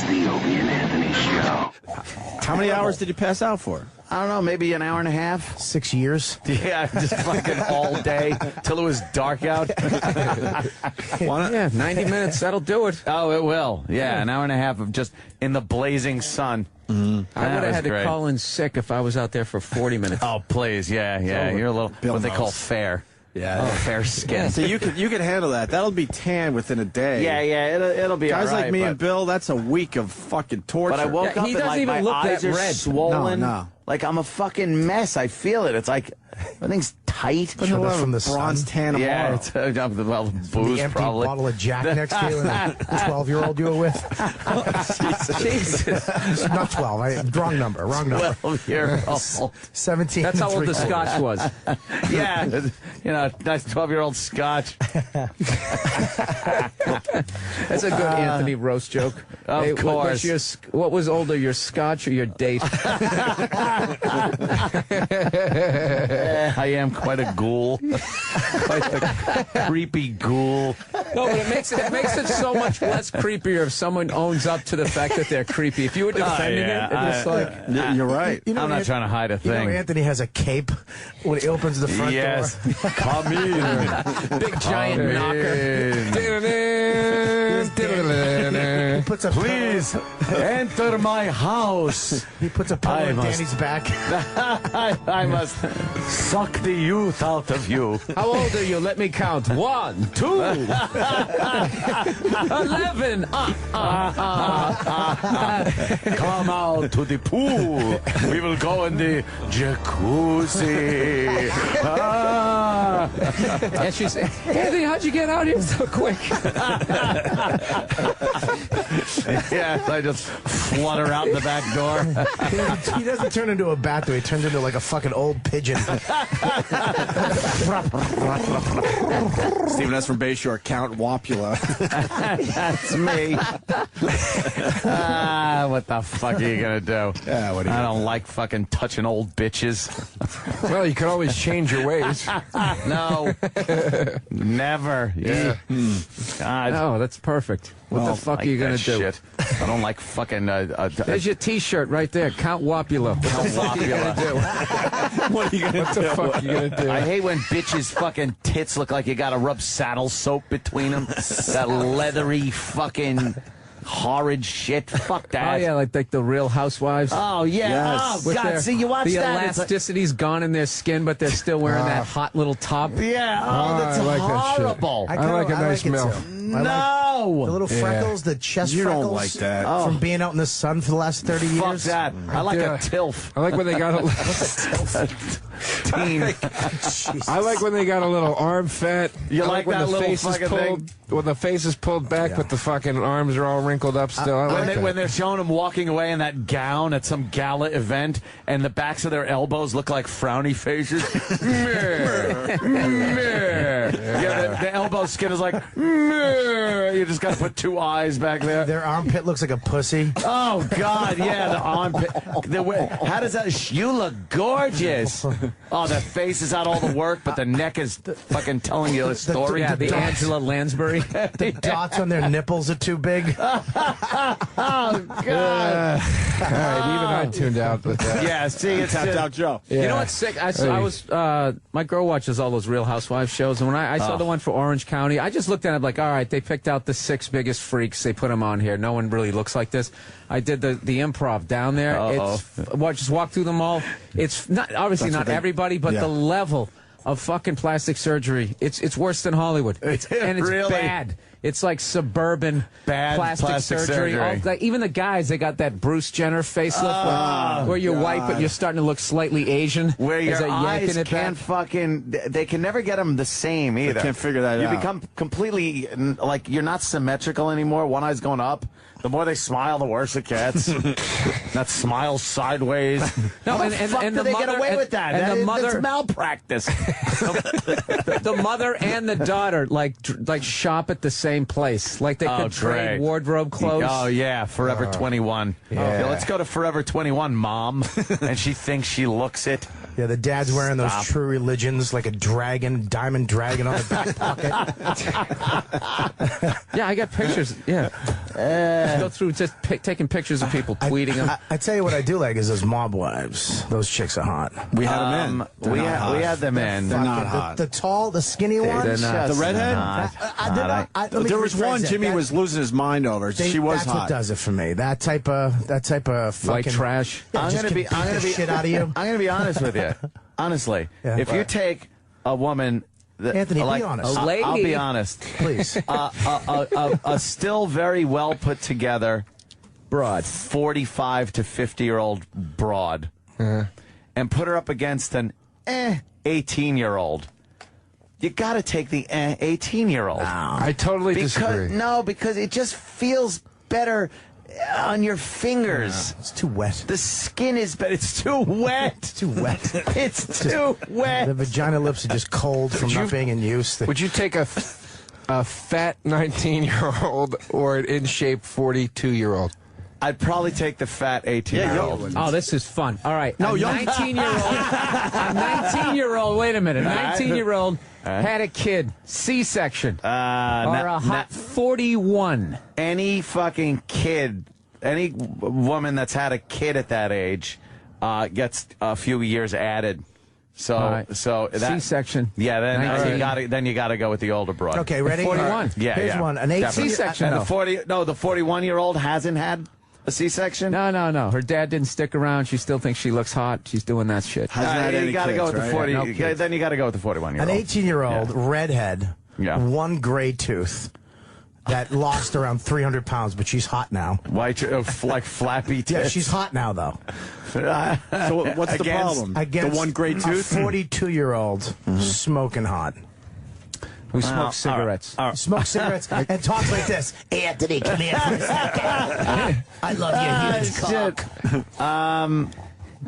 The Opie and Anthony Show. How many hours did you pass out for? I don't know, maybe an hour and a half. 6 years. Yeah, just fucking all day till it was dark out. Yeah, 90 minutes, that'll do it. Oh, it will. Yeah, an hour and a half of just in the blazing sun. I would have had great. to call in sick if I was out there for 40 minutes. Oh, please, yeah. You're a little, Bill what they call knows. fair. Yeah. Fair skin. So you could handle that. That'll be tan within a day. Yeah, it'll be Guys all right, like me but- and Bill, that's a week of fucking torture. But I woke Yeah, up he and doesn't like even my look eyes that are red. swollen. No. Like I'm a fucking mess. I feel it. It's like everything's tight. Sure, that's from the bronze sun. tan Yeah, tomorrow. it's well, The booze empty probably. bottle of Jack next to you and the 12-year-old you were with. Jesus. Not 12. Wrong number. 12-year-old. 17. That's how and old the 3/4. scotch was. Yeah, nice 12-year-old scotch. That's a good Anthony roast joke. Of Hey, course. what was older, your scotch or your date? I am quite a ghoul. Quite the creepy ghoul. No, but it makes it so much less creepier if someone owns up to the fact that they're creepy. If you were defending it, it's like... You're right. You know, I'm not trying to hide a You know, thing. Anthony has a cape when he opens the front Yes. door. Come in. Big giant Come knocker. He puts a Please enter my house. He puts a pillow I on must- Danny's back. I must suck the youth out of you. How old are you? Let me count. 1, 2, 11. Come out to the pool. We will go in the jacuzzi. And she said, Anthony, how'd you get out here so quick? Yeah, I just flutter out the back door. He doesn't turn into a bat, though. He turns into like a fucking old pigeon. Stephen S. from Bayshore, Count Wapula. That's me. What the fuck are you gonna do? Yeah, what are you I don't like fucking touching old bitches. Well, you can always change your ways. No, never. Yeah. God. Oh, that's perfect. What the fuck like are you going that to do? shit. I don't like fucking. There's your T-shirt right there. Count Wapula. What the fuck are you going to do? What are you going to What do? the fuck are you going to do? I hate when bitches' fucking tits look like you got to rub saddle soap between them. That leathery fucking horrid shit. Fuck that. Oh, yeah, like the Real Housewives. Oh, yeah. Yes. Oh, With God. their- See, you watch the that. it's like- elasticity's gone in their skin, but they're still wearing that hot little top. yeah. Oh, that's I like that shit. horrible. I like a nice MILF. No. The little freckles, the chest You freckles. don't like that. From being out in the sun for the last 30 Fuck years. that. I like Yeah. a tilf. I like when they got a Teen. I like when they got a little arm fat. You I like when that the little face is fucking pulled, thing? when the face is pulled back, but the fucking arms are all wrinkled up still. I like that. When they're showing them walking away in that gown at some gala event, and the backs of their elbows look like frowny faces. Meh. Meh. Yeah, the elbow skin is like, meh. You just got to put two eyes back there. Their armpit looks like a pussy. Oh, God, yeah, the armpit. How does that? You look gorgeous. Oh, the face is out all the work, but the neck is fucking telling you a story. Yeah, the dots. Angela Lansbury. The dots on their nipples are too big. Oh, God. All right, even I tuned out with that. Yeah, see, it's Tapped out Joe. Yeah. You know what's sick? I was my girl watches all those Real Housewives shows, and when I saw the one for Orange County, I just looked at it like, all right, they picked out the 6 biggest freaks, they put them on here. No one really looks like this. I did the improv down there. Just walk through them all. It's not obviously not everybody, but the level of fucking plastic surgery, it's worse than Hollywood. And it's Really? bad. It's like suburban Bad plastic surgery. All, like, even the guys, they got that Bruce Jenner facelift where you're white, but you're starting to look slightly Asian. Where Is your that eyes yanking it can't back? fucking... They can never get them the same either. can't figure that you out. You become completely... Like, you're not symmetrical anymore. One eye's going up. The more they smile, the worse it gets. That smile sideways. No, How the fuck do they get away with that? And the mother, It's malpractice. the mother and the daughter like shop at the same place. Like they could trade great. wardrobe clothes. Oh, yeah, Forever 21. Yeah. Let's go to Forever 21, Mom. And she thinks she looks it. Yeah, the dad's wearing those True Religions, like a dragon, diamond dragon on the back pocket. Yeah, I got pictures. Yeah. Go through just taking pictures of people, tweeting them. I tell you what I do like is those mob wives. Those chicks are hot. We had them in. We had them in. They're not hot. The tall, the skinny ones? not. The redhead? Let me There was rephrase one that. Jimmy was losing his mind over. She was that's hot. what does it for me. That type of fucking White trash. Yeah, I'm just gonna be can beat the shit out of you. I'm gonna be honest with you. Honestly, Yeah. if you take a woman, that, Anthony, be like, honest. A lady. I'll be honest. Please. A still very well put together Broad. 45 to 50-year-old broad, and put her up against an 18-year-old. You got to take the 18-year-old. I totally disagree. Because it just feels better on your fingers. It's too wet. The skin is better. It's too wet. It's too wet. It's too wet. The vagina lips are just cold from not being in use. Would you take a fat 19-year-old or an in-shape 42-year-old? I'd probably take the fat 18-year-old. Oh, this is fun. All right. No, a 19-year-old. Wait a minute. A 19-year-old had a kid, C-section, or a hot 41. Any fucking kid, any woman that's had a kid at that age gets a few years added. So, right. so that C-section. Yeah, then 19. you got to go with the older broad. Okay, ready? 41. Yeah, Here's yeah. one. An 18 C-section. And the 41-year-old hasn't had a C-section. No. Her dad didn't stick around. She still thinks she looks hot. She's doing that shit. Hasn't had You any got to go kids, with the right? 40. No kids. Then you got to go with the An 41-year-old. 18-year-old redhead, one gray tooth, that lost around 300 pounds, but she's hot now. White, like flappy tits. Yeah, she's hot now, though. So what's the problem? Against The one gray a tooth? 42-year-old smoking hot. Who smokes cigarettes? Smokes cigarettes and talks like this. Anthony, come here for a second. I love your huge cock.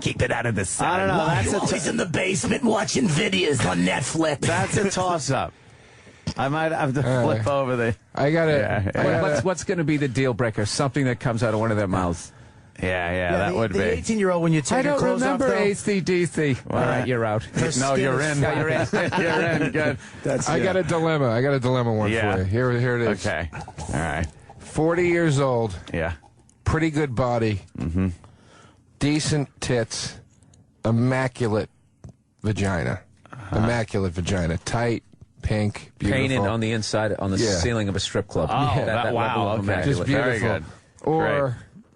Keep it out of the sun. I don't know. Why That's you a always in the basement watching videos on Netflix. That's a toss-up. I might have to flip over the. I gotta. What's going to be the deal breaker? Something that comes out of one of their mouths. Yeah, that would be. The 18-year-old, when you take I her don't clothes off, remember though, ACDC. All right, you're out. No, skin you're is in. flat. You're in. You're in. Good. I got a dilemma. I got a dilemma one Yeah. for you. Here it is. Okay. All right. 40 years old, Yeah. pretty good body, decent tits, immaculate vagina. Immaculate vagina. Tight, pink, beautiful. Painted on the inside, on the Yeah. ceiling of a strip club. Oh, that wow. level of Okay. immaculate. Just beautiful. Very good.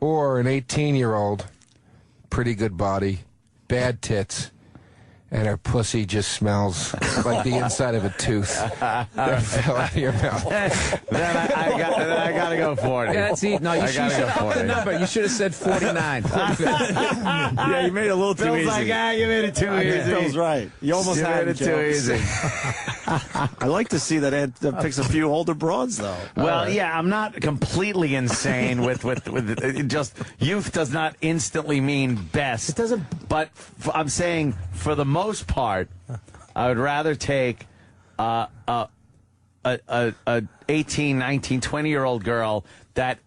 Or an 18-year-old, pretty good body, bad tits, and her pussy just smells like the inside of a tooth that fell out of your mouth. Then I got to go 40. Yeah, that's it. No, you should gotta go have upped the 40. number. You should have said 49. Yeah, you made it a little too Bill's easy. like, you made it too easy. Bill's right. You almost You had made it too easy. I like to see that Ed picks a few older broads, though. Well, yeah, I'm not completely insane with just youth does not instantly mean best. It doesn't. But I'm saying for the most part, I would rather take a 18, 19, 20-year-old girl that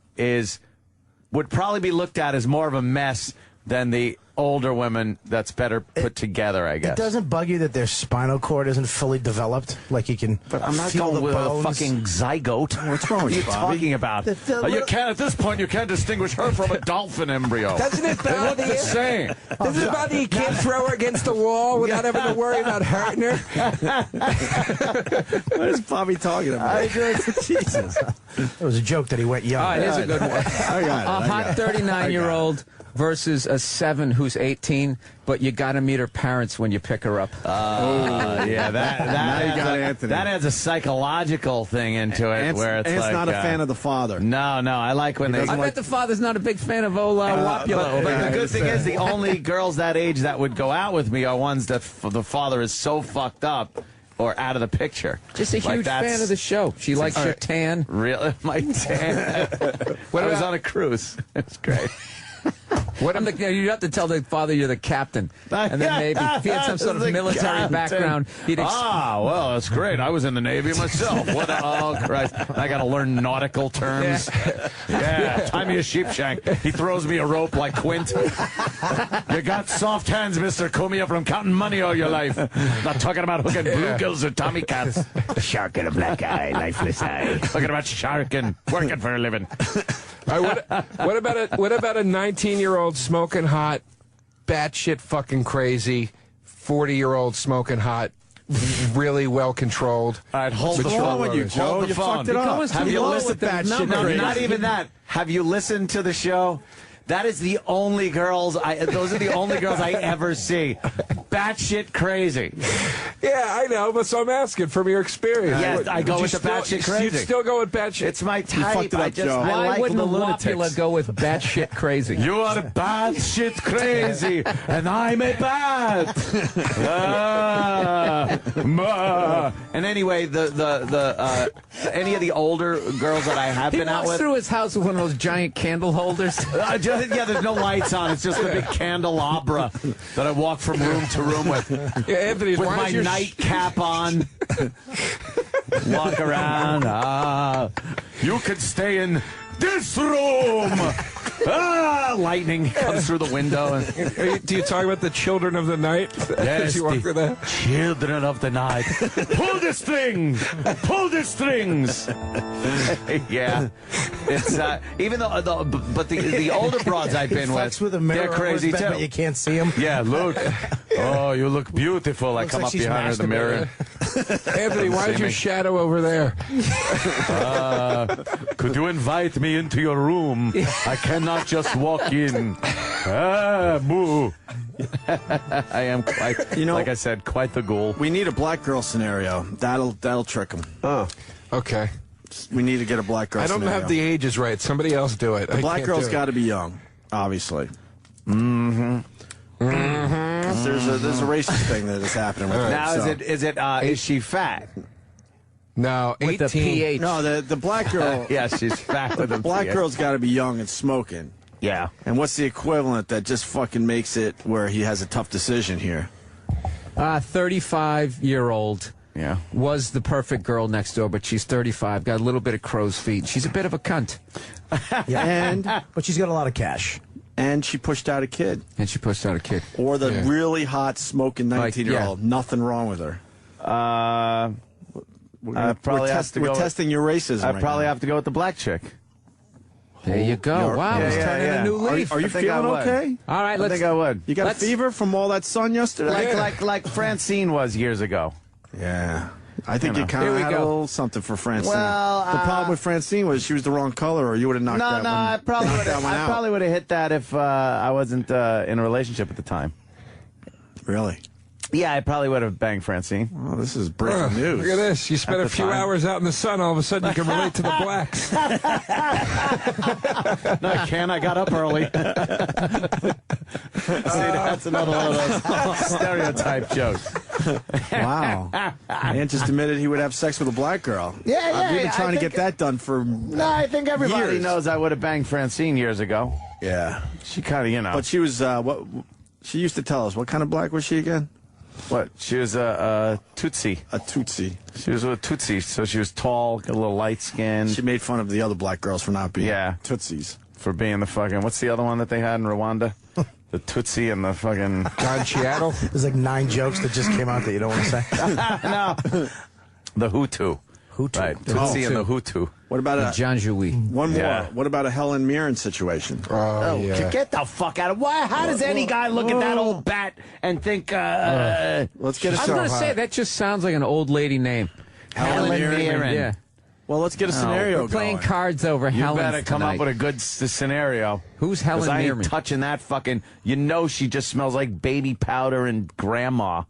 would probably be looked at as more of a mess than the older women that's better put together, I guess. It doesn't bug you that their spinal cord isn't fully developed? Like you can But I'm not feel going the with bones? a fucking zygote. What's wrong with you, What are you Bobby? talking about? You can't, at this point, you can't distinguish her from a dolphin embryo. Doesn't it They look bother the you? same. Doesn't it bother you can't throw her against the wall without having to worry about hurting her? What is Bobby talking about? Jesus. It was a joke that he went young. All right, here's a good one. I got A hot 39-year-old versus a 7 who's 18, but you got to meet her parents when you pick her up. Yeah, Now you got Anthony. that adds a psychological thing into it, where it's Ant's like, not a fan of the father. No, I like when they. I bet the father's not a big fan of old Wapula. But the good thing is, the only girls that age that would go out with me are ones that the father is so fucked up or out of the picture. Just a Like, huge that's fan of the show. She likes your tan. Really, my tan. I was on a cruise. It's great. You'd have to tell the father you're the captain. And then maybe if he had some sort of military background, he'd well, that's great. I was in the Navy myself. Oh, Christ. I got to learn nautical terms. Yeah. Tie me a sheepshank. He throws me a rope like Quint. You got soft hands, Mr. Cumia, from counting money all your life. Not talking about hooking bluegills or Tommy cats. Shark in a black eye, lifeless eye. Talking about sharking, working for a living. All right, what about a 19-year-old smoking hot, batshit fucking crazy, 40-year-old smoking hot, really well controlled? All right, hold the phone with you, Joe. You fucked it up. Have you listened to that shit? No, not even that. Have you listened to the show? That is the only girls those are the only girls I ever see. Batshit crazy. Yeah, I know, but so I'm asking from your experience. Yes, I go with the batshit crazy. You'd still go with batshit? It's my type. Why wouldn't Wapula go with batshit crazy? You are batshit crazy, and I'm a bat. And anyway, any of the older girls that I have been out with. He walks through his house with one of those giant candle holders. Yeah, there's no lights on. It's just a big candelabra that I walk from room to room with. Yeah, Anthony, with my nightcap on. Walk around. You could stay in this room. Lightning comes through the window. Do you talk about the children of the night? Yes, you walk through that? Children of the night. Pull the strings. Pull the strings. Yeah, it's even though the older broads I've been with a mirror they're crazy too. But you can't see them. Yeah, look. Oh, you look beautiful. I come up behind her in the mirror. Anthony, why is your shadow over there? Could you invite me into your room? I cannot just walk in. Boo. I am quite, like I said, quite the ghoul. We need a black girl scenario. That'll trick them. Oh, okay. We need to get a black girl scenario. I don't have the ages right. Somebody else do it. The black girl's got to be young, obviously. Mm-hmm. Mm-hmm. There's a racist thing that is happening with her. Now, is she fat? No, with 18. the pH. No, the black girl. Yeah, she's fat with the black girl's got to be young and smoking. Yeah. And what's the equivalent that just fucking makes it where he has a tough decision here? 35-year-old. Yeah. Was the perfect girl next door, but she's 35. Got a little bit of crow's feet. She's a bit of a cunt. Yeah, but she's got a lot of cash. And she pushed out a kid. Or the really hot smoking 19-year-old. Nothing wrong with her. We're testing your racism. I probably have to go with the black chick. There you go. Wow, he's turning a new leaf. Are you feeling okay? All right, I think I would. You got a fever from all that sun yesterday? Like Francine was years ago. Yeah. I think you kind of had a little something for Francine. Well, the problem with Francine was she was the wrong color, or you would have knocked that one out. I probably would have hit that if I wasn't in a relationship at the time. Really? Yeah, I probably would have banged Francine. Oh, this is breaking news. Look at this. You spent a few hours out in the sun, all of a sudden you can relate to the blacks. No, I can't. I got up early. See, that's another one of those stereotype jokes. Wow. And just admitted he would have sex with a black girl. Yeah. We've been trying to get that done for I think everybody years. knows I would have banged Francine years ago. Yeah. She kind of, But she was, what? She used to tell us. What kind of black was she again? What? She was a Tootsie. A Tootsie. She was a Tootsie, so she was tall, got a little light skin. She made fun of the other black girls for not being Tootsies. For being the fucking, what's the other one that they had in Rwanda? The Tootsie and the fucking... Don Seattle? There's like 9 jokes that just came out that you don't want to say. No. The Hutu. Right. Tootsie and the Hutu. What about the Janjaweed? One more. What about a Helen Mirren situation? Get the fuck out of... How does any guy look at that old bat and think... let's get a... I was going to say, that just sounds like an old lady name. Helen Mirren. Yeah. Well, let's get a scenario We're playing going. cards over Helen. You better come up with a good scenario. Who's Helen Mirren? I ain't touching that fucking... You know she just smells like baby powder and grandma.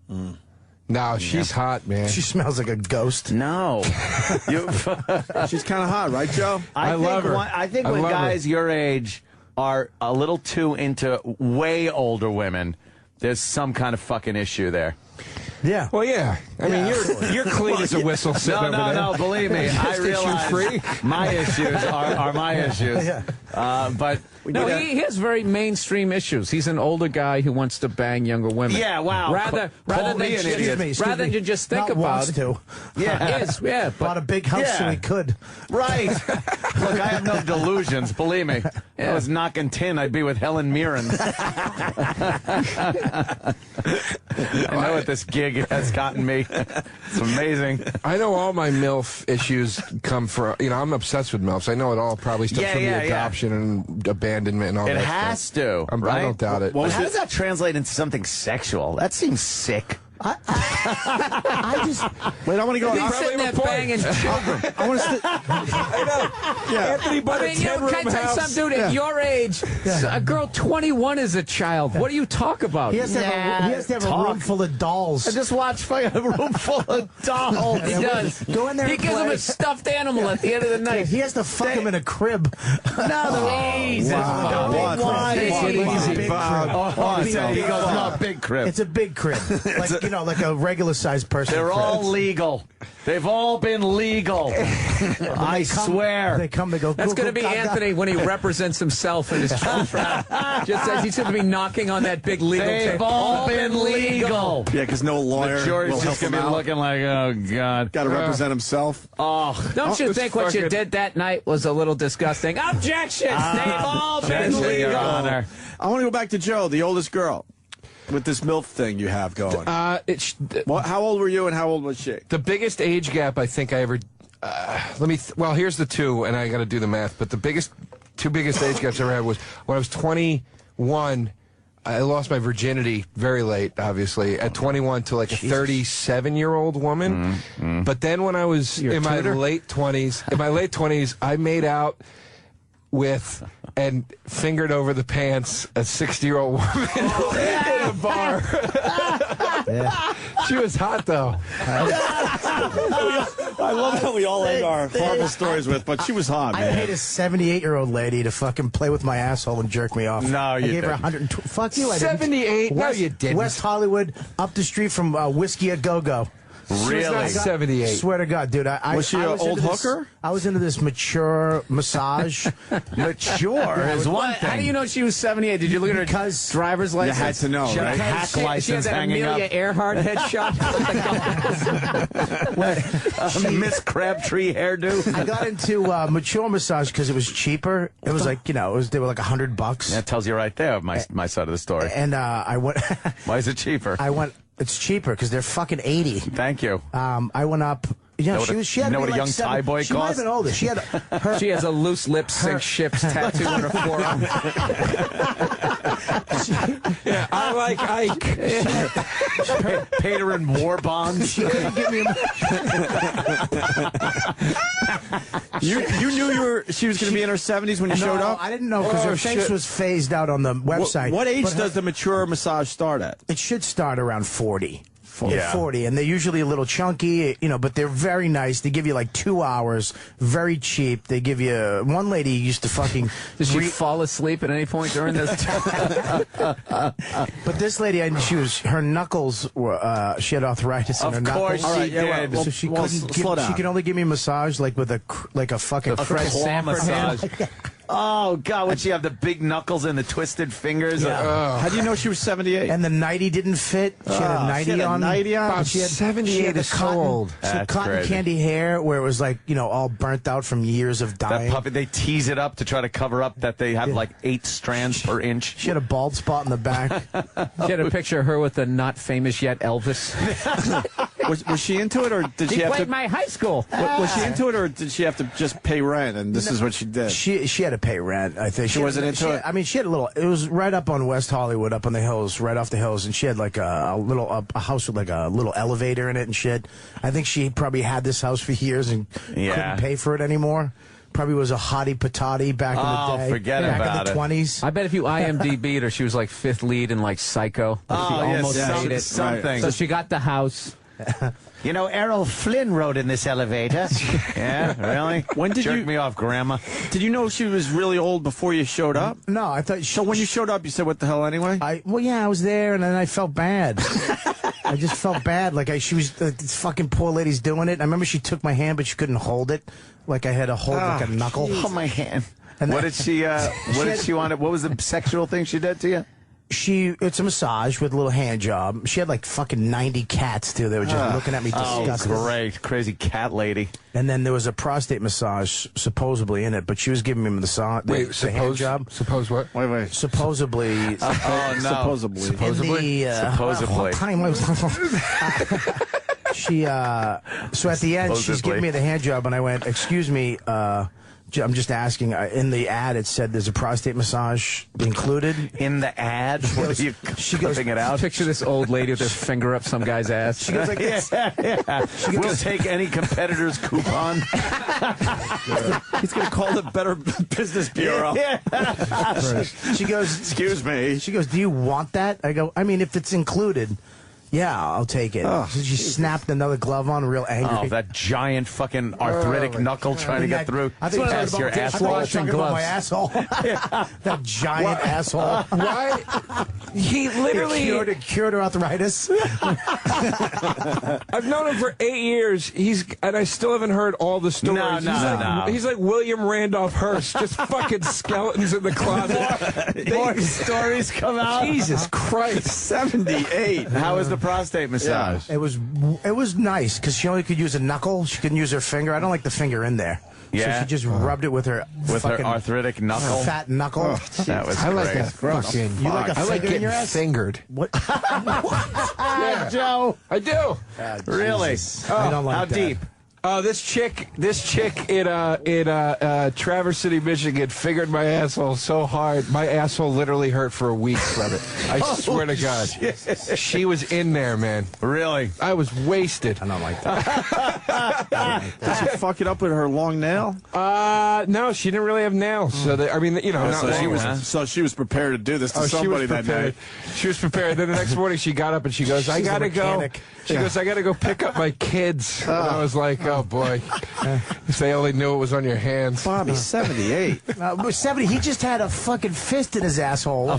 No, she's hot, man. She smells like a ghost. No. She's kind of hot, right, Joe? I love her. I think when guys your age are a little too into way older women, there's some kind of fucking issue there. Yeah. Well, yeah. I mean, you're clean as a whistle sitting over there. No, believe me. I realize free. my issues are my issues. But No, he has very mainstream issues. He's an older guy who wants to bang younger women. Yeah, wow. Rather than you just think Not about wants to. yeah, Bought a big house so he could. right. Look, I have no delusions. Believe me. If I was knocking tin, I'd be with Helen Mirren. I know what this gig has gotten me. It's amazing. I know all my MILF issues come from, I'm obsessed with MILFs. I know it all probably stems from the adoption and abandonment and all It that has stuff. to, right? I don't doubt it. How does that translate into something sexual? That seems sick. I just Wait, I want to go. He's sitting there banging children. I want to. I know. Yeah. Anthony bought a 10-room can I tell you house. something, dude? At your age, a girl 21 is a child. What do you talk about? he has to have a room full of dolls. I just watched fucking a room full of dolls. He does. Go in there He and gives him play. a stuffed animal at the end of the night. He has to fuck him in a crib. Jesus. Wow. Why? Take it easy, Big Bob. crib. He goes, no, big crib. It's a big crib, like a regular sized person. They're crib. all legal. They've all been legal. I swear. They come. They go. That's going to be Anthony when he represents himself in his children. Just as he's going to be knocking on that big legal They've table. all been legal. Yeah, because no lawyer George's will help just going him to be out. looking like, oh, God. Got to represent himself. Oh, Don't you think what you did that night was a little disgusting? Objection! They've all been Objection, Your legal. Honor. I want to go back to Joe, the oldest girl, with this MILF thing you have going. How old were you and how old was she? The biggest age gap I think I ever. Well, here's the two, and I got to do the math. But the two biggest age gaps I ever had was when I was 21. I lost my virginity very late, obviously, at 21 to like a 37-year-old woman. Mm-hmm. But then when I was in my late 20s, I made out with and fingered over the pants a 60-year-old woman in a bar. She was hot, though. I love how we all end our horrible stories with, but she was hot, I man. paid a 78-year-old lady to fucking play with my asshole and jerk me off. No, I you gave her didn't. 120. Fuck you, I didn't. 78? No, you didn't. West Hollywood, up the street from Whiskey a Go-Go. Really? Not 78. Swear to God, dude. Was she I an was old into this- hooker? I was into this mature massage. Mature is one thing. How do you know she was 78? Did you look at her Because driver's You license? had to know, She had a right? hack She had license that hanging Amelia up. Earhart headshot. Miss Crabtree hairdo. I got into mature massage because it was cheaper. It was like, they were like $100. That tells you right there my side of the story. And I went. Why is it cheaper? It's cheaper because they're fucking 80. Thank you. I went up. Know She had what to a be young like Thai boy She might have costs? been older. She had her. She has a loose lip sink ships tattoo on her forearm. I like Ike. Paid her in war bonds. She couldn't give me. You knew she was going to be in her 70s when you showed up? I didn't know because her face was phased out on the website. What age But does the mature massage start at? it should start around 40. Yeah. 40, and they're usually a little chunky, but they're very nice. They give you like 2 hours, very cheap. They give you one lady used to fucking. Did she fall asleep at any point during this? But this lady, her knuckles were. She had arthritis in her Of knuckles. course she did. So she Well, couldn't slow down. She could only give me a massage like with a fucking Fred Claw Sanford hand. massage. Oh, God, would she have the big knuckles and the twisted fingers? Yeah. How do you know she was 78? And the nightie didn't fit. She had a nightie she had a on. nightie on? But she had 78 the is so cotton, old. She had That's cotton crazy. candy hair where it was like, all burnt out from years of That dying. puppet, they tease it up to try to cover up that they have like 8 strands per inch. She had a bald spot in the back. She had a picture of her with the not famous yet Elvis. Was she into it, or did He she have played to? my high school. Was she into it, or did she have to just pay rent? And this is what she did. She had to pay rent, I think. She wasn't into it? I mean, she had a little. It was right up on West Hollywood, up on the hills, right off the hills, and she had like a house with like a little elevator in it and shit. I think she probably had this house for years and couldn't pay for it anymore. Probably was a hottie patati back in the day. Forget back about in the 20s. I bet if you IMDb'd her, she was like 5th lead in like Psycho. She almost made it. something. So she got the house. Errol Flynn rode in this elevator. Yeah, really? When did Jerk you- me off, Grandma? Did you know she was really old before you showed up? No, I thought. So when you showed up, you said, "What the hell?" Anyway. I was there, and then I felt bad. I just felt bad, like she was this fucking poor lady's doing it. I remember she took my hand, but she couldn't hold it, like I had to hold like a knuckle. Hold my hand. And What did she? What did she want? What was the sexual thing she did to you? It's a massage with a little hand job. She had like fucking 90 cats too. They were just looking at me disgusted. Oh, great, crazy cat lady. And then there was a prostate massage supposedly in it, but she was giving me the hand job. Suppose what? Wait. Supposedly. Oh no. Supposedly. Supposedly. She so at the end she's giving me the hand job and I went, excuse me, I'm just asking, in the ad it said there's a prostate massage included. In the ad? What are you clipping it out? Picture this old lady with her finger up some guy's ass. She goes like this. We'll take any competitor's coupon. He's going to call the Better Business Bureau. She goes, excuse me. She goes, do you want that? I go, I mean, if it's included, yeah, I'll take it. So she snapped another glove on, real angry. Oh, that giant fucking arthritic knuckle trying to get through. I think past your ass. washing gloves. My asshole. That giant asshole. Why? He literally cured her arthritis. I've known him for 8 years. And I still haven't heard all the stories. No. He's like William Randolph Hearst, just fucking skeletons in the closet. More stories come out. Jesus Christ. 78. How was the prostate massage? It was nice because she only could use a knuckle. She couldn't use her finger. I don't like the finger in there. Yeah. So she just rubbed it with her arthritic knuckle. Fat knuckle. That was I like great. that fucking. You like a I like finger in your getting ass? fingered. What? Yeah. Joe. I do. Really? I don't like How that. deep? This chick in Traverse City, Michigan, fingered my asshole so hard, my asshole literally hurt for a week from it. I swear to God, she was in there, man. Really? I was wasted. I don't like that. Did she fuck it up with her long nail? No, she didn't really have nails. So So she was prepared to do this to somebody that night. She was prepared. Then the next morning she got up and she goes, "I gotta go." She goes, "I gotta go pick up my kids." And I was like, "Oh boy, if they only knew it was on your hands." Bobby, 78. 70. He just had a fucking fist in his asshole. A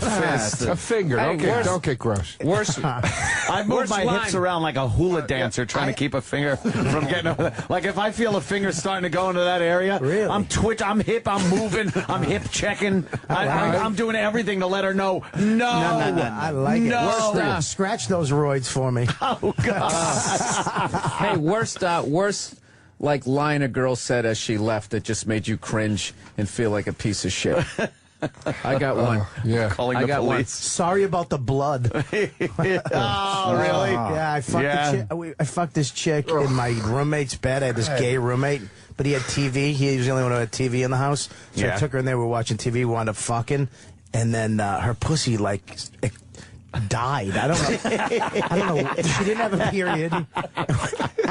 finger. Hey, Don't get gross. Worse. I move my hips around like a hula dancer trying to keep a finger from getting over there. Like if I feel a finger starting to go into that area, Really? I'm I'm hip, I'm moving, I'm hip checking. I'm doing everything to let her know, no. I like it. No. Scratch those roids for me. Oh, God. Hey, worst, like line a girl said as she left that just made you cringe and feel like a piece of shit. I got one. Yeah. Calling I the got one. police. Sorry about the blood. Oh, really? Yeah, I fucked this chick in my roommate's bed. I had this gay roommate, but he had TV. He was the only one who had TV in the house. So I took her in there. We were watching TV. We wound up fucking, and then her pussy died. I don't know. She didn't have a period.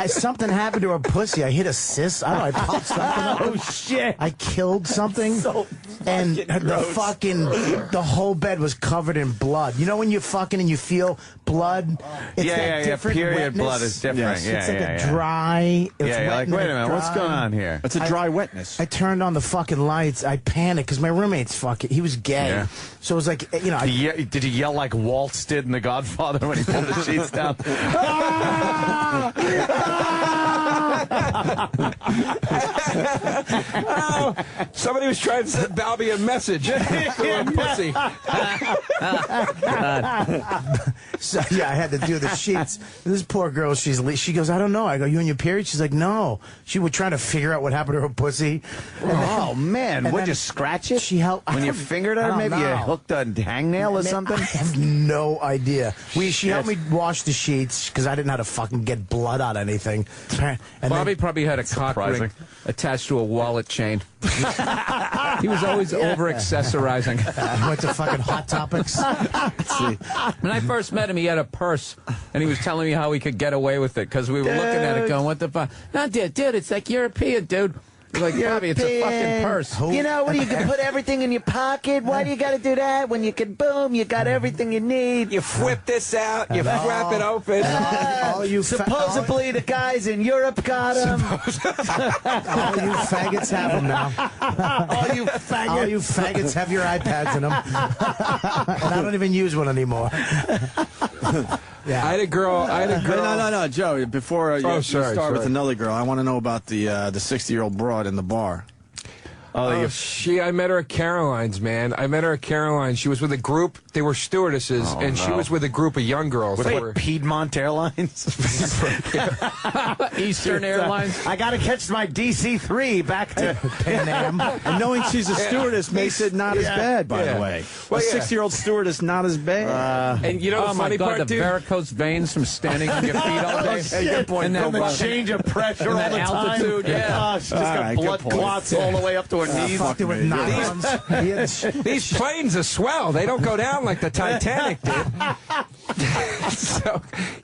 Something happened to her pussy. I hit a cyst. I don't know. I popped something up. Oh, shit. I killed something. And the whole bed was covered in blood. You know when you're fucking and you feel blood? It's that different Period wetness. blood is different. Yes. Yeah, It's like a dry. It's Yeah, you're wet like, and wait a minute, what's dry. going on here? It's a dry wetness. I turned on the fucking lights. I panicked because my roommate's fucking. He was gay. Yeah. So it was like, you know. Did he yell like Waltz did in The Godfather when he pulled the sheets down? Oh, somebody was trying to send Balby a message to her pussy. So, yeah, I had to do the sheets. This poor girl, she goes, I don't know. I go, you on your period? She's like, no. She was trying to figure out what happened to her pussy. Oh, man. Would you scratch it? She helped. When you fingered her, maybe you hooked a hangnail or something? I have no idea. She helped me wash the sheets because I didn't know how to fucking get blood out of anything. And Bobby probably had a cock ring attached to a wallet chain. He was always over-accessorizing. Went to fucking Hot Topics. When I first met him, he had a purse, and he was telling me how he could get away with it because we were looking at it going, what the fuck? No, dude, it's like European, dude. Like, Bobby, it's a fucking purse. You know, when you can put everything in your pocket, why do you got to do that? When you can, boom, you got everything you need. You whip this out, you flap it open. Supposedly the guys in Europe got them. All you faggots have them now. All you faggots. All you faggots have your iPads in them. And I don't even use one anymore. Yeah. I had a girl. No, Joe. Before you start with another girl, I want to know about the 60-year-old broad in the bar. Oh, I met her at Caroline's, man. I met her at Caroline's. She was with a group. They were stewardesses, she was with a group of young girls. With Piedmont Airlines? Eastern Airlines. I got to catch my DC-3 back to Pan Am. And knowing she's a stewardess makes it not as bad, by the way. Well, a 60-year-old stewardess, not as bad. And you know the funny part, the dude? varicose veins from standing on your feet all day. Good point. And And the change of pressure all that the time. altitude, yeah. She's got right, blood good point. clots all the way up to her knees. Fucked it with nylons. These planes are swell. They don't go down like the Titanic did.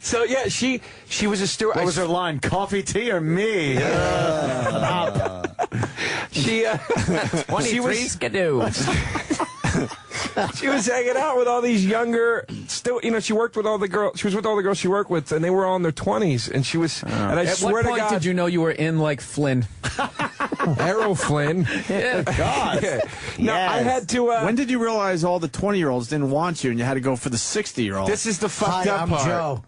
so yeah, she was a steward. What was her line? Coffee, tea, or me? She 23 skidoo. she was hanging out with all these younger. She worked with all the girls. She was with all the girls she worked with, and they were all in their 20s. And she was. And I At swear what to point God, did you know you were in like Flynn? Errol Flynn. Yeah. God. No, I had to. When did you realize all the 20-year-olds didn't want you and you had to go for the 60-year-old? This is the fucked Hi, up I'm part. Joe.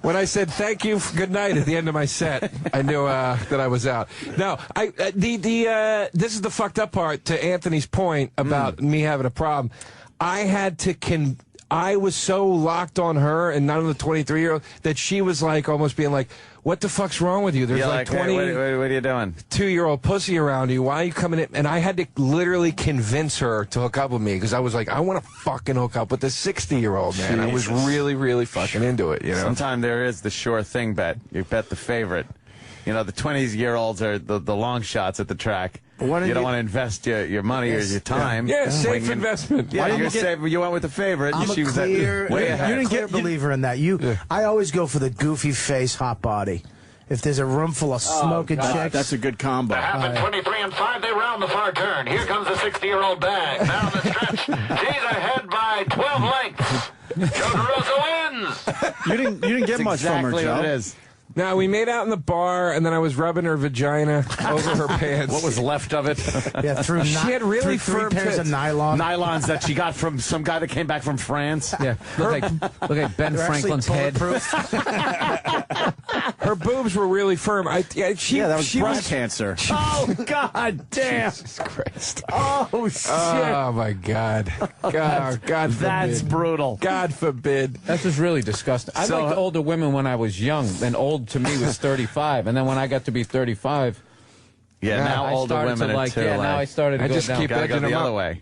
When I said thank you, good night at the end of my set, I knew that I was out. No, this is the fucked up part. To Anthony's point about me having a problem, I had to I was so locked on her and none of the 23-year-old that she was like almost being like, "What the fuck's wrong with you? There's like 20." What are you doing? 2-year-old pussy around you. Why are you coming in? And I had to literally convince her to hook up with me because I was like, I want to fucking hook up with this 60-year-old, man. I was really, really fucking into it, you know? Sometimes there is the sure thing bet. You bet the favorite. You know, the 20-year-olds are the long shots at the track. You don't want to invest your money or your time. Yeah, safe When you- investment. Yeah, you went with the favorite. I'm She a was clear, way ahead. you didn't believer in that. I always go for the goofy face, hot body. If there's a room full of smoking chicks, That's a good combo. Happen 23 and 5. They round the far turn. Here comes the 60-year-old bag. Down the stretch. She's ahead by 12 lengths. Joe DeRosa wins. You didn't get much from her, Exactly Joe. what it is. Now, we made out in the bar, and then I was rubbing her vagina over her pants. What was left of it? yeah, through She had really through three firm pairs of tits. nylon. Nylons that she got from some guy that came back from France. Yeah, look like Ben They're actually Franklin's head. bulletproof. Her boobs were really firm. That was breast cancer. Oh, God damn. Jesus Christ. Oh, shit. Oh, my God. God forbid. That's brutal. God forbid. That's just really disgusting. I So- liked older women when I was young, and old to me was 35. And then when I got to be 35, Yeah, now I older started women to are like, too. yeah, now I started to I go just down. keep Gotta go edging the them other up. way.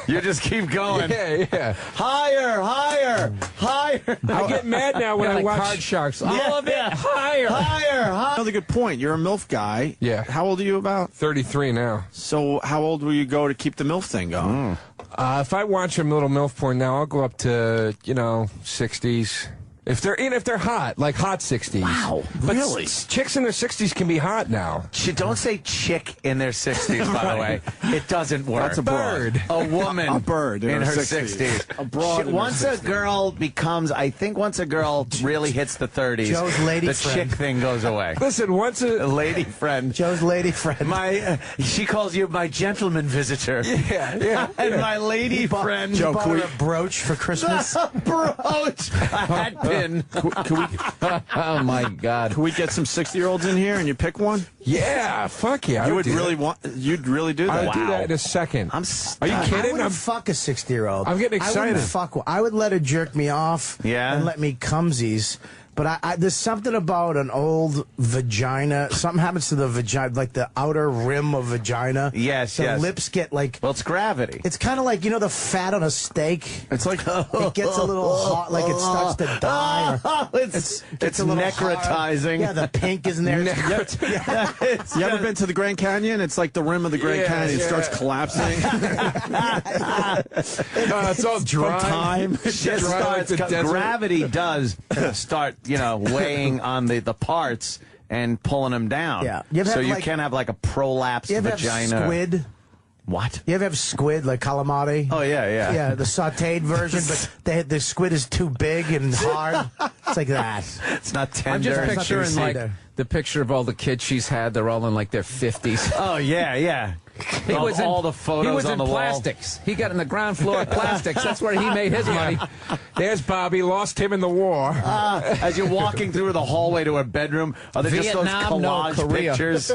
You just keep going. Yeah. Higher, higher, higher. I get mad now when They're I like watch. hard sharks. Yeah, All of it yeah. higher. Higher, higher. Another good point. You're a MILF guy. Yeah. How old are you about? 33 now. So how old will you go to keep the MILF thing going? If I watch a little MILF porn now, I'll go up to 60s. If they're hot, like hot 60s. Wow, But really? Chicks in their 60s can be hot now. Don't say chick in their 60s, by the way. It doesn't work. That's a broad. A woman. A bird in her 60s. A broad. Once a girl becomes, I think once a girl really hits the 30s, Joe's lady the friend. chick thing goes away. Listen, once A lady friend. Joe's lady friend. She calls you my gentleman visitor. yeah. And my lady friend. Joe, bought her a brooch for Christmas. Brooch. A hat pin. Oh, my God. Can we get some 60-year-olds in here and you pick one? Yeah, fuck yeah. I You'd do really do I that. would do that in a second. I'm Are you I kidding? wouldn't fuck a 60-year-old. I'm getting I wouldn't excited. fuck. I would let her jerk me off. Yeah? And let me cumsies. But there's something about an old vagina. Something happens to the vagina, like the outer rim of vagina. Yes, the yes. lips get like. Well, it's gravity. It's kind of like the fat on a steak. It's like It gets a little hot, like it starts to die. Or it's gets a little necrotizing. hard. Yeah, the pink is in there. you ever been to the Grand Canyon? It's like the rim of the Grand Yeah, Canyon. It yeah. starts collapsing. It's all dry. time. Shit Dry like starts, the desert. gravity does start, weighing on the parts and pulling them down. Yeah. You ever so have, you like- can have like a prolapsed You ever vagina. have squid? What? You ever have squid like calamari? Oh, yeah. Yeah, the sautéed version, but the squid is too big and hard. It's like that. It's not tender. I'm just It's not picturing juicy. like the picture of all the kids she's had. They're all in like their 50s. Oh, yeah. He was all in, the photos he was on in the plastics. He got in the ground floor of plastics. That's where he made his money. There's Bobby, lost him in the war. As you're walking through the hallway to her bedroom, are there just those Vietnam, no, collage Korea. pictures?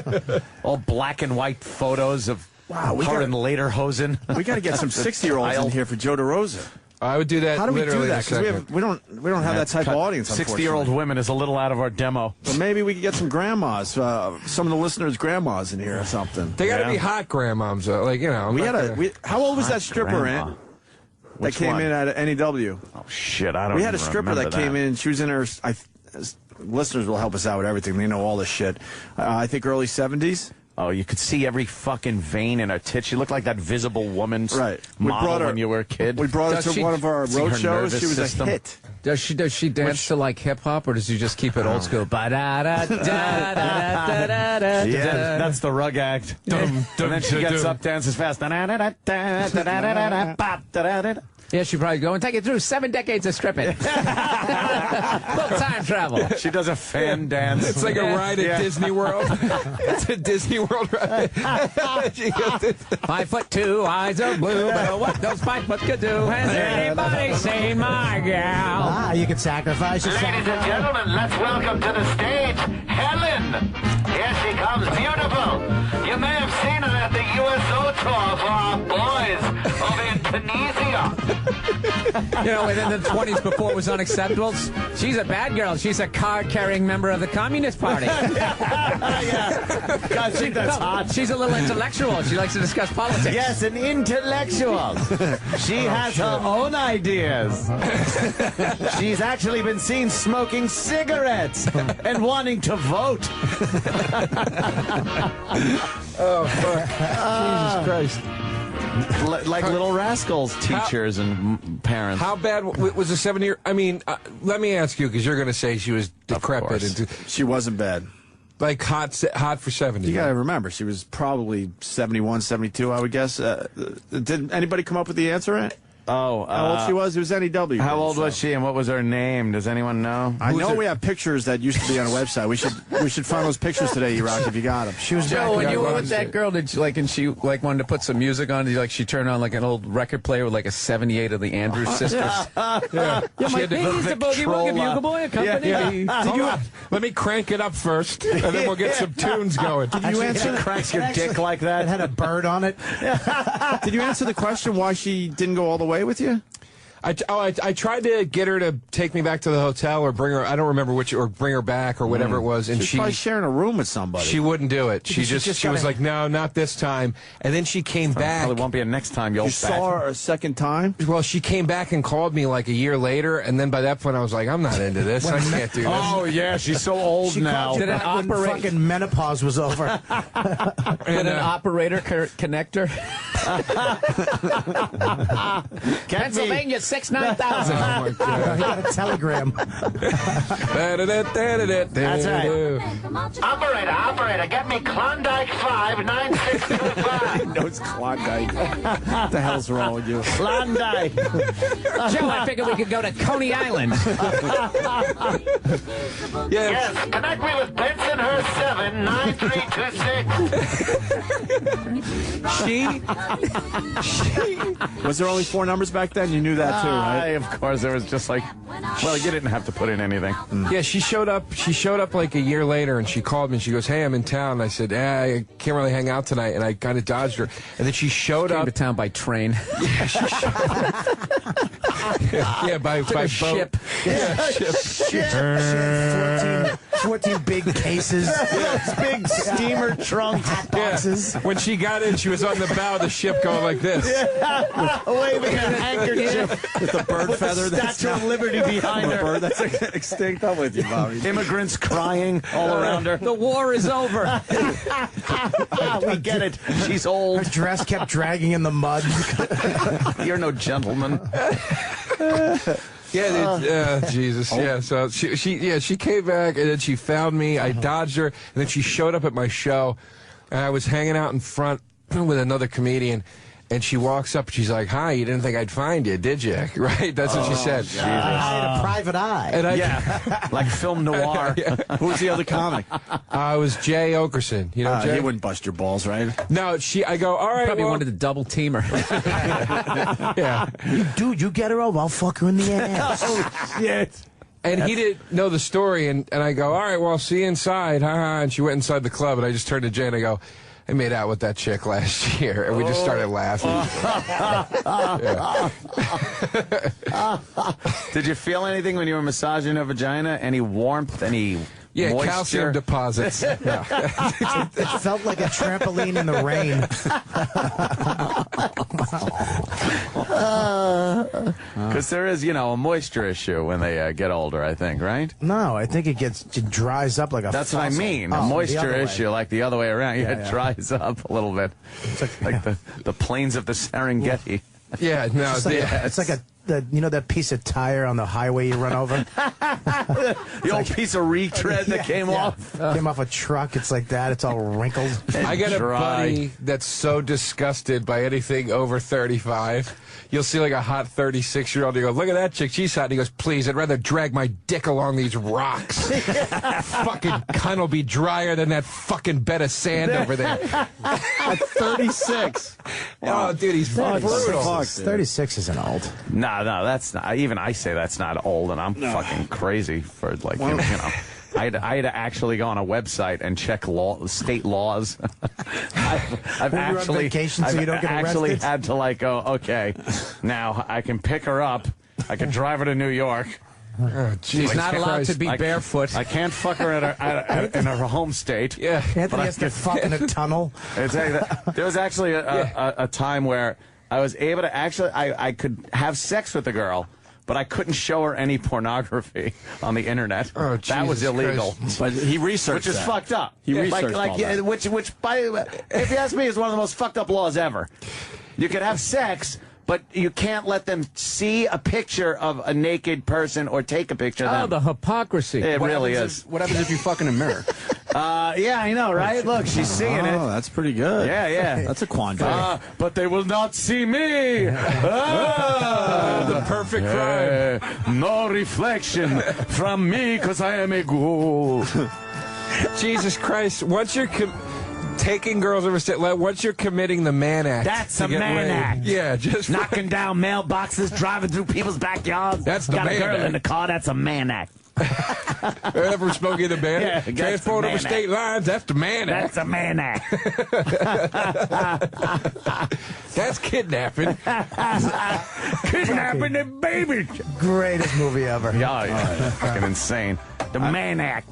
All black and white photos of her in Lederhosen. We got to get some 60-year-olds in here for Joe DeRosa. I would do that. How do we do literally in a that? Because second. we don't have that type of audience. 60-year-old women is a little out of our demo. Well, maybe we could get some grandmas, some of the listeners' grandmas in here or something. They got to be hot grandmoms, like, you know. How old was that stripper, grandma. Ant? That Which came one? in at NEW. Oh, shit, I don't We had a even stripper remember that came in. She was in her. Listeners will help us out with everything. They know all this shit. I think early 70s. Oh, you could see every fucking vein in her tit. She looked like that Visible Woman's model when you were a kid. We brought her to one of our road shows. She was system. a hit. Does she dance to like hip hop, or does she just keep it old school? Yeah, Yeah, that's the rug act. And then she gets up, dances fast. Yeah, she probably go and take it through 7 decades of stripping. Full time travel. She does a fan dance. It's like a ride at Disney World. It's a Disney World ride. 5'2", eyes are blue, but what those 5 foot could do? Has anybody seen my gal? You can sacrifice yourself. Ladies and gentlemen, let's welcome to the stage Helen. Here she comes, beautiful. You may have seen her at the USO tour for our boys over in Tunisia. You know, in the 20s before it was unacceptable, she's a bad girl. She's a card-carrying member of the Communist Party. God, I think that's hot. She's a little intellectual. She likes to discuss politics. Yes, an intellectual. She has her own ideas. She's actually been seen smoking cigarettes and wanting to vote. Oh, fuck. Jesus Christ. Like Little Rascals teachers and parents. How bad was the 7-year? I mean, let me ask you, because you're going to say she was decrepit. She wasn't bad. Like hot for 70. You got to remember, she was probably 71, 72, I would guess. Did anybody come up with the answer? Oh, how old she was? It was NEW. How old was she, and what was her name? Does anyone know? I know we have pictures that used to be on a website. We should find those pictures today, Iraq, if you got them. She was Joe, when you were with that girl, did you, and she wanted to put some music on? Did she turn on like an old record player with like a 78 of the Andrews Sisters? Yeah, She had the Boogie Woogie Bugle Boy Company. Let me crank it up first, and then we'll get some tunes going. Did you answer? Cracks your dick like that. It had a bird on it. Did you answer the question why she didn't go all the way with you? I tried to get her to take me back to the hotel or bring her. I don't remember which, or bring her back or whatever it was. And She's probably sharing a room with somebody. She wouldn't do it. She was like, no, not this time. And then she came back. Probably won't be a next time. You saw her a second time. Well, she came back and called me like a year later, and then by that point I was like, I'm not into this. I can't do this. Oh yeah, she's so old now. Did an fucking menopause was over. Did an operator connector? Pennsylvania 69000. Oh my God. He got a telegram. That's right. Operator, get me Klondike 5 9625. No, it's Klondike. What the hell's wrong with you? Klondike. Joe, I figured we could go to Coney Island. Yes, connect me with Benson Her 7 9326. Was there only 4 numbers back then? You knew that too, right? Of course, there was just like, well, you didn't have to put in anything. Yeah, she showed up. She showed up like a year later, and she called me. And she goes, "Hey, I'm in town." And I said, I can't really hang out tonight, and I kind of dodged her. And then she showed Came up to town by train. yeah, by ship. Shit. 14 big cases. Big steamer trunk. Boxes. When she got in, she was on the bow of the ship going like this. Waving a handkerchief With the bird feather. Statue of Liberty behind her. That's extinct. I'm with you, Bobby. Immigrants crying all around her. The war is over. We get it. She's old. Her dress kept dragging in the mud. You're no gentleman. Jesus. Yeah. So she came back and then she found me. I dodged her, and then she showed up at my show, and I was hanging out in front with another comedian. And she walks up and she's like, "Hi, you didn't think I'd find you, did you?" Right? That's what she said. I had a private eye. And Like film noir. Who was the other comic? it was Jay Okerson. You know, Jay? He wouldn't bust your balls, right? No, I go, all right. Probably well, wanted to double team her. yeah. Dude, you get her over, I'll fuck her in the ass. Yes. And he didn't know the story, and I go, all right, well, I'll see you inside. And she went inside the club, and I just turned to Jay and I go, I made out with that chick last year, and we just started laughing. Did you feel anything when you were massaging her vagina? Any warmth? Any moisture? Calcium deposits. Yeah. It felt like a trampoline in the rain. Because there is, a moisture issue when they get older, I think, right? No, I think it dries up like a That's fossil. what I mean. A Oh, the moisture other way. issue, like the other way around. Yeah, it dries up a little bit. It's like the plains of the Serengeti. Yeah, no, It's like that piece of tire on the highway you run over. The old piece of retread that came off. Came off a truck. It's like that. It's all wrinkled. I got a Dry. buddy that's so disgusted by anything over 35. You'll see like a hot 36-year-old. You go, look at that chick. She's hot. And he goes, please, I'd rather drag my dick along these rocks. Fucking cunt will be drier than that fucking bed of sand over there. At 36. Oh, dude, he's brutal. 36 isn't old. No, that's not. Even I say that's not old, and I'm fucking crazy for I had to actually go on a website and check state laws. I've When you're on vacation so you don't get actually arrested? had to go, okay, now I can pick her up. I can drive her to New York. Oh, She's not allowed to be barefoot. I can't fuck her in her home state. Yeah. Anthony has to fuck in a tunnel. There was actually a time where I was able to I could have sex with the girl, but I couldn't show her any pornography on the internet. Oh, that was Jesus illegal. Christ. But he researched Which is that. fucked up. He researched all that. which if you ask me, is one of the most fucked up laws ever. You could have sex, but you can't let them see a picture of a naked person or take a picture of them. Oh, the hypocrisy. It really is. What happens if you fuck in a mirror? Yeah, I know, right? Look, she's seeing it. Oh, that's pretty good. Yeah. That's a quandary. But they will not see me. The perfect crime. No reflection from me because I am a ghoul. Jesus Christ. Once you're taking girls over state, once you're committing the man act. That's to a get man laid. act. Yeah, just Knocking down mailboxes, driving through people's backyards. That's the Got man a girl act. in the car. That's a man act. Ever Smokey the Man? Yeah, that's Transport the over man state lines, that's the man act. That's a man act. That's kidnapping. Kidnapping the baby. Greatest movie ever. Yeah, fucking insane. The man act.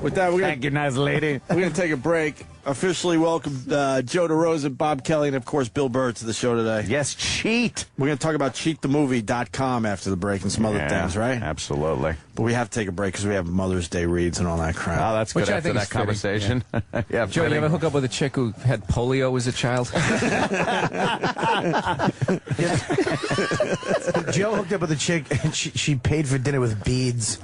With that, Thank you, nice lady. we're going to take a break. Officially welcome Joe DeRosa, Bob Kelly, and, of course, Bill Burr to the show today. Yes, cheat. We're going to talk about cheatthemovie.com after the break and some other things, right? Absolutely. But we have to take a break because we have Mother's Day reads and all that crap. Oh, that's good Which I after think that is fitting, conversation. Yeah, Joe, you ever hook up with a chick who had polio as a child? Joe hooked up with a chick, and she paid for dinner with beads.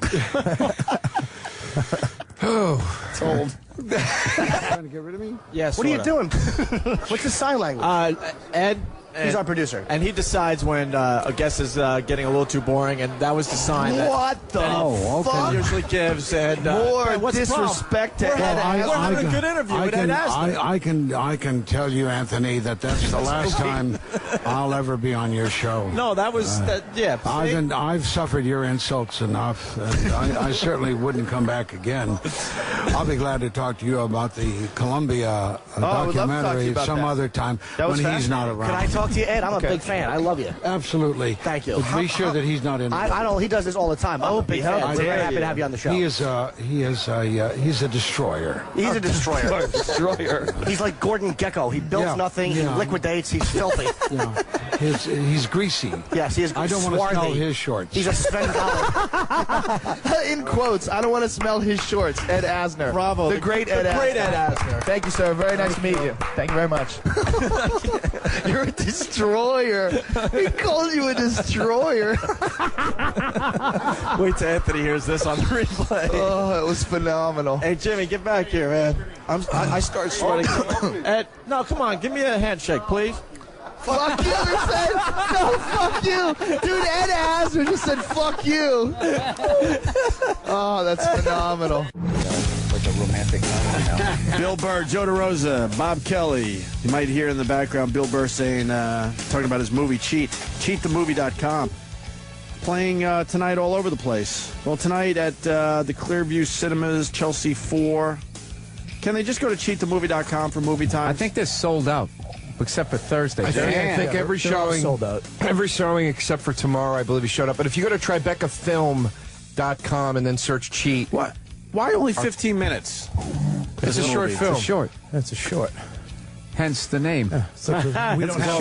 It's old. Trying to get rid of me? Yes. What are you doing? What's the sign language? Ed. He's our producer. And he decides when a guest is getting a little too boring, and that was the sign What the that fuck? he usually gives. And More hey, what's the problem? disrespect to We're Ed having, Asner. we're having a good interview with Ed Asner. I can tell you, Anthony, that's the last time I'll ever be on your show. No, that was yeah. I've suffered your insults enough. I certainly wouldn't come back again. I'll be glad to talk to you about the Columbia I would love to talk to you documentary about some that. other time That was when he's fascinating. not around. Can I talk to you, Ed? I'm a big fan. I love you. Absolutely. Thank you. But be sure that he's not in. I don't. He does this all the time. I'm a big fan. We're very happy to have you on the show. He's a destroyer. He's a destroyer. Destroyer. He's like Gordon Gekko. He builds Yeah, nothing. yeah. He liquidates. He's filthy. Yeah. He's greasy. Yes, he is. I don't want to swarthy. smell his shorts. He's a Sven Goller. In quotes, I don't want to smell his shorts. Ed Asner. Bravo. The great Ed Asner. Great Ed Asner. Thank you, sir. Very nice to meet you. Thank you very much. You're a destroyer. He called you a destroyer. Wait till Anthony hears this on the replay. Oh, it was phenomenal. Hey, Jimmy, get back here, man. I start sweating. Ed, no, come on. Give me a handshake, please. Fuck you, he said. No, fuck you. Dude, Ed Asner just said fuck you. Oh, that's phenomenal. Like a romantic novel. Bill Burr, Joe DeRosa, Bob Kelly. You might hear in the background Bill Burr saying, talking about his movie Cheat, cheatthemovie.com. Playing tonight all over the place. Well, tonight at the Clearview Cinemas, Chelsea 4. Can they just go to cheatthemovie.com for movie time? I think they're sold out, except for Thursday. I think every showing, sold out. Every showing except for tomorrow, I believe he showed up. But if you go to TribecaFilm.com and then search Cheat. What? Why only 15 minutes? It's a short film. It's a short. That's a short. Hence the name. We don't have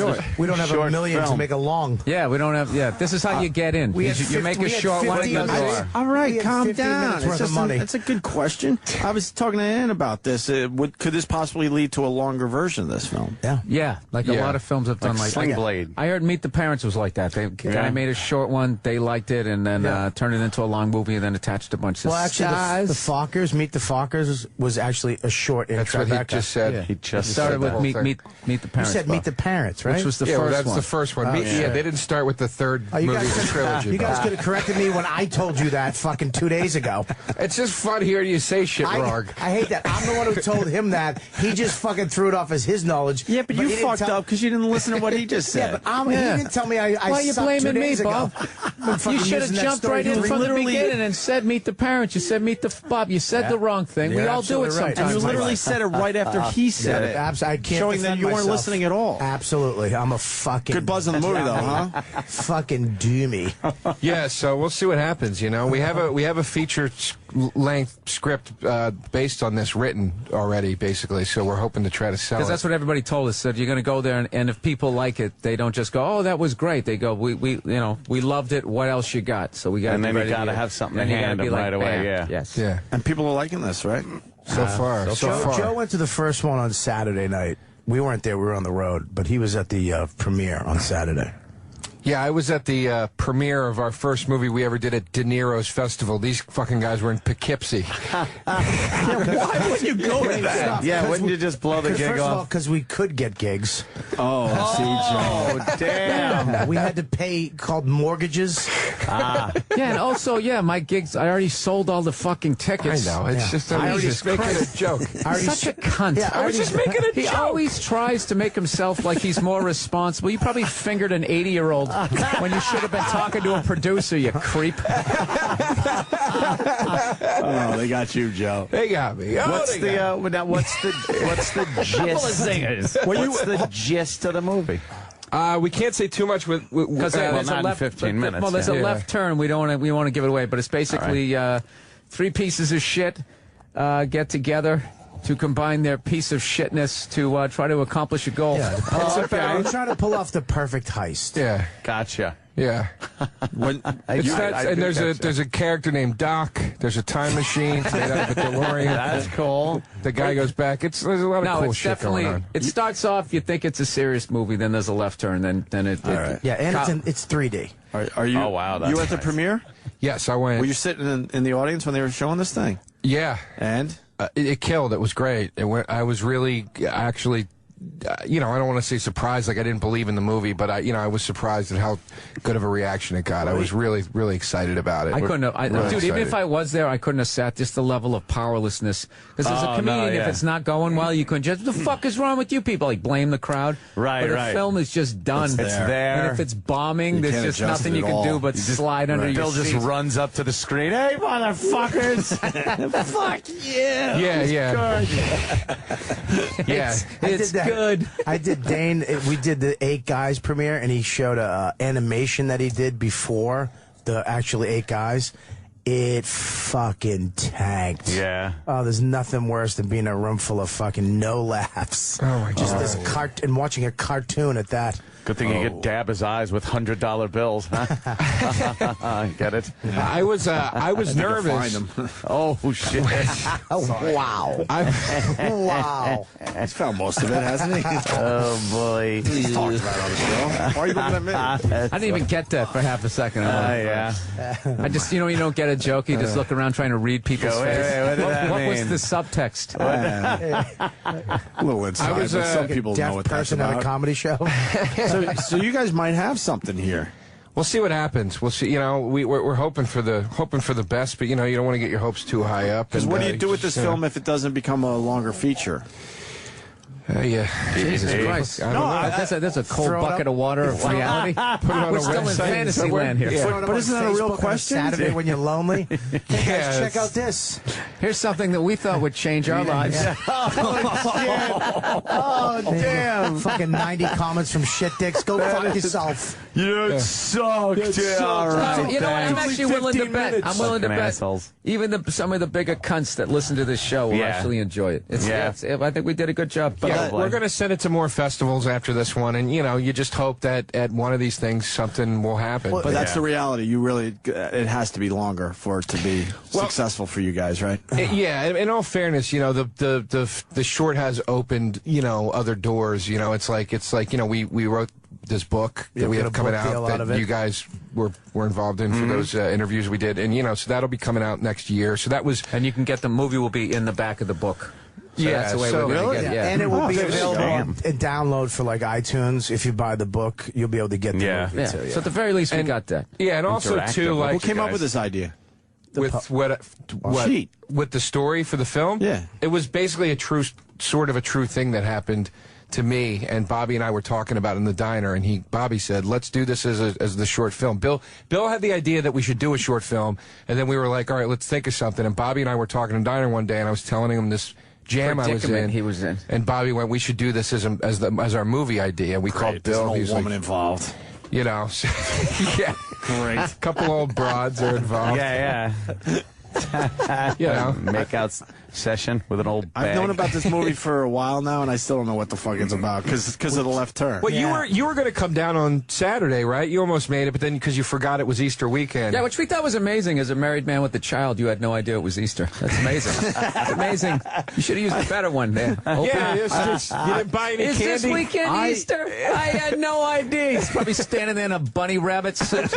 Short a million film. to make a long. Yeah, we don't have. Yeah, this is how you get in. You make a short one in the door. All right, calm 15 down. minutes worth of money. That's a good question. I was talking to Ann about this. Could this possibly lead to a longer version of this film? Yeah, like a lot of films have done like Sling Blade. I heard Meet the Parents was like that. The guy made a short one, they liked it, and then turned it into a long movie, and then attached a bunch of Well, actually, stars. the Fockers, Meet the Fockers, was actually a short in That's Tribeca. what he just said. Yeah. He just started said with that. Meet the You Parents. said Meet the Parents, right? Which was the Yeah, well, first that's one. the first one. Oh, Yeah, they didn't start with the third you movie guys of the trilogy. You guys could have corrected me when I told you that fucking 2 days ago. It's just fun hearing you say shit wrong. I hate that. I'm the one who told him that. He just fucking threw it off as his knowledge. Yeah, but you he didn't fucked tell- up because you didn't listen to what he just Yeah, said. but he didn't tell me I Why are you sucked 2 blaming me, days ago. Bob? You should have jumped right in from the beginning and said Meet the Parents. You said Meet the Bob. You said the wrong thing. We You're all do it absolutely right. sometimes. And you literally said it right after he said it. I can't showing that defend you weren't myself. listening at all. Absolutely. I'm a fucking... Good buzz on the movie, though, huh? Fucking doomy. Yeah, so we'll see what happens. You know, we have a feature-length script based on this written already, basically. So we're hoping to try to sell it. Because that's what everybody told us. Said you're going to go there, and if people like it, they don't just go, "Oh, that was great." They go, "We loved it. What else you got?" So we got. And then you got to have something to hand them right away. Yeah. Yes. Yeah. And people are liking this, right? So far. Joe went to the first one on Saturday night. We weren't there. We were on the road. But he was at the premiere on Saturday. Yeah, I was at the premiere of our first movie we ever did at De Niro's festival. These fucking guys were in Poughkeepsie. Why would you go to that? Yeah, wouldn't you just blow the gig First of all, off? because we could get gigs. Oh, Oh, damn. We had to pay called mortgages. Yeah, and also, my gigs. I already sold all the fucking I tickets. know. It's just I'm just making a joke. Such a cunt. Yeah, I was just making a He joke. always tries to make himself like he's more responsible. You probably fingered an 80-year-old when you should have been talking to a producer, you creep. Oh, they got you, Joe. They got me. Oh, What's they got me. what's the gist? What's the gist of the movie? We can't say too much with Because Well, not in 15 minutes. Well, there's yeah. a left turn. We want to give it away, but it's basically three pieces of shit get together to combine their piece of shitness to try to accomplish a goal. Yeah, I'm trying to pull off the perfect heist. Yeah. Gotcha. Yeah. There's a character named Doc. There's a time machine made out of a DeLorean. That's cool. The guy goes back. There's a lot of cool it's shit definitely. going on. It starts off. You think it's a serious movie, then there's a left turn, then it. Yeah, and it's 3D. Are you? Oh, wow, that's You at the nice. premiere? Yes, I went. Were you sitting in the audience when they were showing this thing? Yeah. And? It killed. It was great. I was really actually, I don't want to say surprised, like I didn't believe in the movie, but I was surprised at how good of a reaction it got. I was really, really excited about it. I couldn't have, dude. Even if I was there, I couldn't have sat. Just the level of powerlessness. Because as a comedian, if it's not going well, you couldn't just, "The fuck is wrong with you people?" Like blame the crowd. Right, but right. the film is just done. It's there. And if it's bombing, You there's can't just adjust nothing it you at can do all. but slide under your Bill just seat. runs up to the screen. Hey, motherfuckers! Fuck you! Yeah. Yeah. It's good. I did Dane. We did the 8 Guys premiere, and he showed a animation that he did before the actually 8 Guys. it fucking tanked. Yeah. Oh, there's nothing worse than being in a room full of fucking no laughs. Oh, my Just God. this and watching a cartoon at that. Good thing you could dab his eyes with $100 bills, huh? Get it? I was nervous. Find him. Oh, shit. Wow. Wow. He's found most of it, hasn't he? Oh, boy. He's talked about it on the show. Why are you looking at me? I didn't even get that for half a second. Yeah. I just, you don't get a joke. You just look around trying to read people's Go, face. wait, what did that What was mean? the subtext? A little inside, I was, but some a people know Deaf what that's person at a about. comedy show. So you guys might have something here. We'll see what happens. We'll see. We're hoping for the best, but you don't want to get your hopes too high up. Because what do you do with this film if it doesn't become a longer feature? Yeah. Jesus Christ. I don't know. That's a cold Throw it bucket up. of water of reality. Put it on We're a still in website fantasy somewhere. land here. Yeah. But isn't that a real Facebook on question? Saturday when you're lonely. Hey guys, Yeah, check out this. Here's something that we thought would change our lives. Oh damn! Fucking 90 comments from shit dicks. Go fuck yourself. You sucked. Yeah, all right. You know what? I'm thanks. actually willing to bet. I'm willing to Fucking bet. assholes. Even some of the bigger cunts that listen to this show will Yeah. actually enjoy it. Yeah. I think we did a good job. Yeah, Probably. we're going to send it to more festivals after this one, and you just hope that at one of these things something will happen. But that's the reality. You really, it has to be longer for it to be successful for you guys, right? Yeah, in all fairness, the short has opened, other doors. It's like we wrote this book that we get have a coming book deal out out of that it. you guys were involved in for those interviews we did, and so that'll be coming out next year. So that was And you can get the movie will be in the back of the book. So Yeah, that's the way so- we're going Really? to get it. Yeah. And it will be there you go. available and download for like iTunes. If you buy the book, you'll be able to get the Yeah. movie too. So at the very least, we got that. yeah, and also Interactive. too Who like came up with this idea? with what Sheet. with the story for the film. Yeah. It was basically a true thing that happened to me, and Bobby and I were talking about it in the diner, and Bobby said, let's do this as the short film. Bill had the idea that we should do a short film, and then we were like, all right, let's think of something. And Bobby and I were talking in the diner one day, and I was telling him this jam I was Predicament in. he was in. And Bobby went, we should do this as our movie idea. We called There's an Bill. old He was woman like, involved. yeah. Great. A couple old broads are involved. Yeah. Make out session with an old bag. I've known about this movie for a while now, and I still don't know what the fuck it's about because of the left turn. Well, you were going to come down on Saturday, right? You almost made it, but then because you forgot it was Easter weekend. Yeah, which we thought was amazing. As a married man with a child, you had no idea it was Easter. That's amazing. That's amazing. You should have used a better one there. Yeah, it's just, you didn't buy any Is candy. this weekend Easter? I had no idea. He's probably standing there in a bunny rabbit suit.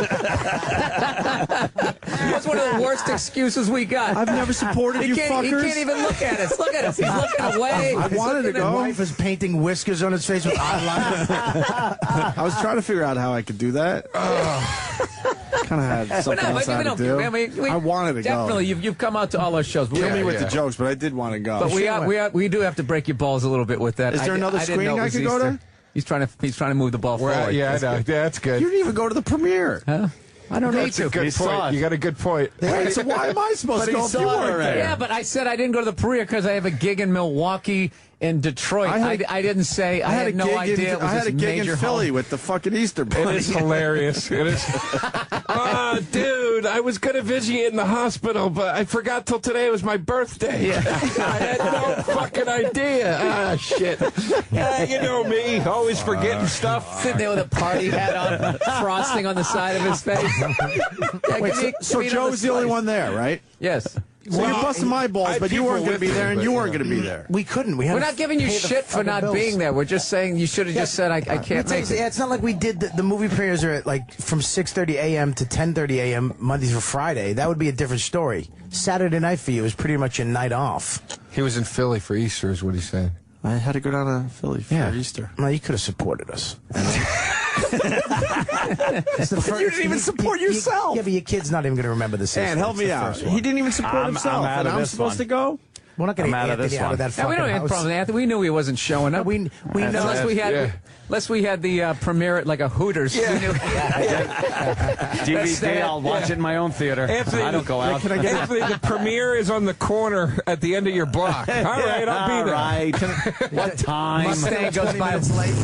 That's one of the worst excuses we got. I've never supported He you can't fuckers. even look at us. Look at us. He's looking away. I wanted to His go. wife is painting whiskers on his face with eyeliner. I was trying to figure out how I could do that. Kind of had something else I had to do. I wanted to definitely, go. you've come out to all our shows. But Kill me we, with the jokes, but I did want to go. but we do have to break your balls a little bit with that. Is there another I didn't screening know it I was could go Easter. to? He's trying to move the ball forward. Yeah, I know. That's good. You didn't even go to the premiere. I don't need That's to. a good point. You got a good point. Wait, so why am I supposed to go if you weren't there? Yeah, but I said I didn't go to the premiere because I have a gig in Milwaukee and Detroit. I didn't say I had no idea it was I had this a gig major in Philly home. with the fucking Easter It Bunny. is hilarious. It is. Oh, dude, I was going to visit you in the hospital, but I forgot till today was my birthday. Yeah. I had no fucking idea. Ah, shit. You know me, always forgetting stuff. Sitting there with a party hat on, frosting on the side of his face. Yeah, Wait, so Joe's the only one there, right? Yes. So you're busting my balls, but you people weren't going to with be me, there, and but, you weren't you know. going to be there. We couldn't. We had We're to not giving you pay the shit for fucking not bills. being there. We're just saying you should have just said I can't make it. It's not like we did the movie premieres are at like from 6:30 a.m. to 10:30 a.m. Monday through Friday. That would be a different story. Saturday night for you is pretty much your night off. He was in Philly for Easter, is what he said. I had to go down to Philly for Easter. No, you could have supported us. You didn't even support yourself. Yeah, but your kid's not even going to remember the Dan, help me out. He didn't even support himself, I'm out and of I'm this supposed one. to go? We're not going to I'm get out of Anthony this out of one. that Yeah, fucking we don't have a house. problem with Anthony. We knew he wasn't showing up. We know. Unless we had the premiere at like a Hooters. Yeah. We knew. DVD, I'll watch it in my own theater. Anthony, I don't go out. Can I get Anthony, the premiere is on the corner at the end of your block. All right, I'll be there. All right. What time? Mustang goes by late.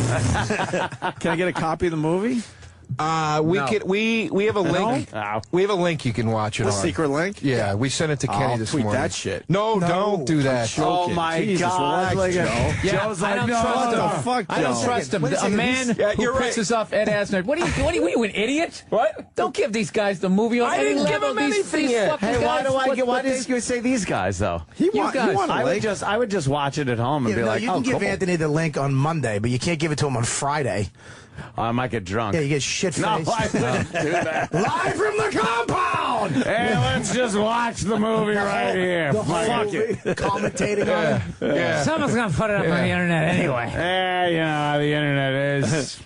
Can I get a copy of the movie? We have a link. No? We have a link you can watch it A on. secret link? Yeah, we sent it to Kenny this tweet morning. that shit. No, don't do that. Oh my Jesus, God! relax, Joe. Yeah, Joe's I like, don't no, trust what him. the fuck, I don't Joe? trust him. Wait a A second, man Yeah, who you're right. pisses off Ed Asner. What are you, an idiot? What? Don't give these guys the movie on I any didn't give level. him These anything these yet. fucking Hey, why guys, do I what- get? Why what did you say these guys though? You guys. I would just watch it at home and be No, like, you can oh, give cool. Anthony the link on Monday, but you can't give it to him on Friday. I might get drunk. Yeah, you get shit No, faced. I wouldn't do that. Live from the compound. Hey, let's just watch the movie right here. The whole Fuck movie, it. commentating on it. Yeah. Someone's gonna put it up on the internet anyway. You know how the internet is.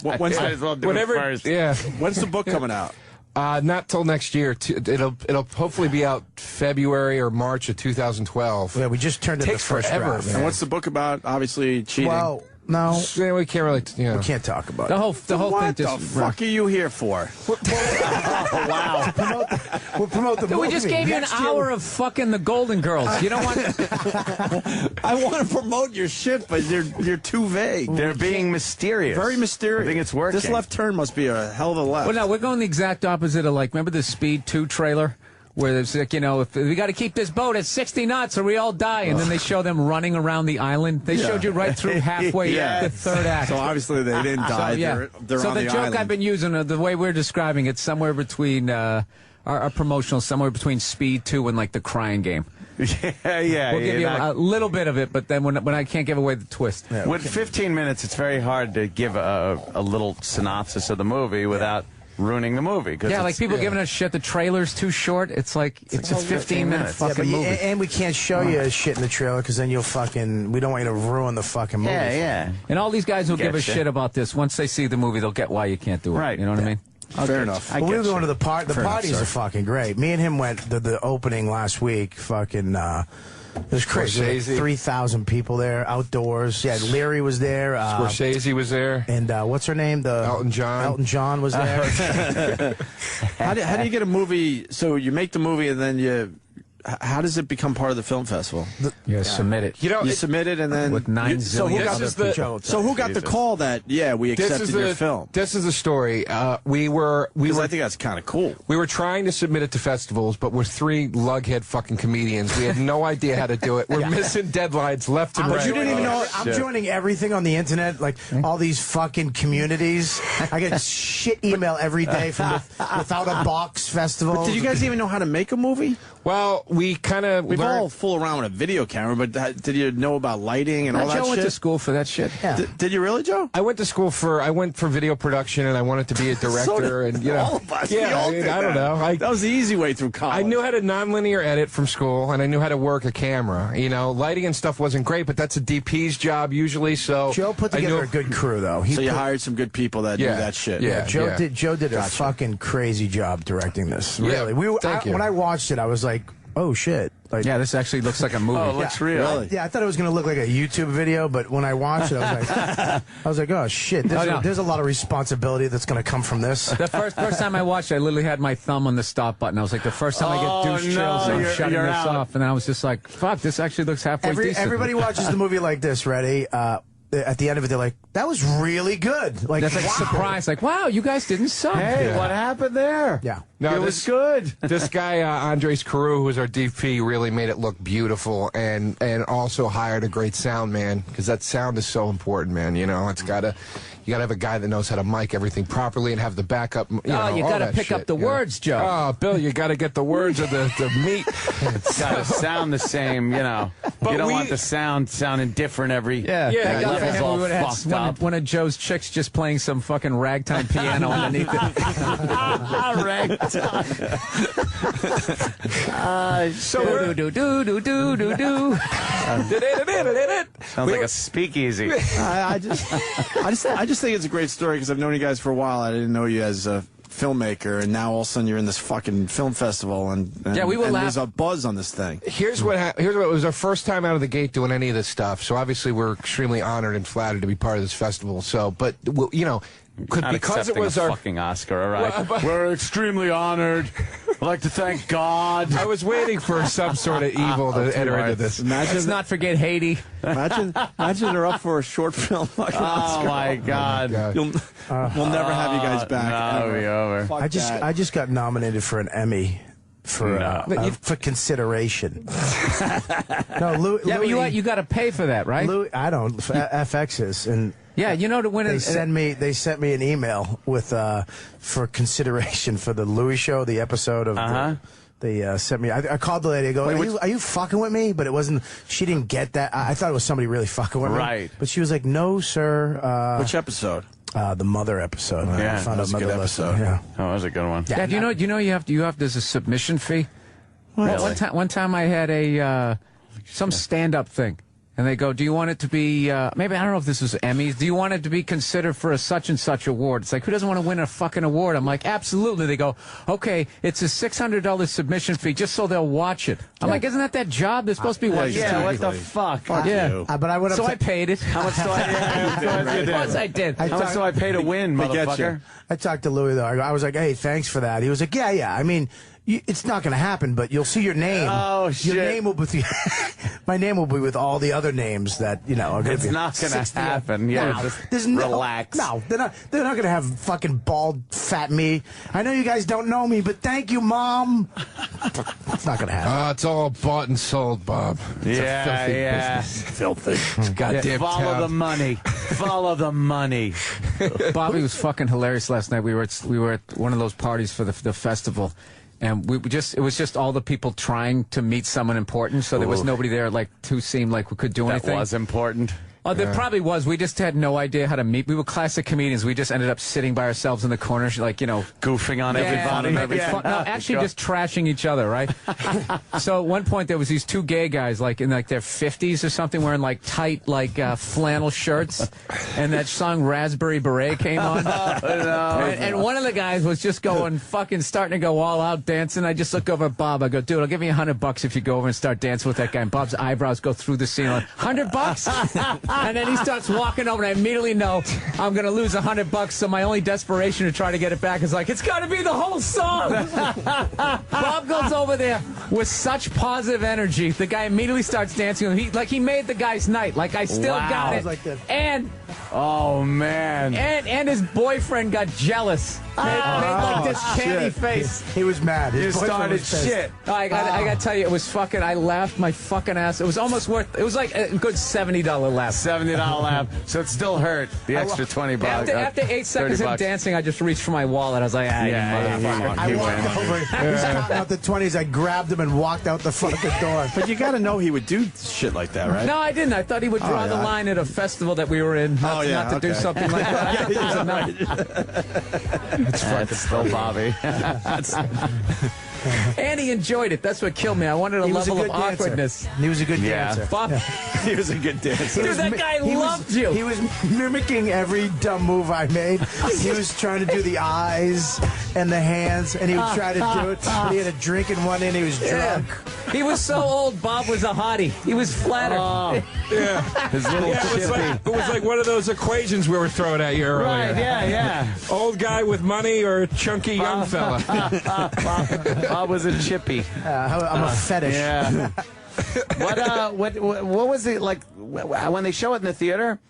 When's Might as well do Whatever. it first. Yeah. When's the book coming out? Not till next year. It'll hopefully be out February or March of 2012. Yeah, we just turned in the Takes first forever, draft. man. And what's the book about? Obviously cheating. Well, no, Yeah, we can't really. we can't talk about The it. whole what thing the just. fuck are you here for? Wow. We'll promote the Dude, movie. we just gave you an Next year, hour of fucking the Golden Girls. You don't want. I want to promote your shit, but you're too vague. They're being mysterious. Very mysterious. I think it's working. This left turn must be a hell of a left. Well, no, we're going the exact opposite of remember the Speed 2 trailer? Where it's like, if we got to keep this boat at 60 knots or we all die. And then they show them running around the island. They showed you right through halfway the third act. So obviously they didn't die. They're so on the the joke island. I've been using, the way we're describing it, somewhere between our promotional, somewhere between Speed 2 and the Crying Game. Yeah. We'll give you a little bit of it, but then when I can't give away the twist. Yeah, With 15 minutes, it's very hard to give a little synopsis of the movie without ruining the movie. Yeah, people giving us shit. The trailer's too short. It's a 15-minute fucking movie. and we can't show you shit in the trailer because then you'll we don't want you to ruin the fucking movie. Yeah. And all these guys who give a Getcha. shit about this, once they see the movie, they'll get why you can't do it. Right. You know what I mean? Fair enough. But we were going to the party. The parties are fucking great. Me and him went the opening last week. Fucking, it was crazy. Scorsese. 3,000 people there, outdoors. Yeah, Leary was there. Scorsese was there. And what's her name? Elton John. Elton John was there. How do you get a movie? So you make the movie and then how does it become part of the film festival? Submit it. You submit it and then With 9 so who zillion got other the so who got the call that we accepted your film? This is the story. We were. I think that's kind of cool. We were trying to submit it to festivals, but we're 3 lughead fucking comedians. We had no idea how to do it. We're missing deadlines left and But right. you didn't even know. I'm joining everything on the internet, all these fucking communities. I get shit email every day from Without a Box Festival. But did you guys even know how to make a movie? Well, we kind of We've all fool around with a video camera, but did you know about lighting and all that Joe shit? went to school for that shit. Yeah. Did you really, Joe? I went for video production, and I wanted to be a director. And all of us. yeah, We all did I don't know. that was the easy way through college. I knew how to nonlinear edit from school, and I knew how to work a camera. Lighting and stuff wasn't great, but that's a DP's job usually. So Joe put together a good crew, though. So you hired some good people that knew that shit. Yeah. Joe did a fucking crazy job directing this. Yeah, Really, thank you. when I watched it, I was like, "Oh shit!" Yeah, this actually looks like a movie. Oh, it looks real. Really? Yeah, I thought it was going to look like a YouTube video, but when I watched it, I was like, "Oh shit!" There's a lot of responsibility that's going to come from this. The first time I watched it, I literally had my thumb on the stop button. I was like, the first time I get douche chills, I'm shutting you're this out. off. And I was just like, fuck, this actually looks halfway decent. Everybody watches the movie like this. Ready? At the end of it, they're like, "That was really good." Like That's like surprise, like, wow, you guys didn't suck. Hey, what happened there? Yeah. No, It was good. This guy, Andres Carew, who was our DP, really made it look beautiful, and also hired a great sound man, because that sound is so important, man. You gotta have a guy that knows how to mic everything properly and have the backup. You gotta pick up the words, Joe. Oh, Bill, you gotta get the words of the meat. It's got to sound the same, But you don't we- want the sound sounding different every. Yeah, Yeah, God, level's all we would have fucked had up. one of Joe's chicks just playing some fucking ragtime piano underneath it. Ragtime. So do do do do do do. Sounds like a speakeasy. I just think it's a great story because I've known you guys for a while. I didn't know you as a filmmaker, and now all of a sudden you're in this fucking film festival, and Yeah, we will and laugh. there's a buzz on this thing. Here's what it was our first time out of the gate doing any of this stuff. So obviously we're extremely honored and flattered to be part of this festival. So, but because it accepting was a our fucking Oscar, all right? Well, but- We're extremely honored. I'd like to thank God. I was waiting for some sort of evil to enter into this. Let's not forget Haiti. Imagine they're up for a short film. Fucking Oscar. My God. We'll never have you guys back. That'll be over. Fuck I just got nominated for an Emmy for consideration. No, Louis. Yeah, but you got to pay for that, right? Louis, I don't. FX is, and yeah, you know, to win they sent me an email with for consideration for the Louis show, the episode of. They sent me. I called the lady. I go, are you fucking with me? But it wasn't. She didn't get that. I thought it was somebody really fucking with me. Right. But she was like, no, sir. Which episode? The Mother episode. Yeah, I found that's out a good Mother episode. lesson. Yeah. Oh, that was a good one. Yeah, you know, you have. There's a submission fee. Really? One time I had a some stand-up thing, and they go, "Do you want it to be? Maybe I don't know if this was Emmys. Do you want it to be considered for a such and such award?" It's like, who doesn't want to win a fucking award? I'm like, absolutely. They go, "Okay, it's a $600 submission fee just so they'll watch it." I'm like, isn't that job? They're supposed to be watching. Yeah, TV. what the fuck? Yeah. But I went up So to, I paid it. How much do I? Of course I did. How much do I pay to win, They get motherfucker? you. I talked to Louis though. I was like, "Hey, thanks for that." He was like, "Yeah. I mean, it's not going to happen, but you'll see your name. Oh, shit. Your name will be my name will be with all the other names that are going to be. It's not going to happen. Yeah, just There's relax. No, they're not going to have fucking bald, fat me. I know you guys don't know me, but thank you, Mom. It's not going to happen. It's all bought and sold, Bob. It's a filthy business. Filthy. It's goddamn Follow town. the money. Follow the money. Bobby was fucking hilarious last night. We were at one of those parties for the festival, and it was just all the people trying to meet someone important. So there was nobody there who seemed like we could do anything. That was important. Oh, there probably was. We just had no idea how to meet. We were classic comedians. We just ended up sitting by ourselves in the corner, Goofing on everybody. No, actually just trashing each other, right? So at one point there was these two gay guys, in their 50s or something, wearing tight flannel shirts, and that song "Raspberry Beret" came on. And one of the guys was just starting to go all out dancing. I just look over at Bob. I go, "Dude, I'll give you $100 if you go over and start dancing with that guy." And Bob's eyebrows go through the ceiling. $100? And then he starts walking over, and I immediately know I'm going to lose $100. So my only desperation to try to get it back is it's got to be the whole song. Bob goes over there with such positive energy. The guy immediately starts dancing. He made the guy's night. I still got it. And oh man. And his boyfriend got jealous. Made this candy face. He was mad. You started shit. I got to tell you, it was fucking. I laughed my fucking ass. It was almost worth. It was like a good $70 laugh. $70 laugh. So it still hurt. The extra $20. After 8 seconds of dancing, I just reached for my wallet. I was like, you motherfucker. I walked over. He was counting out the 20s. I grabbed him and walked out the fucking door. But you got to know he would do shit like that, right? No, I didn't. I thought he would draw the line at a festival that we were in. Not to do something like that. That's still Bobby. And he enjoyed it. That's what killed me. I wanted a level of awkwardness. He was a good dancer. Bob, He was a good dancer. dude, that guy loved you. He was mimicking every dumb move I made. He was trying to do the eyes and the hands, and he would try to do it. And he had a drink in one end. He was drunk. He was so old, Bob was a hottie. He was flattered. His little It was like one of those equations we were throwing at you earlier. Right, yeah. Old guy with money or chunky young fella? Bob was a chippy. I'm a fetish. Yeah. What was it like when they show it in the theater?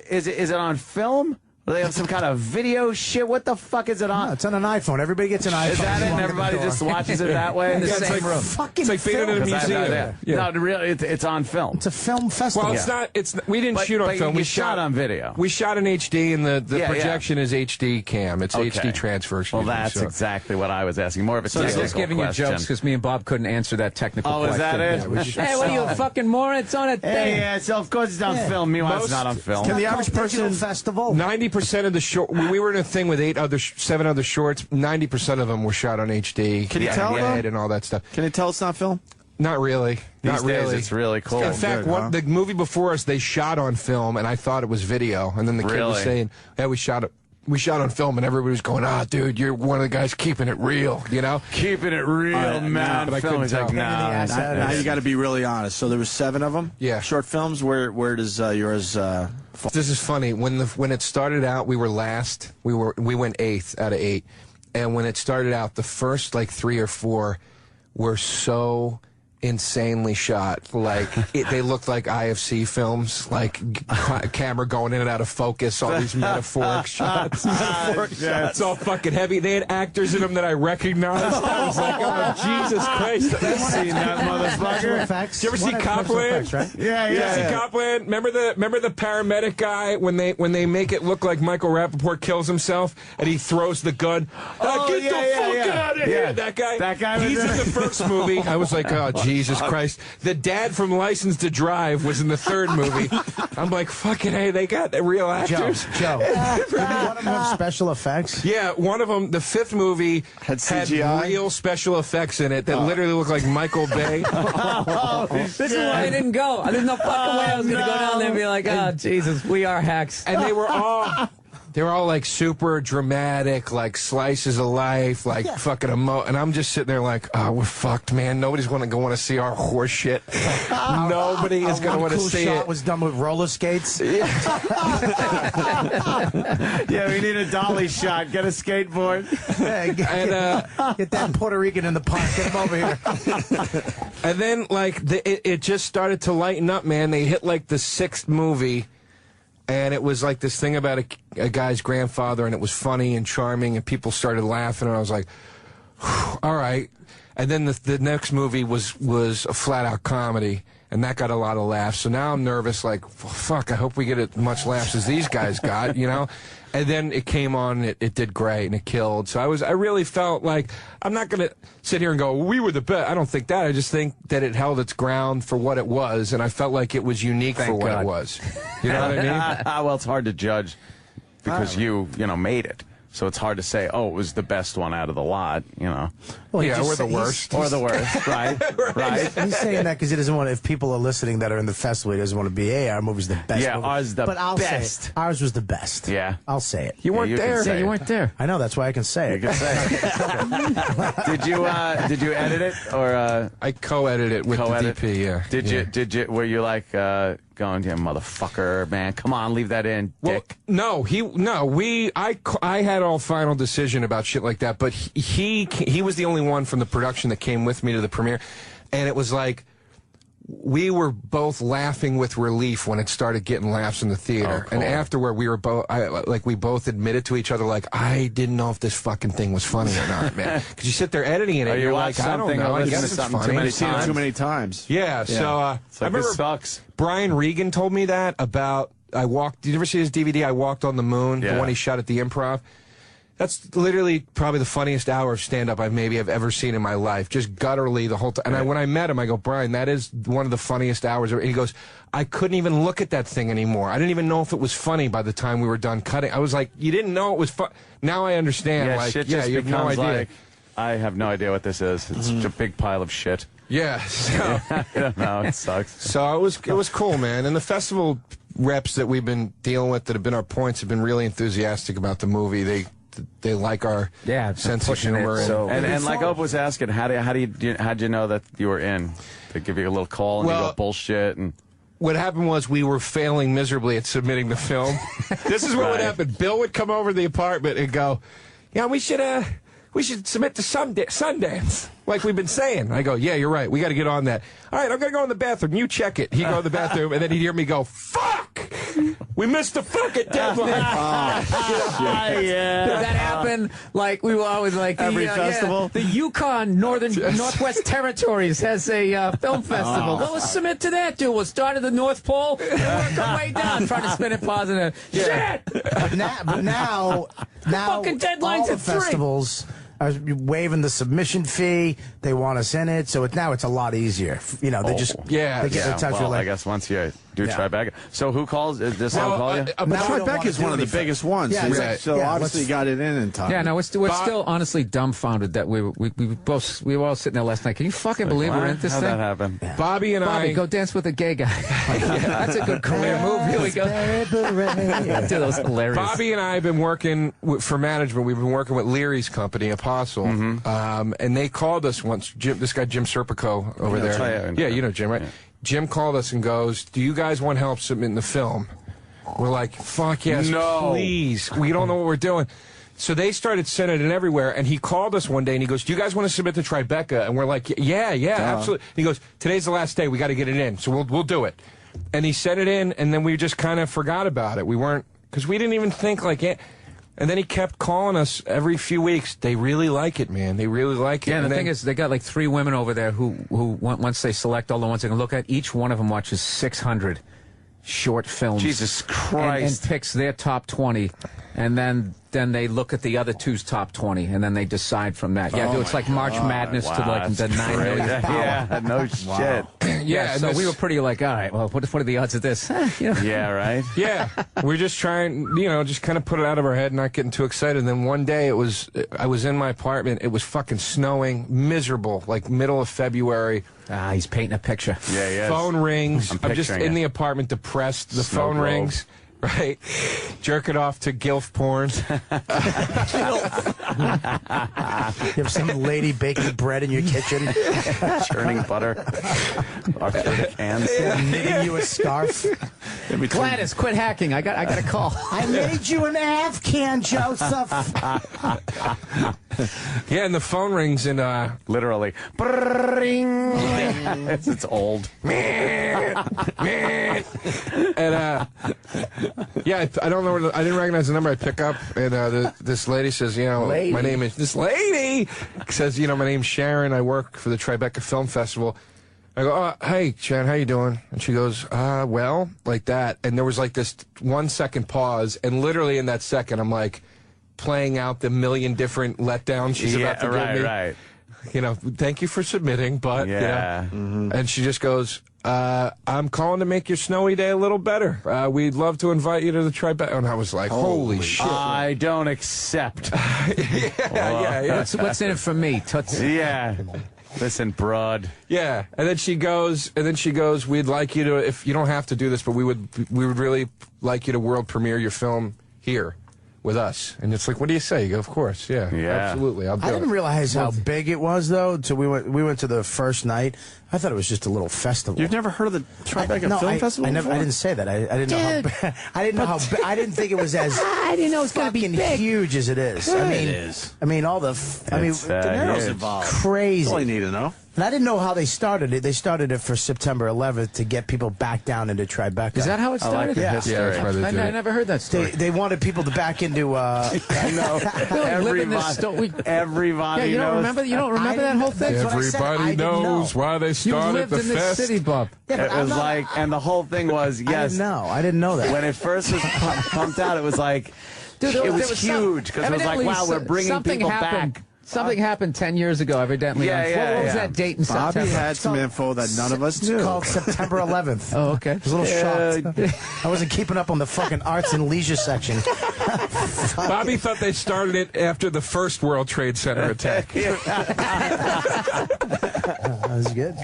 Is it on film? Do they have some kind of video shit? What the fuck is it on? No, it's on an iPhone. Everybody gets an iPhone. Is that it? And everybody just watches it that way in the same room. Fucking It's like being in a film. museum. No, really, it's on film. It's a film festival. Well, it's not. We didn't shoot on film. We shot on video. We shot in HD, and the Yeah, projection is HD cam. It's Okay. HD transfer. Well, that's exactly what I was asking. More of a So he's technical just giving question. you jokes because me and Bob couldn't answer that technical Oh, question. is that it? Hey, what are you, a fucking moron? It's on a thing. Yeah, so of course it's on film. Meanwhile, it's not on film. Can the average person festival? 90% of the short. We were in a thing with 7 other shorts. 90% of them were shot on HD. Can you tell, though? and all that stuff. Can you tell it's not film? Not really. These Not days, really. it's really cool. In fact, Good, the movie before us, they shot on film, and I thought it was video. And then the kid was Really? saying, "Yeah, we shot it." we shot on film, and everybody was going, dude, you're one of the guys keeping it real, you know? Keeping it real, man. But I couldn't tell. Now you got to be really honest. So there was 7 of them? Yeah. Short films? Where does yours fall? This is funny. When it started out, we were last. We went 8th out of 8. And when it started out, the first, like, 3 or 4 were so insanely shot. Like, they looked like IFC films, like camera going in and out of focus, all these metaphoric shots. It's all fucking heavy. They had actors in them that I recognized. I was like, oh, Jesus Christ. I've seen that motherfucker. Did you ever see Copland? Right? Yeah. See Copland? Remember the paramedic guy when they make it look like Michael Rappaport kills himself and he throws the gun? Get the fuck out of here! That guy. He's in the first movie. I was like, oh, Jesus Christ. The dad from License to Drive was in the 3rd movie. I'm like, fucking hey, they got the real actors. Joe. Didn't one of them have special effects? Yeah, one of them, the 5th movie, had real special effects in it that literally looked like Michael Bay. This is why I didn't go. There's no fucking way I was going to go down there and be like, oh, Jesus, we are hacks. And they were all like super dramatic, like slices of life, like fucking and I'm just sitting there like, oh, we're fucked, man. Nobody's going to want to see our horse shit. Nobody is going to want to see shot it. Was done with roller skates. Yeah, we need a dolly shot. Get a skateboard. Get that Puerto Rican in the park. Get him over here. And then, like, it just started to lighten up, man. They hit, like, the 6th movie. And it was like this thing about a guy's grandfather, and it was funny and charming, and people started laughing, and I was like, all right. And then the next movie was a flat-out comedy, and that got a lot of laughs. So now I'm nervous, like, fuck, I hope we get as much laughs as these guys got, you know? And then it came on, it did great, and it killed. So I really felt like, I'm not going to sit here and go, we were the best. I don't think that. I just think that it held its ground for what it was, and I felt like it was unique for what it was. You know what I mean? Well, it's hard to judge because you made it. So it's hard to say, oh, it was the best one out of the lot, you know. Well, yeah, or the worst. Or the worst, right? Right. He's saying that because he doesn't want, if people are listening that are in the festival, he doesn't want to be, hey, our movie's the best. Yeah, movie. ours the but I'll best. Say it. Ours was the best. Yeah. I'll say it. You weren't there. Yeah, you weren't there. I know, that's why I can say it. You can say it. Did you edit it or I co-edited it with the DP, yeah. Did you were you like going, yeah, motherfucker, man, come on, leave that in, dick. Well, I had all final decision about shit like that, but he was the only one from the production that came with me to the premiere, and it was like we were both laughing with relief when it started getting laughs in the theater. Oh, cool. And afterward, we were both we both admitted to each other, like, I didn't know if this fucking thing was funny or not, man. Because you sit there editing it, and you're like, I don't know, I guess it's funny. You've seen it too many times. Yeah. So I remember this sucks. Brian Regan told me that about did you ever see his DVD, I Walked on the Moon, the one he shot at the Improv? That's literally probably the funniest hour of stand-up I've ever seen in my life. Just gutturally the whole time. And when I met him, I go, Brian, that is one of the funniest hours. And he goes, I couldn't even look at that thing anymore. I didn't even know if it was funny by the time we were done cutting. I was like, you didn't know it was fun. Now I understand. Yeah, like, shit just you have no idea. like, I have no idea what this is. It's such a big pile of shit. Yeah. So, I don't know. It sucks. So it was cool, man. And the festival reps that we've been dealing with that have been our points have been really enthusiastic about the movie. They like our sense of humor. And like Opie was asking, how'd you know that you were in? They give you a little call and you go bullshit and. What happened was we were failing miserably at submitting the film. This is what would happen. Bill would come over to the apartment and go, yeah, we should submit to Sundance, like we've been saying. I go, yeah, you're right. We got to get on that. All right, I'm going to go in the bathroom. You check it. He'd go in the bathroom, and then he'd hear me go, fuck! We missed the fucking deadline. Yeah. Did that happen? Like, we were always like, every festival? The Yukon Northwest Territories has a film festival. Well, let's submit to that, dude. We'll start at the North Pole and work our way down, trying to spin it positive. Shit! But now fucking deadlines all the at 3. festivals are waiving the submission fee. They want us in it, so now it's a lot easier. You know, they just they get in touch with, like, I guess once you Do Tribeca. So who calls? This song call you? Tribeca is one of the biggest ones. Yeah, So obviously got it in time. Yeah, no, we're still honestly dumbfounded that we were all sitting there last night. Can you fucking believe we're in this How'd thing? that happen? Bobby Bobby, go dance with a gay guy. That's a good career move. Here we go. Do those hilarious. Bobby and I have been working for management. We've been working with Leary's company, Apostle, and they called us once. This guy Jim Serpico over there. Yeah, you know Jim, right? Yeah. Jim called us and goes, "Do you guys want help submitting the film?" We're like, "Fuck yes, please." We don't know what we're doing. So they started sending it everywhere, and he called us one day, and he goes, "Do you guys want to submit to Tribeca?" And we're like, "Yeah, absolutely." And he goes, "Today's the last day. We got to get it in, so we'll do it." And he sent it in, and then we just kind of forgot about it. We weren't, because we didn't even think like it. And then he kept calling us every few weeks. They really like it, man. They really like it. Yeah, and the thing is, they got like 3 women over there who once they select all the ones they can look at, each one of them watches 600 short films. Jesus Christ. And picks their top 20. And then they look at the other two's top 20, and then they decide from that. Yeah, it's like March Madness to like the 9 million. Yeah, no shit. Yeah, so we were pretty like, all right, well, what are the odds of this? Yeah, right? Yeah, we're just trying, just kind of put it out of our head, not getting too excited. And then one day I was in my apartment. It was fucking snowing, miserable, like middle of February. He's painting a picture. Yeah, yeah. Phone rings. I'm just in the apartment, depressed. The phone rings. Right, jerk it off to GILF porn. You have some lady baking bread in your kitchen, churning butter, arthritic hands, knitting you a scarf. Gladys, quit hacking. I got a call. I made you an Afghan, Joseph. Yeah, and the phone rings and literally, it's old. And yeah, I don't know. I didn't recognize the number. I pick up, and this lady says, my name is. This lady says, my name's Sharon. I work for the Tribeca Film Festival. I go, hey, Sharon, how you doing? And she goes, well, like that. And there was like this 1 second pause, and literally in that second, I'm like playing out the million different letdowns she's about to give me. Right. Thank you for submitting, but and she just goes, I'm calling to make your snowy day a little better. We'd love to invite you to the Tribeca. And I was like, holy shit. I don't accept. Yeah. What's in it for me, Tootsie? Yeah. Listen, broad. Yeah. And then she goes, we'd like you to, if you don't have to do this, but we would really like you to world premiere your film here with us. And it's like, what do you say? You go, of course, yeah. Absolutely. I didn't realize how big it was, though, until we went to the first night. I thought it was just a little festival. You've never heard of the Tribeca Film Festival? I didn't say that. I didn't know how. I didn't know how. I didn't think it was as. I didn't know it was going to be big. Huge as it is. It is. I mean, all the. Niro's involved. Crazy. That's all you need to know. And I didn't know how they started it. They started it for September 11th to get people back down into Tribeca. Is that how it started? I like the history. Yeah, that's why I never heard that story. They wanted people to back into. I know. Everybody you don't knows. remember? You don't remember that whole thing? Everybody knows why they started the in the fest. city, Bob. Yeah, it was like, and the whole thing was, yes. I didn't know that. When it first was pumped out, it was like, Dude, it was huge because it was like, wow, we're bringing people back. Something happened 10 years ago, evidently. What was that date in September? Bobby had some info that none of us knew. It's called September 11th. Oh, okay. I was a little shocked. I wasn't keeping up on the fucking arts and leisure section. Bobby thought they started it after the first World Trade Center attack. That was good.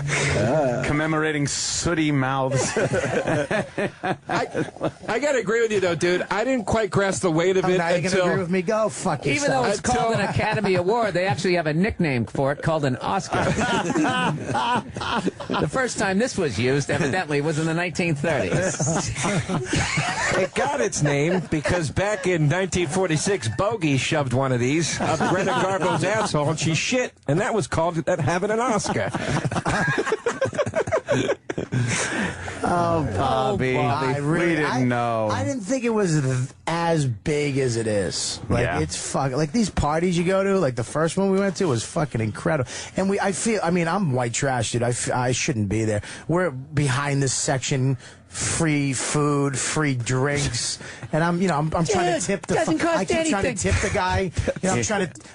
Commemorating sooty mouths. I got to agree with you, though, dude. I didn't quite grasp the weight of it now you're going to agree with me? Go fuck yourself. Even though it's called an Academy Award, they actually have a nickname for it called an Oscar. The first time this was used, evidently, was in the 1930s. It got its name because back in 1946, Bogey shoved one of these up Greta Garbo's asshole, and she shit, and that was called having an Oscar. Oh, Bobby. We didn't know. I didn't think it was as big as it is. Like, it's fucking, like these parties you go to, like the first one we went to was fucking incredible. And I'm white trash, dude. I shouldn't be there. We're behind this section, free food, free drinks, and I'm trying to tip the. I keep trying to tip the guy.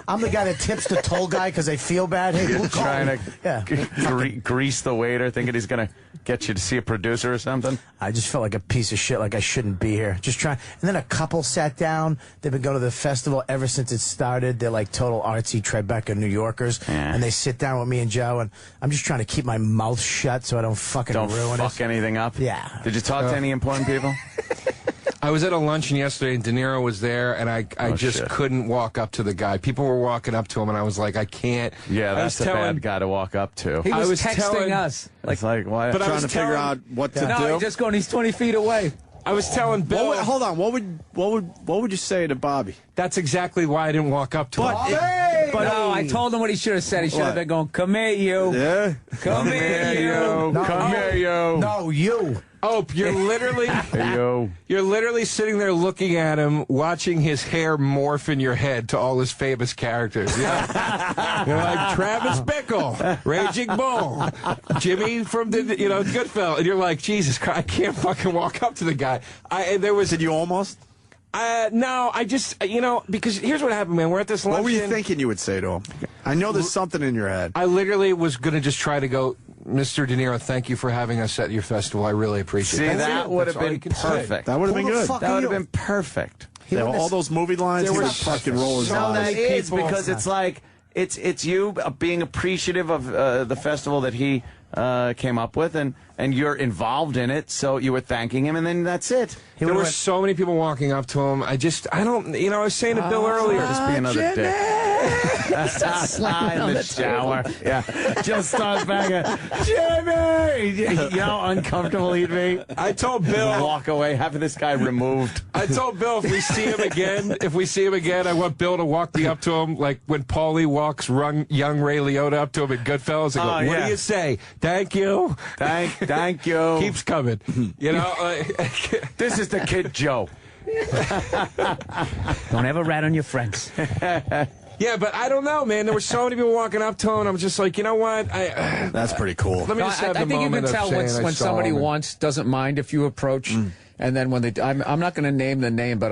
I'm the guy that tips the toll guy because they feel bad. Hey, You're trying to grease the waiter, thinking he's gonna get you to see a producer or something. I just felt like a piece of shit, like I shouldn't be here. Just trying. And then a couple sat down. They've been going to the festival ever since it started. They're like total artsy Tribeca New Yorkers, and they sit down with me and Joe, and I'm just trying to keep my mouth shut so I don't fucking ruin it. Don't fuck anything up. Yeah. Did you talk to any important people? I was at a luncheon yesterday, and De Niro was there, and I just couldn't walk up to the guy. People were walking up to him, and I was like, I can't. Yeah, that's a bad guy to walk up to. He was texting us. Like why? But trying to figure out what to do. No, he's just going. He's 20 feet away. I was telling Bill. Hold on. What would you say to Bobby? That's exactly why I didn't walk up to him. But no, I told him what he should have said. He should have been going, "Come here, you. Yeah. Come here, you. Come here, you. No, you. Oh, you're literally you're literally sitting there looking at him, watching his hair morph in your head to all his famous characters. You're like Travis Bickle, Raging Bull, Jimmy from the Goodfellas, and you're like, Jesus Christ, I can't fucking walk up to the guy. Did you almost? No, I just because here's what happened, man. We're at this luncheon. What were you thinking you would say to him? I know there's something in your head. I literally was gonna just try to go, Mr. De Niro, thank you for having us at your festival. I really appreciate it. See, that would have been perfect. That would have been good. That would have been perfect. All those movie lines, he would fucking roll his No, that eyes. is because it's like it's you being appreciative of the festival that he came up with, and you're involved in it, so you were thanking him, and then that's it. There were so many people walking up to him. I was saying to Bill earlier. Just be another dick. In the shower. Yeah. Just starts banging, Jimmy! You know how uncomfortable he'd be? I told Bill. Walk away, have this guy removed. I told Bill if we see him again, I want Bill to walk me up to him like when Paulie walks young Ray Liotta up to him at Goodfellas. I go, what do you say? Thank you. Thank you. Keeps coming. This is the kid Joe. Don't ever rat on your friends. Yeah, but I don't know, man. There were so many people walking up to him, and I'm just like, you know what? That's pretty cool. Let me just have the I think you can moment tell of saying when somebody doesn't mind if you approach. And then when I'm not going to name the name, but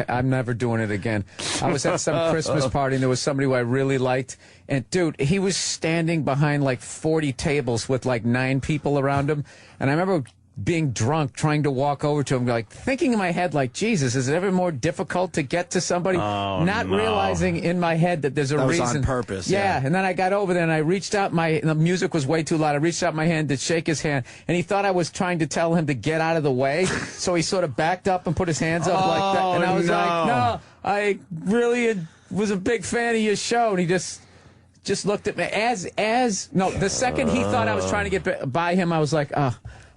I'm never doing it again. I was at some Christmas party, and there was somebody who I really liked. And, dude, he was standing behind like 40 tables with like 9 people around him. And I remember being drunk, trying to walk over to him, like thinking in my head, like, Jesus, is it ever more difficult to get to somebody? Not realizing in my head that there's a reason. That was on purpose. Yeah, and then I got over there and I reached out the music was way too loud. I reached out my hand to shake his hand, and he thought I was trying to tell him to get out of the way. So he sort of backed up and put his hands up like that. And I was like, no, I really was a big fan of your show. And he just looked at me the second he thought I was trying to get by him, I was like,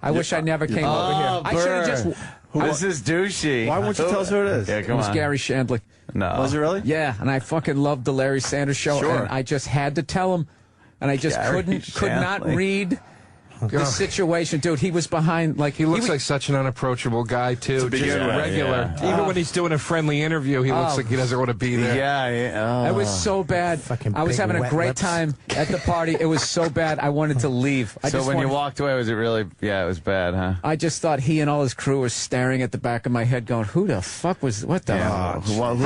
I wish I never came over here. I should have just. This is douchey. Why won't you tell us who it is? Yeah, It was Gary Shandling. No. Was it really? Yeah, and I fucking loved the Larry Sanders Show, and I just had to tell him, and I just could not read the situation. Dude, he was behind, like... He looks like such an unapproachable guy, too. Just regular. Yeah. Even when he's doing a friendly interview, he looks like he doesn't want to be there. Yeah. It was so bad. I was having a great time at the party. It was so bad, I wanted to leave. So when you walked away, was it really... Yeah, it was bad, huh? I just thought he and all his crew were staring at the back of my head going, who the fuck was... What the... who How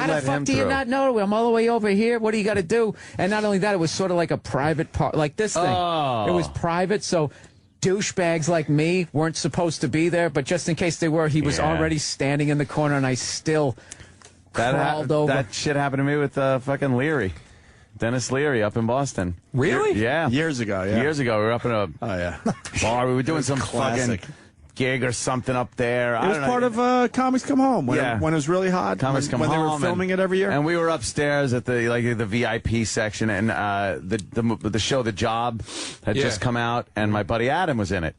the fuck do you not know? I'm all the way over here. What do you got to do? And not only that, it was sort of like a private part, like this thing. It was private, so... douchebags like me weren't supposed to be there, but just in case they were, he was already standing in the corner, and I still crawled over. That shit happened to me with fucking Leary. Dennis Leary up in Boston. Really? Yeah. Years ago, yeah. Years ago, we were up in a bar. We were doing some classic fucking gig or something up there. It was part of Comics Come Home when it was really hot. Comics Come Home. When they were filming it every year. And we were upstairs at the VIP section, and the show The Job had just come out, and my buddy Adam was in it.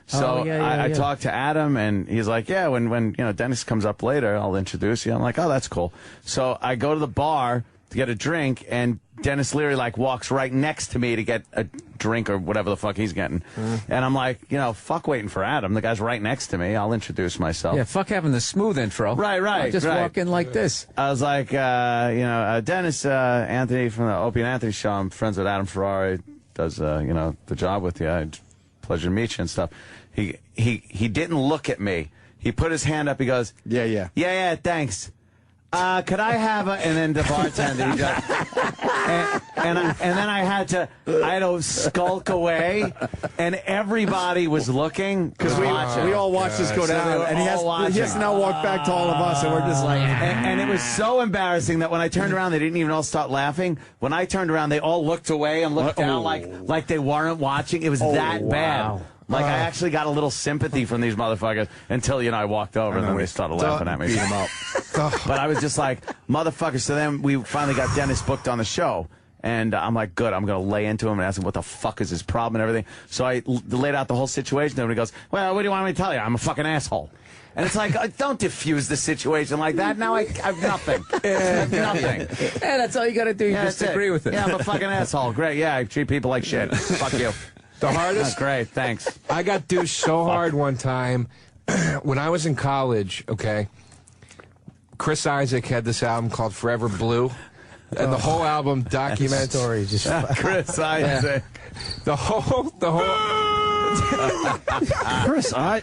So I talked to Adam, and he's like, yeah, when Dennis comes up later, I'll introduce you. I'm like, oh, that's cool. So I go to the bar to get a drink, and Dennis Leary walks right next to me to get a drink or whatever the fuck he's getting. And I'm like, fuck waiting for Adam. The guy's right next to me. I'll introduce myself. Yeah, fuck having the smooth intro. Right. I'll just walk in like this. I was like, Dennis, Anthony from the Opie and Anthony show. I'm friends with Adam Ferrari. Does, The Job with you. Pleasure to meet you and stuff. He didn't look at me. He put his hand up. He goes, yeah, thanks. Could I have a... And then the bartender, he goes... And then I had to skulk away, and everybody was looking. Because we all watched this go down, and he has to now walk back to all of us, and we're just like... And it was so embarrassing that when I turned around, they didn't even all start laughing. When I turned around, they all looked away and looked down like they weren't watching. It was that bad. Like, I actually got a little sympathy from these motherfuckers until, I walked over and then they started laughing at me. Beat him up. But I was just like, motherfuckers. So then we finally got Dennis booked on the show. And I'm like, good, I'm going to lay into him and ask him what the fuck is his problem and everything. So I laid out the whole situation. And he goes, well, what do you want me to tell you? I'm a fucking asshole. And it's like, don't diffuse the situation like that. Now I have nothing. I have nothing. Yeah, that's all you got to do. You just agree with it. Yeah, I'm a fucking asshole. Great. Yeah, I treat people like shit. Fuck you. The hardest? Great, thanks. I got douched so hard one time when I was in college, okay? Chris Isaak had this album called Forever Blue, and the whole album documents... story just... Chris Isaak. The whole... Chris, I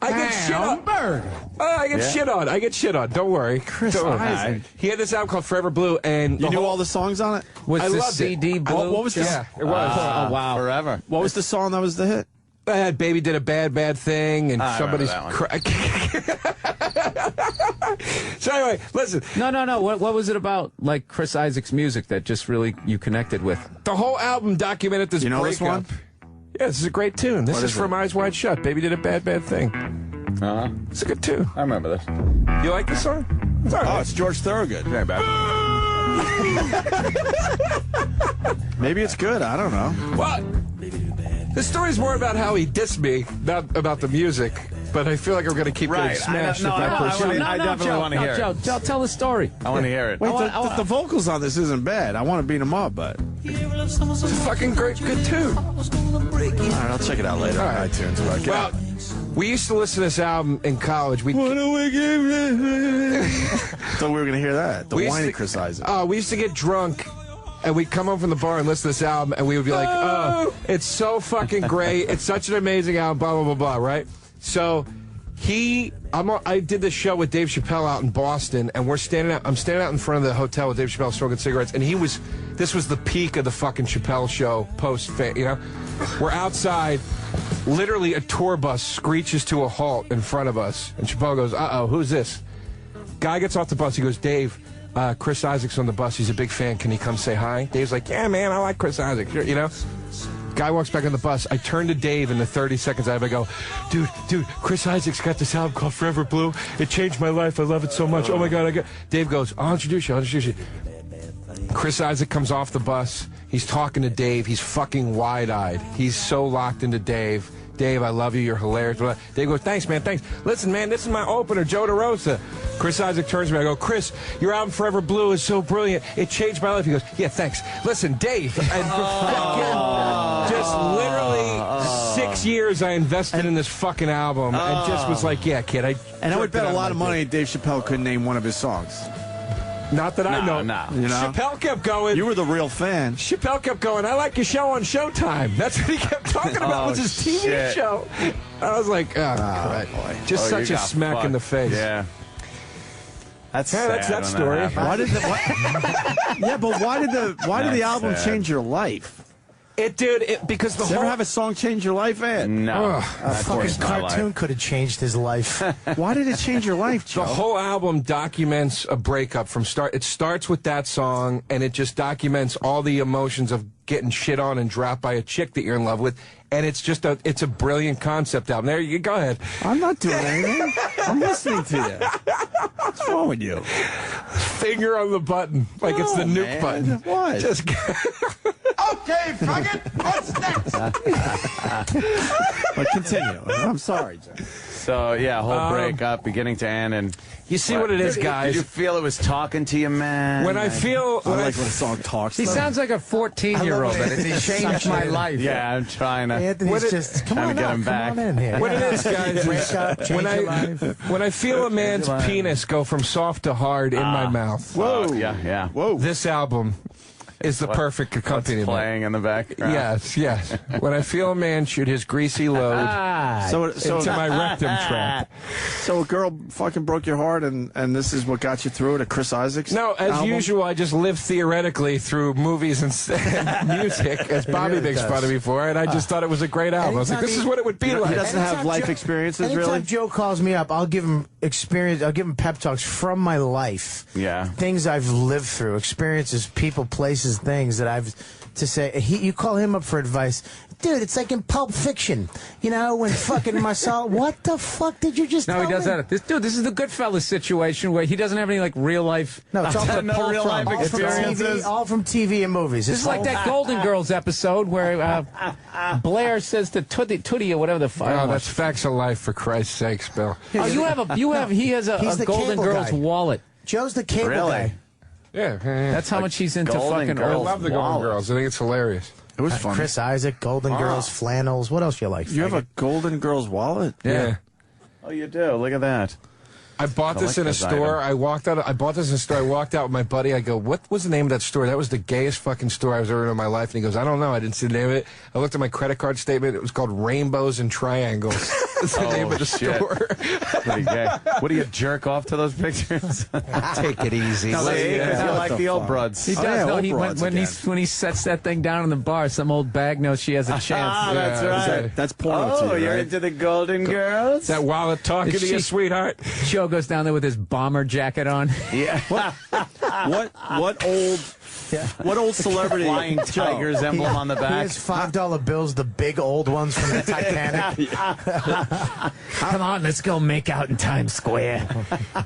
get shit on. I get shit on. Don't worry. Chris Isaak. He had this album called Forever Blue, and you knew all the songs on it? Was I the loved CD it. blue? What was this? Yeah, it was. Oh, wow. Forever. What was the song that was the hit? Baby did a bad thing, and somebody's So anyway, listen. No. What was it about, like, Chris Isaak's music that just really you connected with? The whole album documented this breakup. This one? Yeah, this is a great tune. This is from Eyes Wide Shut. Baby did a bad thing. It's a good tune. I remember this. You like this song? It's all right. Oh, it's George Thorogood. Very bad. Maybe it's good. I don't know. Well, the story's more about how he dissed me, not about the music. But I feel like I'm going to keep getting smashed if I pursue. I definitely want to hear it. Joe, tell the story. I want to hear it. Wait, the vocals on this isn't bad. I want to beat him up, but... It's a fucking good tune. All right, I'll check it out later on iTunes. Well, we used to listen to this album in college. Thought we were going to hear that. The whiny Chris Isaak. We used to get drunk, and we'd come home from the bar and listen to this album, and we would be like, oh, it's so fucking great. It's such an amazing album, blah, blah, blah, blah, right? So I did this show with Dave Chappelle out in Boston, and I'm standing out in front of the hotel with Dave Chappelle smoking cigarettes, and this was the peak of the fucking Chappelle show we're outside, literally a tour bus screeches to a halt in front of us, and Chappelle goes, uh-oh, who's this? Guy gets off the bus, he goes, Dave, Chris Isaak's on the bus, he's a big fan, can he come say hi? Dave's like, yeah, man, I like Chris Isaak, Guy walks back on the bus. I turn to Dave in the 30 seconds I have. I go, dude, Chris Isaak's got this album called Forever Blue. It changed my life. I love it so much. Oh, my God. Dave goes, I'll introduce you. Chris Isaak comes off the bus. He's talking to Dave. He's fucking wide-eyed. He's so locked into Dave. Dave, I love you. You're hilarious. Dave goes, thanks, man, thanks. Listen, man, this is my opener, Joe DeRosa. Chris Isaak turns to me. I go, Chris, your album Forever Blue is so brilliant. It changed my life. He goes, yeah, thanks. Listen, Dave, and just literally 6 years I invested in this fucking album and just was like, yeah, kid. I would bet a lot of money Dave Chappelle couldn't name one of his songs. Not that I know. No. Chappelle kept going. You were the real fan. Chappelle kept going, I like your show on Showtime. That's what he kept talking about, was his TV show. I was like, boy. Just such a smack in the face. Yeah. That's that story. Why did the album change your life? It did, because the whole... ever have a song change your life, Ed? No. A fucking cartoon could have changed his life. Why did it change your life, Joe? The whole album documents a breakup from start. It starts with that song, and it just documents all the emotions of getting shit on and dropped by a chick that you're in love with. And it's just it's a brilliant concept album. There you go. Ahead. I'm not doing anything. I'm listening to you. What's wrong with you? Finger on the button, like it's the nuke button. What? Just okay, faggot. What's next? But continue. I'm sorry, Joe. So yeah, whole breakup, beginning to end, and you see what it is, guys. Did you feel it was talking to you, man? When I like when a song talks. He sounds like a 14-year-old. It changed my life. Yeah, I'm trying to. Anthony's just come on get him back. Come on in here. What it is, guys, Break up, change your life. when I feel a man's penis go from soft to hard in my mouth. Whoa. Yeah. Whoa. This album is the perfect accompaniment. Playing in the background. Yes. When I feel a man shoot his greasy load into my rectum trap. So a girl fucking broke your heart, and this is what got you through it, a Chris Isaak's No, as album? usual, I just live theoretically through movies and music, as Bobby really makes does. fun of me for, and I just thought it was a great album. I was like, this is what it would be like. He doesn't have life experiences, Anytime really? Joe calls me up, I'll give him experience. I'll give him pep talks from my life. Yeah. Things I've lived through, experiences, people, places, things that I've to say. You call him up for advice. Dude, it's like in Pulp Fiction. You know, when fucking Marcel, what the fuck did you just tell No, he me? does that. This is the Goodfellas situation where he doesn't have any like real life. No, it's all from, No real life experiences. all from TV and movies. This is like that Golden Girls episode where Blair says to Tootie or whatever the fuck. Oh, that's facts of life, for Christ's sakes, Bill. Oh, he has He's a the Golden cable Girls guy. wallet. Joe's the cable Really? guy. Yeah. That's how much he's into Golden fucking Girls. I old. love the Golden Girls. I think it's hilarious. It was fun. Chris Isaac, Golden Girls, flannels. What else you like? You have a Golden Girls wallet? Yeah. Oh, you do. Look at that. I bought this like in a this store. item. I walked out. I bought this in a store. I walked out with my buddy. I go, "What was the name of that store? That was the gayest fucking store I was ever in my life." And he goes, "I don't know. I didn't see the name of it." I looked at my credit card statement. It was called Rainbows and Triangles. That's the name of the shit. store. Pretty gay. What do you jerk off to those pictures? Take it easy. No, Yeah. like the old broads. He does. yeah, no, old he, broads when he sets that thing down in the bar, some old bag knows she has a chance. That's right. That's porno to you, you're right? into the Golden Girls? That wallet talking to you, sweetheart. Joe goes down there with his bomber jacket on. Yeah. What old celebrity? Flying Tigers emblem on the He back. has $5 bills, the big old ones from the Titanic. Come on, let's go make out in Times Square.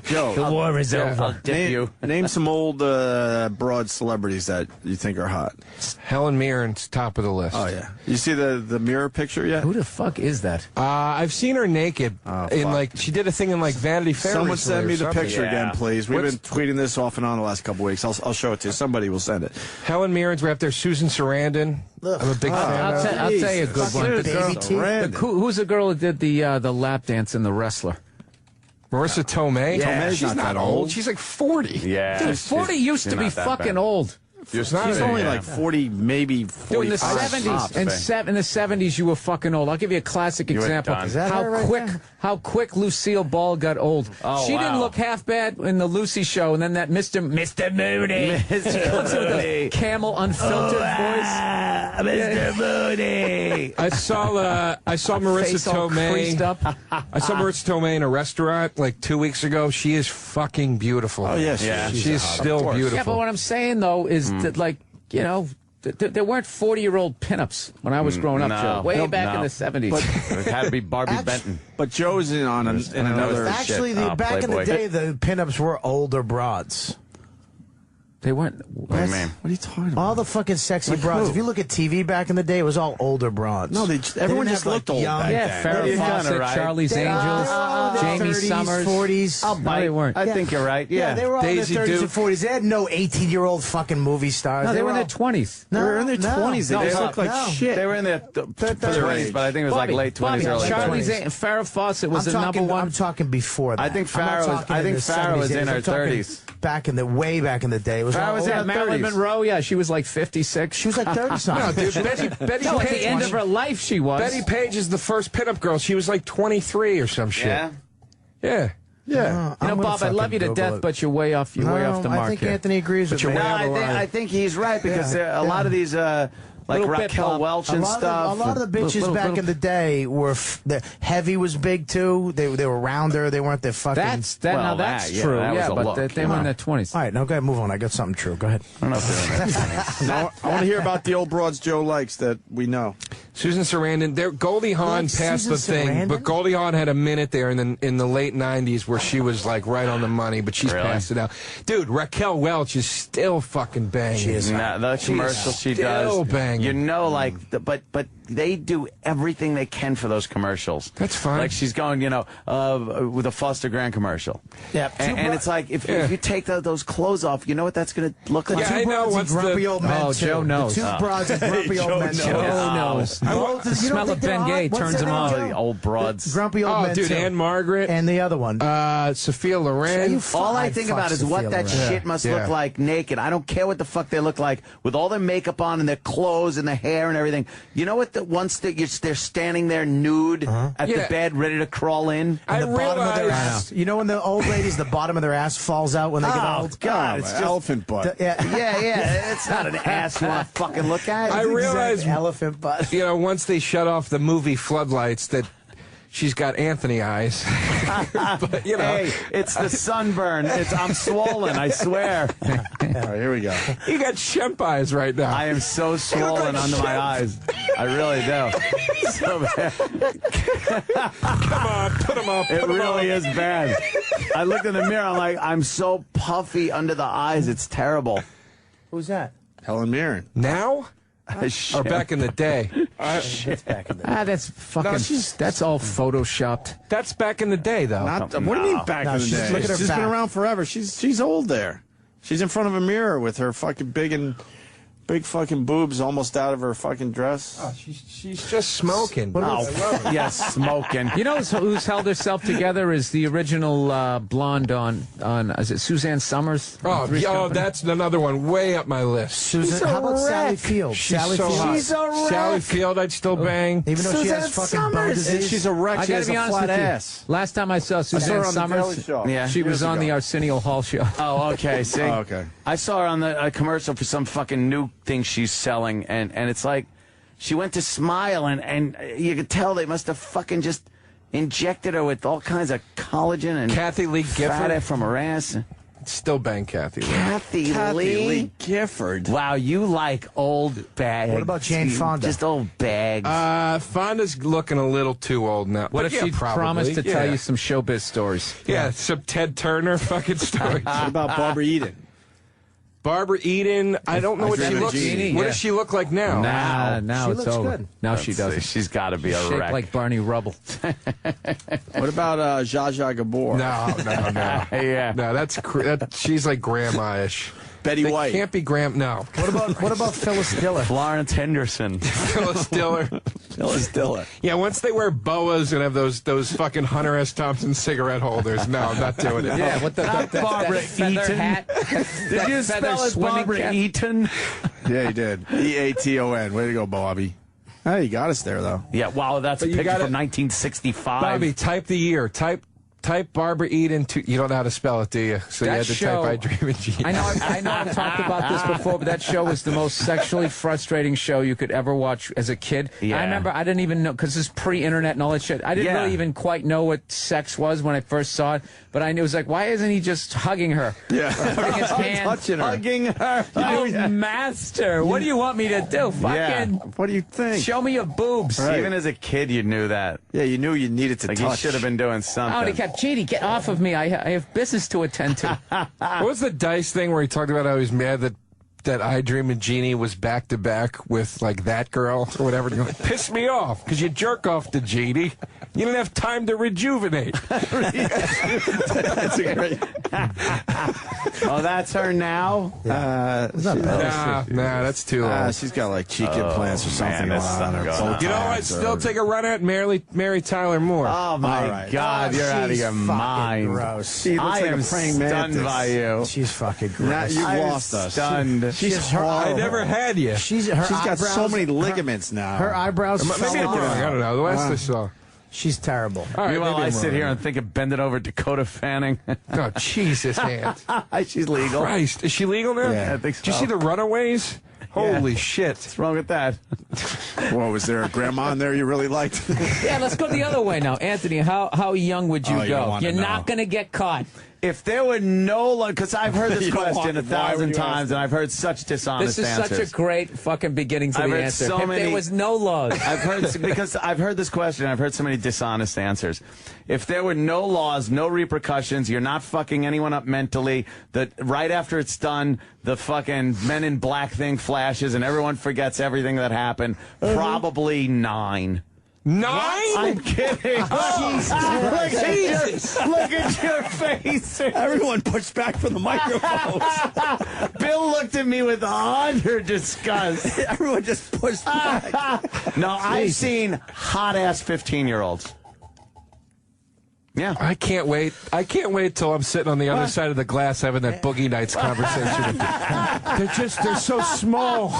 Joe, The war is over. name some old broad celebrities that you think are hot. Helen Mirren's top of the list. Oh yeah, you see the mirror picture yet? Who the fuck is that? I've seen her naked in like she did a thing in like Vanity Fair. Someone recently send or me the something. picture again, please. We've What's- been tweeting this off and on the last couple weeks. I'll show it to you. Somebody will send it. Helen Mirren's right up there. Susan Sarandon. I'm a big fan I'll of. tell you a good one. Dude, Baby teeth. Who's the girl who did the lap dance in The Wrestler? Marissa Tomei. Yeah, She's not not that old. old. She's like 40. Yeah. Dude, 40 used to be fucking old. She's not. She's only like 40, maybe 45. Dude, in the 70s, in the 70s, you were fucking old. I'll give you a classic were example. done. Is that her right How quick Lucille Ball got old. Oh, she didn't wow. look half bad in the Lucy show, and then that Mr. Moody. She comes in with a camel unfiltered voice. Mr. Moody. I saw Marissa Face all creased Tomei. up. I saw Marissa Tomei in a restaurant like 2 weeks ago. She is fucking beautiful. Oh yes, Yeah. She's still beautiful. Yeah, but what I'm saying, though, is that, like, you know, there weren't 40-year-old pinups when I was growing up, no. Joe. Way Nope, back in no. the 70s. It had to be Barbie Benton. But Joe's in on in another. Actually, shit. back in the Playboy. day, the pinups were older broads. They weren't. What do you mean? What are you talking about? All the fucking sexy Like broads. who? If you look at TV back in the day, it was all older broads. No, everyone didn't just have, looked like, old young- back Yeah, then. Farrah You're kinda Fawcett, right. Charlie's They were Angels, all in their Jamie 30s, Summers. 40s. No, they weren't. I think you're right. Yeah, Yeah. they were all Daisy in their 30s Duke. and 40s. They had no 18-year-old fucking movie stars. No, they were in all- their 20s. No, They were in their no, 20s. They no, just no, looked like no. shit. They were in their their 20s, age. but I think it was like late 20s, early Charlie's 20s. Farrah Fawcett was I'm the talking, number one. I'm talking before that. I think I'm not Farrah was- talking I in think the Farrah was 70s, in her I'm talking 30s. Way back in the day. It was Farrah all was old. in her Marilyn 30s. Monroe, yeah, she was like 56. She was like 30-something. No, dude, Betty No, at Page. the end of her life, she was. Betty Page is the first pinup girl. She was like 23 or some shit. Yeah. Yeah. Yeah. You know, I'm gonna Bob, I love fucking you to Google death, it. but you're way off. You're way off the mark I think here. Anthony agrees with me. No, I think he's right because a lot of these, like Little bit, Raquel Bob. Welch A and lot, stuff. of, a lot of the bitches Little- back little- in the day were the Heavy was big too. They were rounder. They weren't the fucking. That's Well, that's that, yeah, true. that was Yeah, a but look. they were in their 20s. All right, now go ahead, move on. I got something true. Go ahead. I don't know if they're in their 20s. I want to hear about the old broads Joe likes that we know. Susan Sarandon. Goldie Hawn Like passed the Susan thing, Sarandon? but Goldie Hawn had a minute there in the late 90s where she was like right on the money, but she's Really? passed it out. Dude, Raquel Welch is still fucking banging. She is. Nah, the commercials she still does, banging. you know, like, but they do everything they can for those commercials. That's fine. Like she's going, you know, with a Foster Grant commercial. Yeah, and it's like if you take those clothes off, you know what that's going to look like. Yeah, I know. What's grumpy the- old men Oh, too. Joe knows. The two broads and grumpy old men. knows. too. Joe knows. The smell of Ben Gay turns him on. The old broads. Grumpy old men dude, too. Anne Margaret. And the other one. Sophia Loren. All I think about is what that shit must look like naked. I don't care what the fuck they look like with all their makeup on and their clothes and their hair and everything. You know what? Once they're standing there nude at the bed, ready to crawl in. I The bottom of their ass. You know when the old ladies, the bottom of their ass falls out when they get old? God, it's elephant butt. Yeah. It's not an ass you want to fucking look at. I realize, elephant butt. you know, once they shut off the movie floodlights, that she's got Anthony eyes. But, you know. Hey, it's the sunburn. I'm swollen, I swear. All right, here we go. You got Shemp eyes right now. I am so swollen under my eyes. I really do. So bad. Come on, put them up. It really is bad. I looked in the mirror, I'm like, I'm so puffy under the eyes, it's terrible. Who's that? Helen Mirren. Now? Or back in the day? That's back in the That's fucking. That's all photoshopped. That's back in the day, though. What do you mean back in the day? look at her She's been back. around forever. She's old there. She's in front of a mirror with her fucking big fucking boobs almost out of her fucking dress. Oh, she's just smoking. Yes, smoking. You know who's held herself together is the original blonde on is it Suzanne Summers? Oh, that's another one way up my list. Susan, how about Sally Field? She's Sally so Field. hot. She's a wreck. Sally Field, I'd still bang. Even though she has fucking bone disease. She's a wreck. I She gotta has be a honest flat with you. ass. Last time I saw I Suzanne saw her on the Daily Summers, Show. Yeah. she was Years on ago. the Arsenio Hall show. Oh, okay. See, Oh, okay. I saw her on the commercial for some fucking new thing she's selling, and it's like she went to Smile, and you could tell they must have fucking just injected her with all kinds of collagen and Kathy Lee fat Gifford. from her ass. Still bang Kathy Lee. Kathy Lee Gifford. Wow, you like old bags. What about Jane Fonda? Just old bags. Fonda's looking a little too old now. What But if yeah, she probably. promised to tell Yeah. you some showbiz stories? Yeah, some Ted Turner fucking stories. What about Barbara Eden? Barbara Eden, I don't know what she Dream of looks. Jeannie, What yeah. does she look like now? Now She it's looks over. good. Now she doesn't. She's got to be a Shaped wreck. like Barney Rubble. What about Zsa Zsa Gabor? No. Yeah. No, she's like grandma-ish. Betty They White. can't be no. What about Phyllis Diller? Florence Henderson. Phyllis Diller. Phyllis Diller. Yeah, once they wear boas and have those fucking Hunter S. Thompson cigarette holders, no, I'm not doing it. Yeah, what the Barbara feather Eaton. hat? Did you spell it Barbara Eaton? Yeah, he did. Eaton. Way to go, Bobby. Hey, you got us there, though. Yeah, wow, that's a But you picture gotta- from 1965. Bobby, type the year. Type Barbara Eden. You don't know how to spell it, do you? So you That had to show- type I Dream of Jeannie. I know I've talked about this before, but that show was the most sexually frustrating show you could ever watch as a kid. Yeah. I remember I didn't even know, because it's pre-internet and all that shit. I didn't Yeah. really even quite know what sex was when I first saw it, but I knew it was like, why isn't he just hugging her? Yeah. Putting his hand, Touching her. Hugging her. Oh, master, what do you want me to do? Fucking What do you think? show me your boobs. Right. Even as a kid, you knew that. Yeah, you knew you needed to Like, touch. you should have been doing Oh, something. and he kept, Genie, get off of me. I have business to attend to. What was the Dice thing where he talked about how he was mad that I Dream of Jeannie was back to back with like that girl or whatever? And he goes, pissed me off because you jerk off to Jeannie. You didn't have time to rejuvenate. That's a great. Oh, that's her now? Nah, that's too long. She's got like cheek implants or something man, going there's on. something Her going on. both You know, I'd eyes still are- take a run at Mary Tyler Moore. Oh, my All right. God, you're out of she's your fucking mind. gross. She looks I like am a praying stunned mantis. by you. She's fucking Now gross. you've I'm lost us. stunned. She's her I never had you. She's She's got so many ligaments now. Her eyebrows Maybe fell I'm wrong. off. I don't know. The last I saw. She's terrible. All right, Meanwhile, maybe I I'm sit wrong. here and think of bending over Dakota Fanning. Oh, Jesus, hands. She's legal. Christ. Is she legal now? Yeah. I think so. Did you see the Runaways? Holy shit. What's wrong with that? What was there a grandma in there you really liked? Yeah, let's go the other way now. Anthony, how young would you Oh, you don't go? wanna You're know. not going to get caught. If there were no, because I've heard this You don't question want- a why would 1,000 you ask times, and I've heard such dishonest This is answers. such a great fucking beginning to I've the heard answer. so If many- there was no laws. I've heard because I've heard this question. I've heard so many dishonest answers. If there were no laws, no repercussions, you're not fucking anyone up mentally. That right after it's done, the fucking Men in Black thing flashes and everyone forgets everything that happened. Probably 9. 9? I'm kidding. Jesus. Look at your face. Everyone pushed back from the microphones. Bill looked at me with utter disgust. Everyone just pushed back. No, I've seen hot-ass 15-year-olds. Yeah. I can't wait. I can't wait till I'm sitting on the other side of the glass having that Boogie Nights conversation with you. They're so small.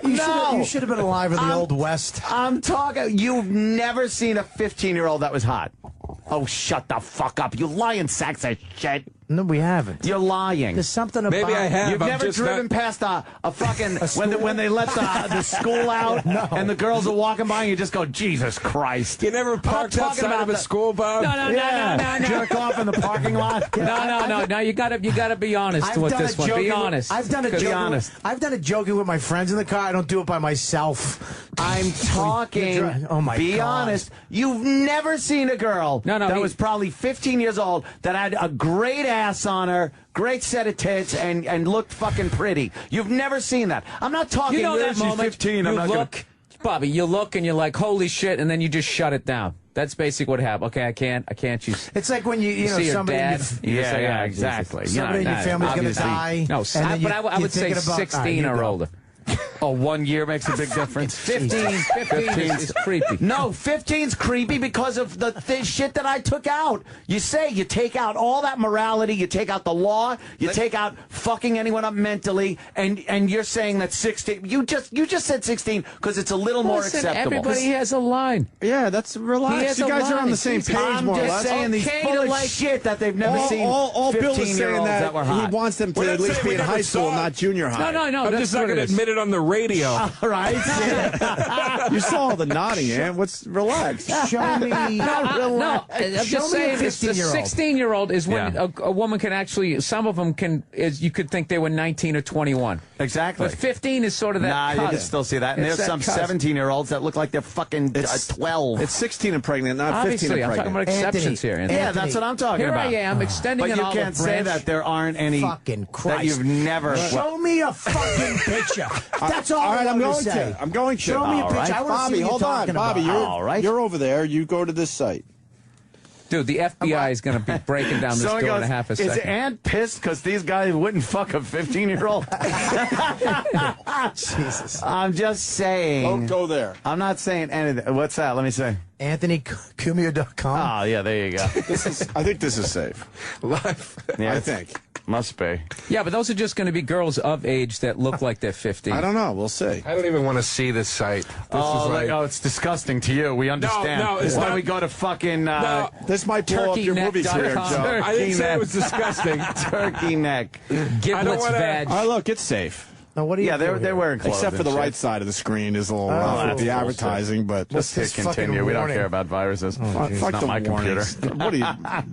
You should have been alive in the Old West. I'm talking. You've never seen a 15-year-old that was hot. Oh, shut the fuck up. You lying sacks of shit. No, we haven't. You're lying. There's something about Maybe I have. You've I'm never just driven past a fucking when they let the school out and the girls are walking by and you just go, Jesus Christ. You never parked outside of a school, Bob? No. Jerk off in the parking lot. No. You gotta be honest with this one. Be honest. I've done it joking with my friends in the car. I don't do it by myself. I'm talking. Oh my be God. honest. You've never seen a girl that was probably 15 years old that had a great ass on her, great set of tits, and looked fucking pretty. You've never seen that. I'm not talking. You know that she's moment 15. I'm you not look, Bobby. You look and you're like, holy shit, and then you just shut it down. That's basically what happened. Okay, I can't. It's like when you know see your somebody. dad. Yeah, exactly. Somebody in your family's gonna die. No, but I would say 16 or older. Oh, 1 year makes a big difference. 15 is creepy. No, 15's creepy because of the shit that I took out. You take out all that morality, you take out the law, you take out fucking anyone up mentally, and you're saying that 16. You just said 16 because it's a little more acceptable. Everybody has a line. Yeah, that's relaxed. You guys are on the same page, I'm more or just less. saying these full of shit that they've never seen. All Bill is saying that were hot. he wants them to at least be in high school, not junior high. No. I'm just not going to admit it on the radio. All right. You saw all the nodding, man. What's relaxed? Show me. No, I'm just saying, the 16-year-old is when a woman can actually. Some of them can. You could think they were 19 or 21. Exactly. But 15 is sort of that. Nah, cusp. you can still see that. And It's there's some that cusp. 17-year-olds that look like they're fucking 12. It's 16 and pregnant, not 15 Obviously, and I'm talking pregnant. about exceptions here. Anthony. Yeah, that's what I'm talking Here about. I am extending But an you olive can't say branch. that there aren't any Fucking Christ. that you've never. Show me a fucking picture. That's all right, I I'm want going to say. I'm going to. Show me a All picture. right. I want to Bobby, see what hold you're on. talking Bobby, about. you're over there. You go to this site. Dude, the FBI is going to be breaking down this door in a half a second. Is Aunt pissed because these guys wouldn't fuck a 15-year-old? Jesus. I'm just saying. Don't go there. I'm not saying anything. What's that? Let me say. AnthonyCumio.com. Oh, yeah, there you go. I think this is safe. Live. Yeah, I think. Must be. Yeah, but those are just going to be girls of age that look like they're 15. I don't know. We'll see. I don't even want to see this site. This is like, it's disgusting to you. We understand. No, it's Why not. we go to fucking This might blow up your movies here, turkeyneck.com. Joe. I didn't say it was disgusting. turkey neck. Giblets wanna- vag. All right, look, it's safe. Now, what do you Yeah, do they're here? wearing clothes. Except for the and right shit. side of the screen is a little rough with that's the bullshit. advertising, but Just hit this fucking continue. We don't warning? care about viruses. fuck It's the not my computer. warnings.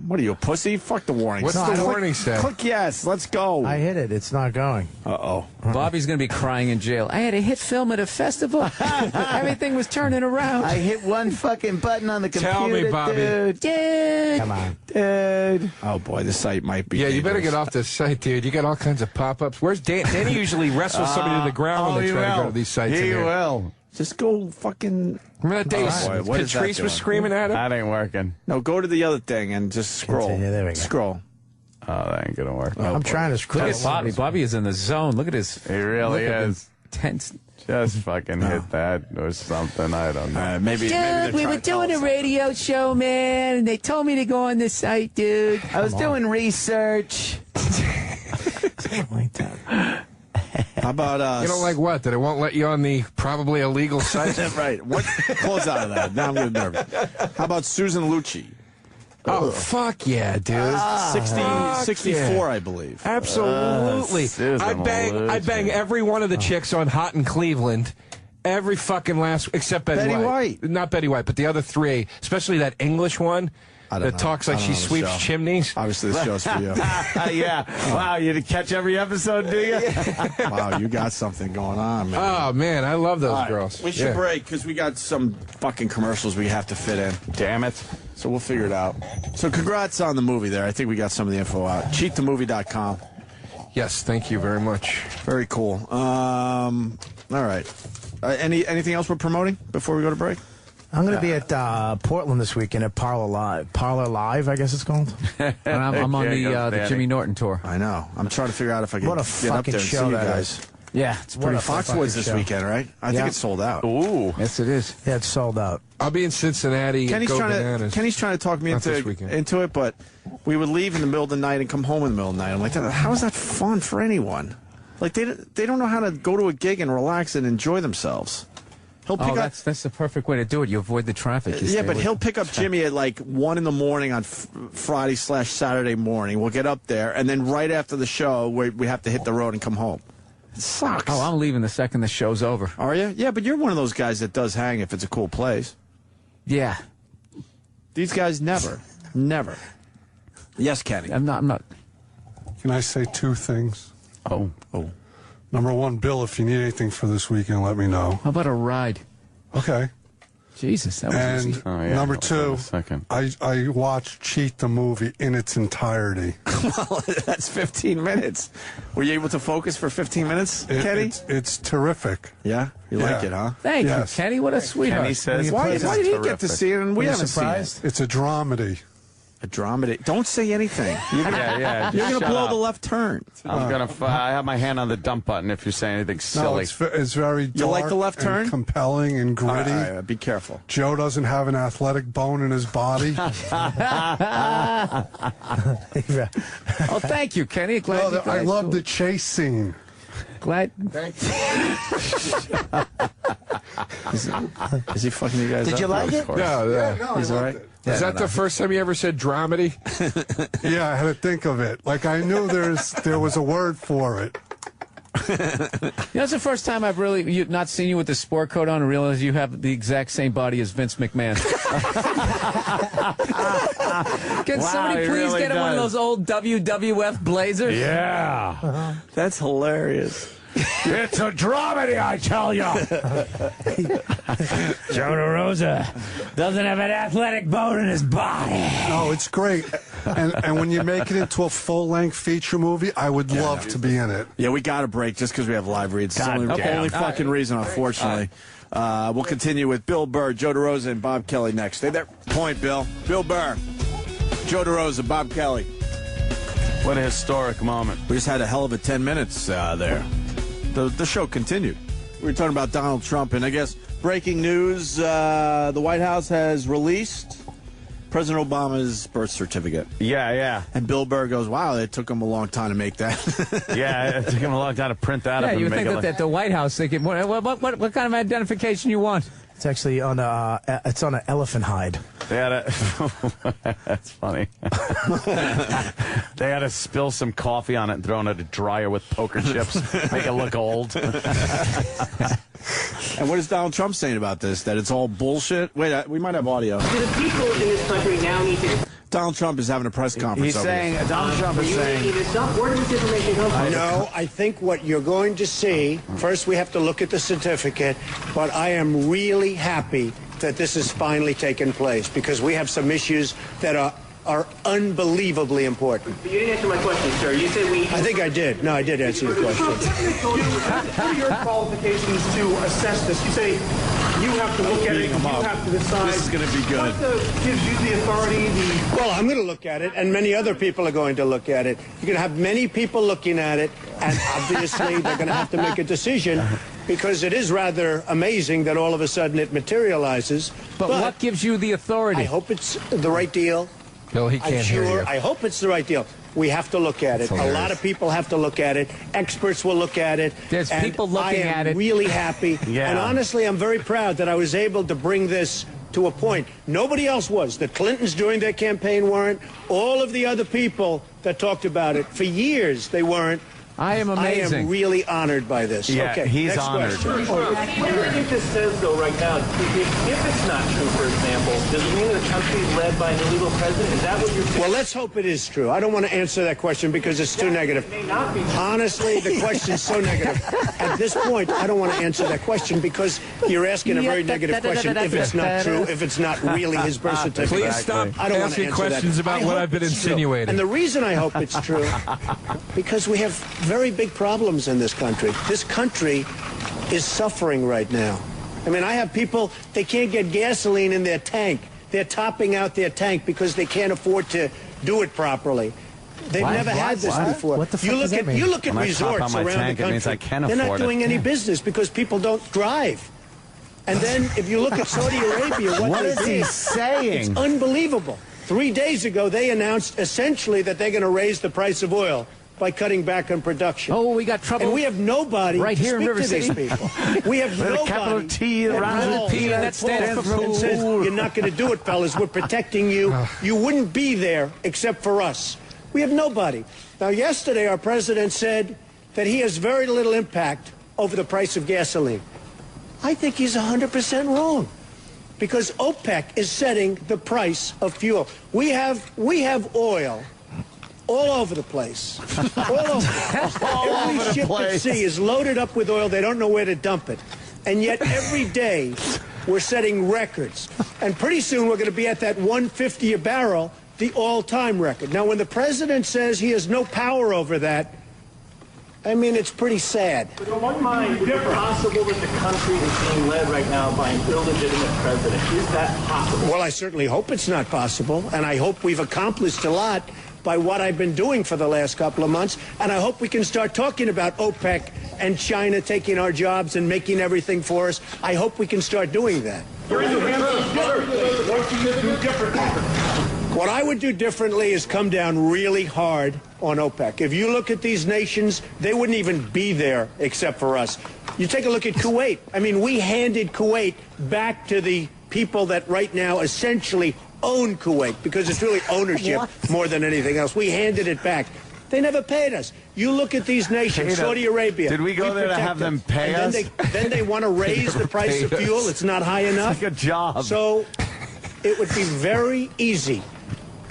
What are you, a pussy? Fuck the warnings. What's the warning say? Click yes. Let's go. I hit it. It's not going. Uh-oh. Bobby's going to be crying in jail. I had a hit film at a festival. Everything was turning around. I hit one fucking button on the computer. Tell me, Bobby. Dude. Dude. Come on. Dude. Oh, boy, the site might be Yeah, you better dangerous. get off this site, dude. You got all kinds of pop-ups. Where's Dan? Danny usually wrestles somebody to the ground when they try to go to these sites. in He here. will. Just go fucking... Remember that day Boy, what is that Patrice was doing? screaming at him? That ain't working. No, go to the other thing and just scroll. Continue. There we go. Scroll. Oh, that ain't gonna work. I'm trying to scroll. Look at Bobby. Bobby is in the zone. Look at his. He really look at is. the tense. Just fucking hit that or something. I don't know. Maybe they're we trying were to tell doing a us. radio show, man, and they told me to go on this site, dude. I was doing research. Like that. How about You don't like what? That it won't let you on the probably illegal site? right. What? Close out of that. Now I'm getting nervous. How about Susan Lucci? Oh, fuck yeah, dude. 64, I believe. Absolutely. Susan I'd bang every one of the chicks on Hot in Cleveland. Every fucking last, except Betty White. Not Betty White, but the other three, especially that English one I don't that know. talks like I don't she know the sweeps show. chimneys. Obviously, the show's for you. Yeah. Wow, you didn't catch every episode, do you? Wow, you got something going on, man. Oh, man, I love those All right, girls. We should Yeah. break because we got some fucking commercials we have to fit in. Damn it. So we'll figure it out. So congrats on the movie there. I think we got some of the info out. CheatTheMovie.com. Yes, thank you very much. Very cool. All right. Anything else we're promoting before we go to break? I'm going to be at Portland this weekend at Parlor Live, I guess it's called. And I'm on the Jimmy Norton tour. I know. I'm trying to figure out if I can What a get up fucking there and see show you that guys. is. Yeah, It's pretty Foxwoods this weekend, right? I think it's sold out. Ooh. Yes, it is. Yeah, it's sold out. I'll be in Cincinnati. Kenny's trying to talk me into it, but we would leave in the middle of the night and come home in the middle of the night. I'm like, how is that fun for anyone? Like, they don't know how to go to a gig and relax and enjoy themselves. He'll pick up. That's the perfect way to do it. You avoid the traffic. He'll pick up Jimmy at like 1 in the morning on Friday/Saturday morning. We'll get up there, and then right after the show, we have to hit the road and come home. It sucks. Oh, I'm leaving the second the show's over. Are you? Yeah, but you're one of those guys that does hang if it's a cool place. Yeah. These guys never. Yes, Kenny. I'm not. Can I say 2 things? Oh. Number 1, Bill, if you need anything for this weekend, let me know. How about a ride? Okay. Jesus, that was easy. And number 2, I watched Cheat the movie in its entirety. Well, that's 15 minutes. Were you able to focus for 15 minutes, Kenny? It's terrific. Yeah? You like it, huh? Thank you, Kenny. What a sweetheart. Kenny says, why did he get to see it and we haven't seen it? It's a dramedy. A dramedy. Don't say anything. Yeah. You're going to blow the left turn. I'm going to. I have my hand on the dump button if you say anything silly. No, it's very dark. You like the left turn? And compelling and gritty. All right, be careful. Joe doesn't have an athletic bone in his body. Oh, thank you, Kenny. I love the chase scene. Glad. Thank you. Is he fucking you guys Did up? you like it? Yeah. He's all right? Is that the first time you ever said dramedy? Yeah, I had to think of it. Like, I knew there was a word for it. That's the first time I've really not seen you with the sport coat on and realized you have the exact same body as Vince McMahon. Can somebody please get him one of those old WWF blazers? Yeah. That's hilarious. It's a dramedy, I tell you. Joe DeRosa doesn't have an athletic bone in his body. No, it's great. And when you make it into a full-length feature movie, I would love to be in it. Yeah, we got a break just because we have live reads. It's the only fucking reason, unfortunately. We'll continue with Bill Burr, Joe DeRosa, and Bob Kelly next. Stay there. Point, Bill. Bill Burr, Joe DeRosa, Bob Kelly. What a historic moment. We just had a hell of a 10 minutes there. The show continued. We were talking about Donald Trump, and I guess breaking news, the White House has released President Obama's birth certificate. Yeah. And Bill Burr goes, wow, it took him a long time to make that. Yeah, it took him a long time to print that up. Yeah, and you make think it that at the White House, they could, what kind of identification you want? It's actually on it's on an elephant hide. They had that's funny. They had to spill some coffee on it and throw it in a dryer with poker chips, make it look old. And what is Donald Trump saying about this? That it's all bullshit? Wait, we might have audio. Do the people in this country now need to... Donald Trump is having a press conference. He's saying, Donald Trump is saying... Where did this information come from? No, I think what you're going to see, first we have to look at the certificate, but I am really happy that this has finally taken place because we have some issues that are unbelievably important. But you didn't answer my question, sir. You said we... I think I did. No, I did answer your question. What are your qualifications to assess this? You say you have to look at it, you have to decide. This is going to be good. What gives you the authority, Well, I'm going to look at it, and many other people are going to look at it. You're going to have many people looking at it, and obviously they're going to have to make a decision because it is rather amazing that all of a sudden it materializes. But what gives you the authority? I hope it's the right deal. Bill, he can't hear you. I hope it's the right deal. We have to look at it. A lot of people have to look at it. Experts will look at it. There's people looking at it. I am really happy. Yeah. And honestly, I'm very proud that I was able to bring this to a point. Nobody else was. The Clintons during their campaign weren't. All of the other people that talked about it, for years, they weren't. I am amazing. I am really honored by this. Yeah, okay, he's next honored. question. What do you think this says, though, right now? If it's not true, for example, does it mean the country is led by an illegal president? Is that what you're saying? Well, let's hope it is true. I don't want to answer that question because it's too negative. It may not be true. Honestly, the question's so negative. At this point, I don't want to answer that question because you're asking a very negative question if it's not true, if it's not really his birth certificate. Please stop I don't want to asking answer questions that. about I what hope I've been it's true. insinuating. And the reason I hope it's true, because we have very big problems in this country. This country is suffering right now. I mean, I have people, they can't get gasoline in their tank. They're topping out their tank because they can't afford to do it properly. They've never had this before. What the fuck does that mean? You look at When I top resorts out my around tank, the it means country. I can They're not afford doing it. any business because people don't drive. And then if you look at Saudi Arabia, what is he saying? It's unbelievable. 3 days ago, they announced essentially that they're going to raise the price of oil by cutting back on production. Oh, we got trouble. And we have nobody right to here in speak River to City. these people. We have With a nobody. capital T around calls P, and that stands for and says, you're not going to do it, fellas. We're protecting you. You wouldn't be there except for us. We have nobody. Now, yesterday, our president said that he has very little impact over the price of gasoline. I think he's 100% wrong, because OPEC is setting the price of fuel. We have oil all over the place. All over the place. Every ship at sea is loaded up with oil. They don't know where to dump it. And yet every day we're setting records. And pretty soon we're going to be at that 150 a barrel, the all-time record. Now, when the president says he has no power over that, I mean, it's pretty sad. But in one mind, is it possible that the country is being led right now by an illegitimate president? Is that possible? Well, I certainly hope it's not possible, and I hope we've accomplished a lot by what I've been doing for the last couple of months, and I hope we can start talking about OPEC and China taking our jobs and making everything for us. I hope we can start doing that. What I would do differently is come down really hard on OPEC. If you look at these nations, they wouldn't even be there except for us. You take a look at Kuwait. I mean, we handed Kuwait back to the people that right now essentially own Kuwait, because it's really ownership more than anything else. We handed it back. They never paid us. You look at these nations, Saudi Arabia. Did we go there to have them pay us? Then they want to raise the price of fuel. It's not high enough. Good job. So it would be very easy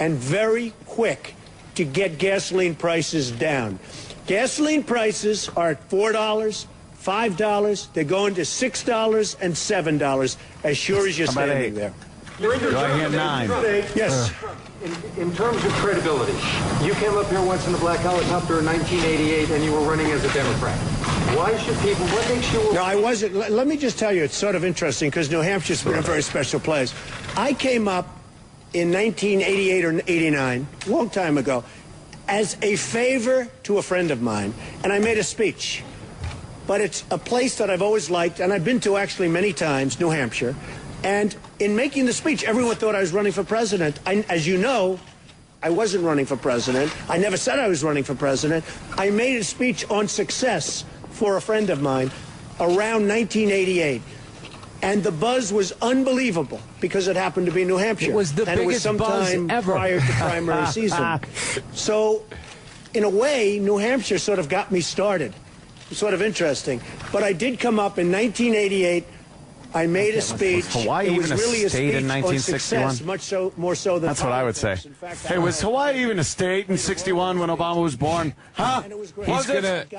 and very quick to get gasoline prices down. Gasoline prices are at $4, $5. They're going to $6 and $7 as sure as you're standing there. Do I hear 9? Yes. In terms of credibility, you came up here once in a black helicopter in 1988 and you were running as a Democrat. Why should people, what makes you... No, I wasn't. Let me just tell you, it's sort of interesting because New Hampshire's been a very special place. I came up in 1988 or 89, a long time ago, as a favor to a friend of mine, and I made a speech. But it's a place that I've always liked, and I've been to actually many times, New Hampshire. And in making the speech, everyone thought I was running for president. As you know, I wasn't running for president. I never said I was running for president. I made a speech on success for a friend of mine around 1988. And the buzz was unbelievable because it happened to be New Hampshire. It was the biggest buzz ever. Prior to primary season. So, in a way, New Hampshire sort of got me started. It's sort of interesting. But I did come up in 1988. I made a speech. Was Hawaii it was even really a state in 1961? Success, much so, more so than That's what I would say. Hey, was Hawaii even a state in 61 when Obama was born? Huh?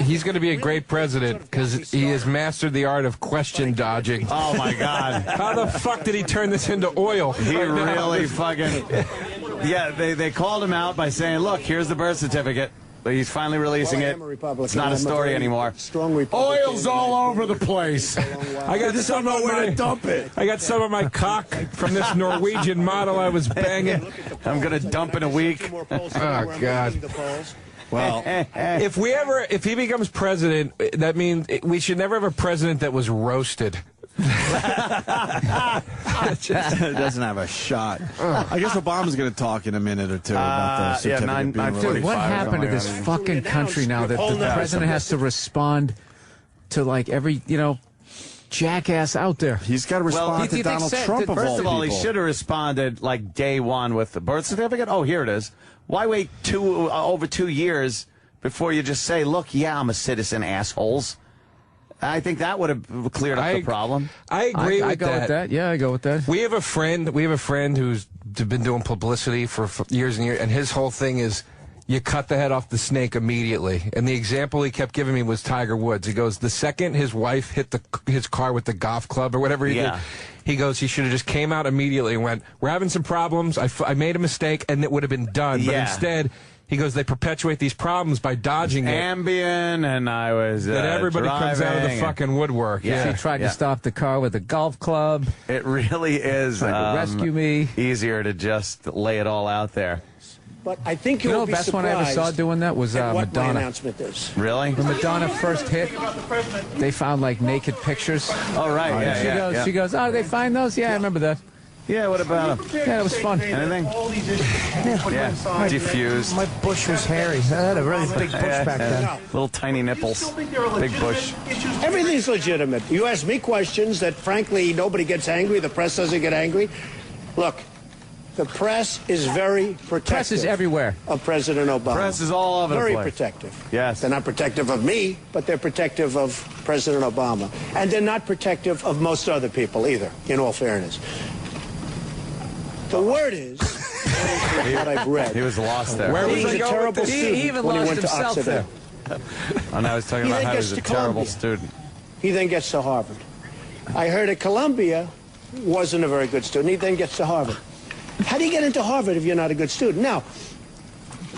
He's gonna be a great president because he has mastered the art of question dodging. Oh my God! How the fuck did he turn this into oil? He really fucking. Yeah, they called him out by saying, "Look, here's the birth certificate." He's finally releasing it. It's not a story anymore. Oil's all over the place. I got some of my dump it. I got some of my cock from this Norwegian model I was banging. I'm gonna dump in a week. Oh God. Well, if he becomes president, that means we should never have a president that was roasted. It doesn't have a shot. I guess Obama's going to talk in a minute or two about the certificate being released. Dude, what happened to this fucking country now that the president has to respond to like every, jackass out there? He's got to respond to Donald Trump of all First of all, he people. should have responded like day one with the birth certificate. Oh, here it is. Why wait over 2 years before you just say, look, yeah, I'm a citizen, assholes? I think that would have cleared up the problem. I agree I with go that. with that. Yeah, I go with that. We have a friend who's been doing publicity for years and years, and his whole thing is you cut the head off the snake immediately. And the example he kept giving me was Tiger Woods. He goes, the second his wife hit his car with the golf club or whatever he did, he goes, he should have just came out immediately and went, we're having some problems. I made a mistake, and it would have been done. But instead, He goes, they perpetuate these problems by dodging it. Ambien, and I was that everybody comes out of the fucking woodwork. Yeah. She tried to stop the car with a golf club. It really is Trying to rescue me. Easier to just lay it all out there. But I think you know will the be best one I ever saw doing that was what Madonna. my announcement is. Really? When Madonna first hit, they found like naked pictures. Oh right, yeah, She goes, oh, they find those? Yeah, I remember that. Yeah, what about them? Yeah, it was fun. Anything? Yeah. Diffused. My bush was hairy. I had a really big bush back then. Little tiny nipples. Big bush. Everything's legitimate. You ask me questions that, frankly, nobody gets angry. The press doesn't get angry. Look, the press is very protective. Press is everywhere. Of President Obama. Press is all over the place. Very protective. Yes. They're not protective of me, but they're protective of President Obama. And they're not protective of most other people either, in all fairness. The word is, what I've read. He was lost there. Where was he a terrible student he even when he lost went to himself Occidental. there. And I was talking about how he was a terrible student. He then gets to Harvard. I heard at Columbia wasn't a very good student. He then gets to Harvard. How do you get into Harvard if you're not a good student? Now,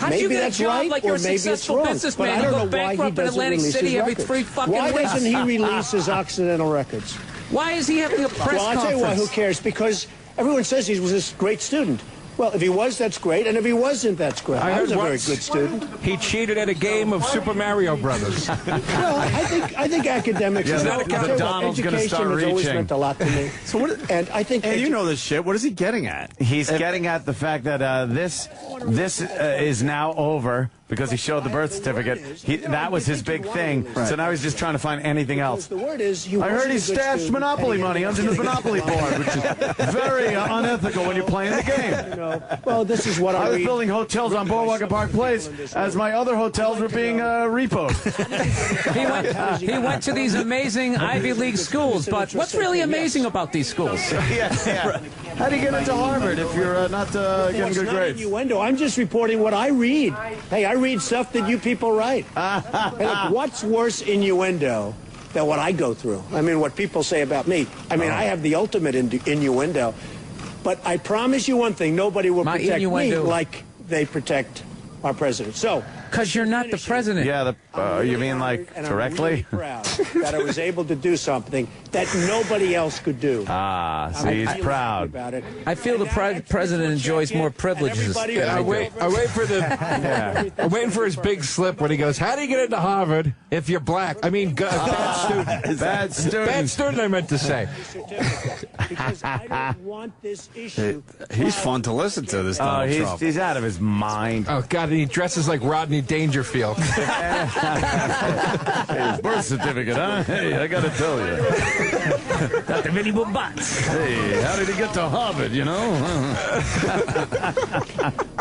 maybe that's right, like or you're a maybe it's successful wrong. But businessman? I You don't go know why he bankrupt in doesn't Atlantic release City his every records. 3 fucking Why weeks. doesn't he release his Occidental records? Why is he having a press Well, I'll tell you why. conference? Who cares? Because everyone says he was this great student. Well, if he was, that's great, and if he wasn't, that's great. I was a very good student. He cheated at a game of Super Mario Brothers. Well, I think academics. Yeah, I'll tell you what, Donald's gonna education start has always reaching. meant a lot to me. So what? And I think. And you know this shit. What is he getting at? He's getting at the fact that this is now over because he showed the birth certificate. That was his big thing. Right. So now he's just trying to find anything else. The word is, I heard he stashed Monopoly money under the Monopoly board, which is very unethical when you're playing the game. You know, well, this is what I was building hotels on Boardwalk and Park Place as my other hotels were being repoed. He went to these amazing Ivy League schools, but what's really amazing about these schools? Yeah. How do you get into Harvard if you're not getting good grades? Innuendo. I'm just reporting what I read. Hey, I read stuff that you people write. Hey, look, what's worse innuendo than what I go through? I mean, what people say about me. I mean, I have the ultimate innuendo. But I promise you one thing, nobody will protect me like they protect our president. So, because you're not the president. Yeah, you mean like directly? I'm really proud that I was able to do something that nobody else could do. See, he's proud. About it. I feel the president enjoys more privileges. I wait for the. I'm waiting for his big slip when he goes, "How do you get into Harvard if you're black?" I mean, bad student. Bad student. Bad student. I meant to say. Because I don't want this issue. He's fun to listen to. This Donald Trump. He's out of his mind. Oh God, and he dresses like Rodney Dangerfield. Hey, birth certificate, huh? Hey, I gotta tell you. Got the mini butts. Hey, how did he get to Harvard, you know?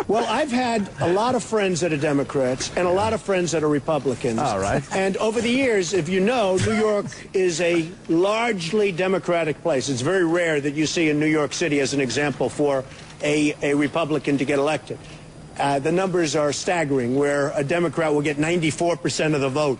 Well, I've had a lot of friends that are Democrats and a lot of friends that are Republicans. All right. And over the years, if you know, New York is a largely Democratic place. It's very rare that you see in New York City, as an example, for a Republican to get elected. The numbers are staggering, where a Democrat will get 94% of the vote.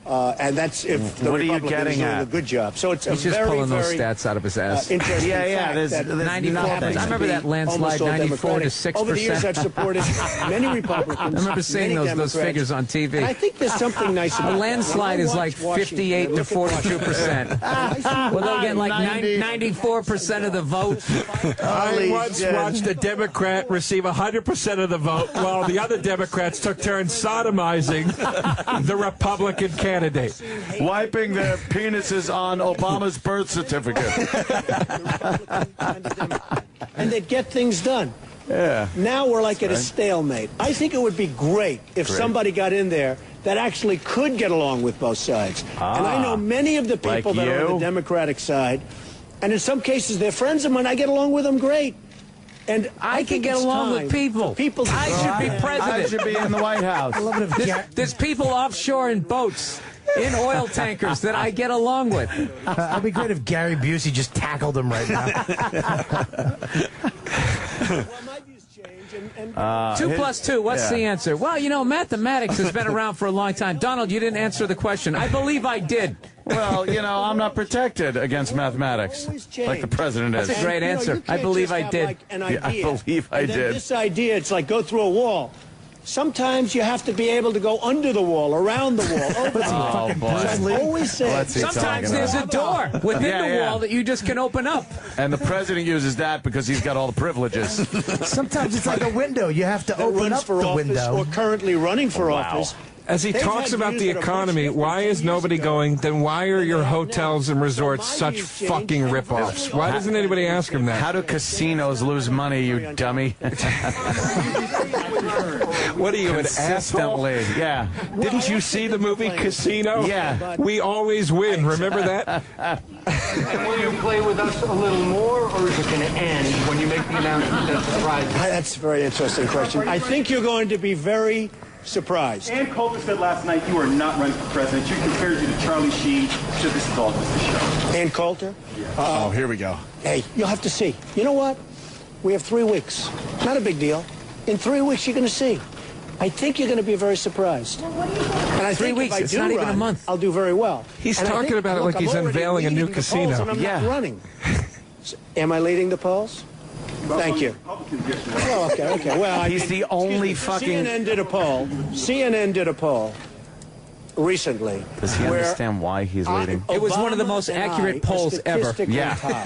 And that's if the Republican is doing a good job. So it's He's a just very, pulling those very stats out of his ass. interesting fact there's that 94%. happens I remember to that be landslide, almost all 94 to Democratic. 6%. Over the years, I've supported many Republicans. I remember seeing many those Democrats. figures on TV. And I think there's something nice about A that. landslide When is I like watch 58 to Washington, 42%. Well, they'll get like 94% of the vote. I once watched a Democrat receive 100% of the vote, while the other Democrats took turns sodomizing the Republican candidate. Wiping their penises on Obama's birth certificate. and they'd get things done. Yeah. Now we're like at a stalemate. I think it would be great if somebody got in there that actually could get along with both sides. And I know many of the people Like that are on the Democratic side, and in some cases they're friends of mine. I get along with them great. And I can think get it's along time with people. for people to I should be president. I should be in the White House. There's people offshore in boats, in oil tankers that I get along with. It'd be great if Gary Busey just tackled him right now. Well, my views change. And 2 plus 2, what's the answer? Well, you know, mathematics has been around for a long time. Donald, you didn't answer the question. I believe I did. Well, you know, I'm not protected against mathematics like the president is. That's a great answer. I believe I did. Like an idea, I believe I and then did. This idea, it's like go through a wall. Sometimes you have to be able to go under the wall, around the wall, over the wall. Oh, boy. So I've always said, sometimes there's a door within the wall that you just can open up. And the president uses that because he's got all the privileges. Sometimes it's like a window. You have to open runs up for the office window. or currently running for office. As he They've talks had about views the that are much economy, different why 10 is years nobody ago going, then why are your than they have hotels and resorts My such views changed. fucking rip-offs? Why doesn't anybody ask him that? How do casinos lose money, you dummy? What are you, an asshole? Consistently, yeah. Didn't you see the movie Casino? Yeah. We always win, remember that? And will you play with us a little more, or is it going to end when you make the announcement that surprise? That's a very interesting question. I think you're going to be very surprised. Ann Coulter said last night you are not running for president. She compared you to Charlie Sheen. So this is all just a show. Ann Coulter? Oh, here we go. Hey, you'll have to see. You know what? We have 3 weeks. Not a big deal. In 3 weeks, you're going to see. I think you're going to be very surprised. And I 3 think weeks, if I it's do not even a run, month. I'll do very well. He's And I talking think, about it look, like he's I'm already unveiling a new leading the polls, casino. and I'm not running. Am I leading the polls? Thank you. Oh, okay. Well, He's the only fucking... CNN did a poll recently. Does he understand why he's leading? It was one of the most accurate polls ever. Yeah.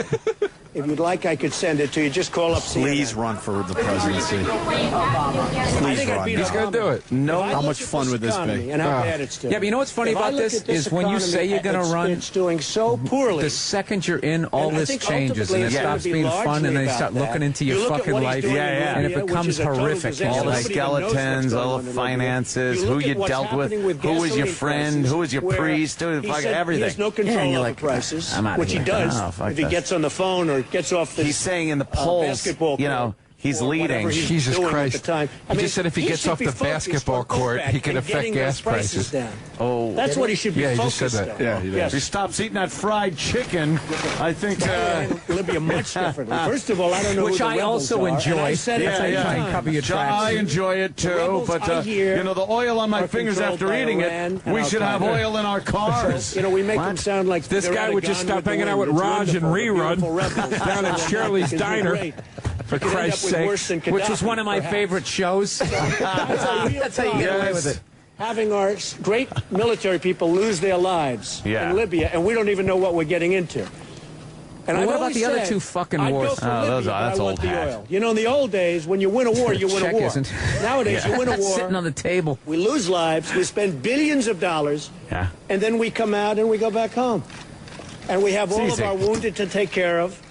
If you'd like, I could send it to you. Just call up CNN. Please run for the presidency. I Please think I'd run. beat He's going to do it. No, how much fun would this be? And how bad it's doing. Yeah, but you know what's funny If I about look this at is when you say you're going to run, it's doing so poorly. the second you're in, all And I this think changes ultimately and it it's stops gonna be being fun, largely and then you about start that. looking into your You look at fucking what he's life, doing in and it Libya, which becomes is a total horrific. disaster. All the Nobody even knows what's skeletons, going all on the in Libya. finances, You who look at you what's dealt with, happening with who was your gasoline friend, prices, who was your where priest, who he fuck said everything. He has no control over prices, I'm outta which he here. does Oh, fuck if he this. gets on the phone or gets off the He's saying in the polls, basketball you know, court. he's or leading. whatever he's Jesus doing Christ. At the time. He just said if he gets should off be the focused basketball on court, he can and affect getting gas those prices. down. Oh, That's what he should be Yeah, he just focused said that. on. Yeah, he did. if he stops eating that fried chicken, I think. Libya much differently. First of all, I don't know Which who the I rebels also are, and enjoy. I said it That's how you many try and times. cover your tracks. I enjoy it too, rebels but I hear you know, the oil on my are fingers controlled after by eating Iran it, and we should have Al-Qaeda. oil in our cars. You know, we make them sound like This they're guy out of would just Gone stop with the hanging out Wind. with It's Raj and wonderful, the Rerun beautiful rebels. down at Shirley's Because you're Diner. great. For You could end Christ's up with worse sake. than Which was one of my Gaddafi, favorite shows. That's how you get away with it. having our great military people lose their lives in Libya, and we don't even know what we're getting into. And well, I've what about always the other said, two fucking I'd wars? go for Libya, but I want the oil. You know, in the old days, when you win a war, you win Check a war. isn't. Nowadays, you win a war. Sitting on the table. We lose lives. We spend billions of dollars. Yeah. And then we come out and we go back home. And we have It's all easy. of our wounded to take care of.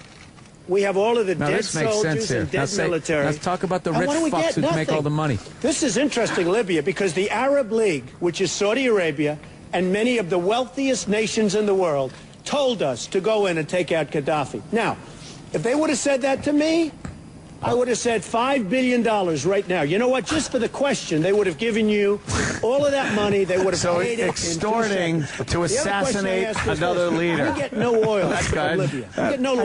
We have all of the Now dead this makes sense soldiers here. and dead military. Let's talk about the And rich what do we fucks get? who make Nothing. all the money. This is interesting, Libya, because the Arab League, which is Saudi Arabia, and many of the wealthiest nations in the world, told us to go in and take out Gaddafi. Now, if they would have said that to me, I would have said $5 billion right now. You know what? Just for the question, they would have given you all of that money. They would have paid it extorting in 2 seconds. to The other question I assassinate asked was another this. leader. We get no oil That's from good. Libya. We get no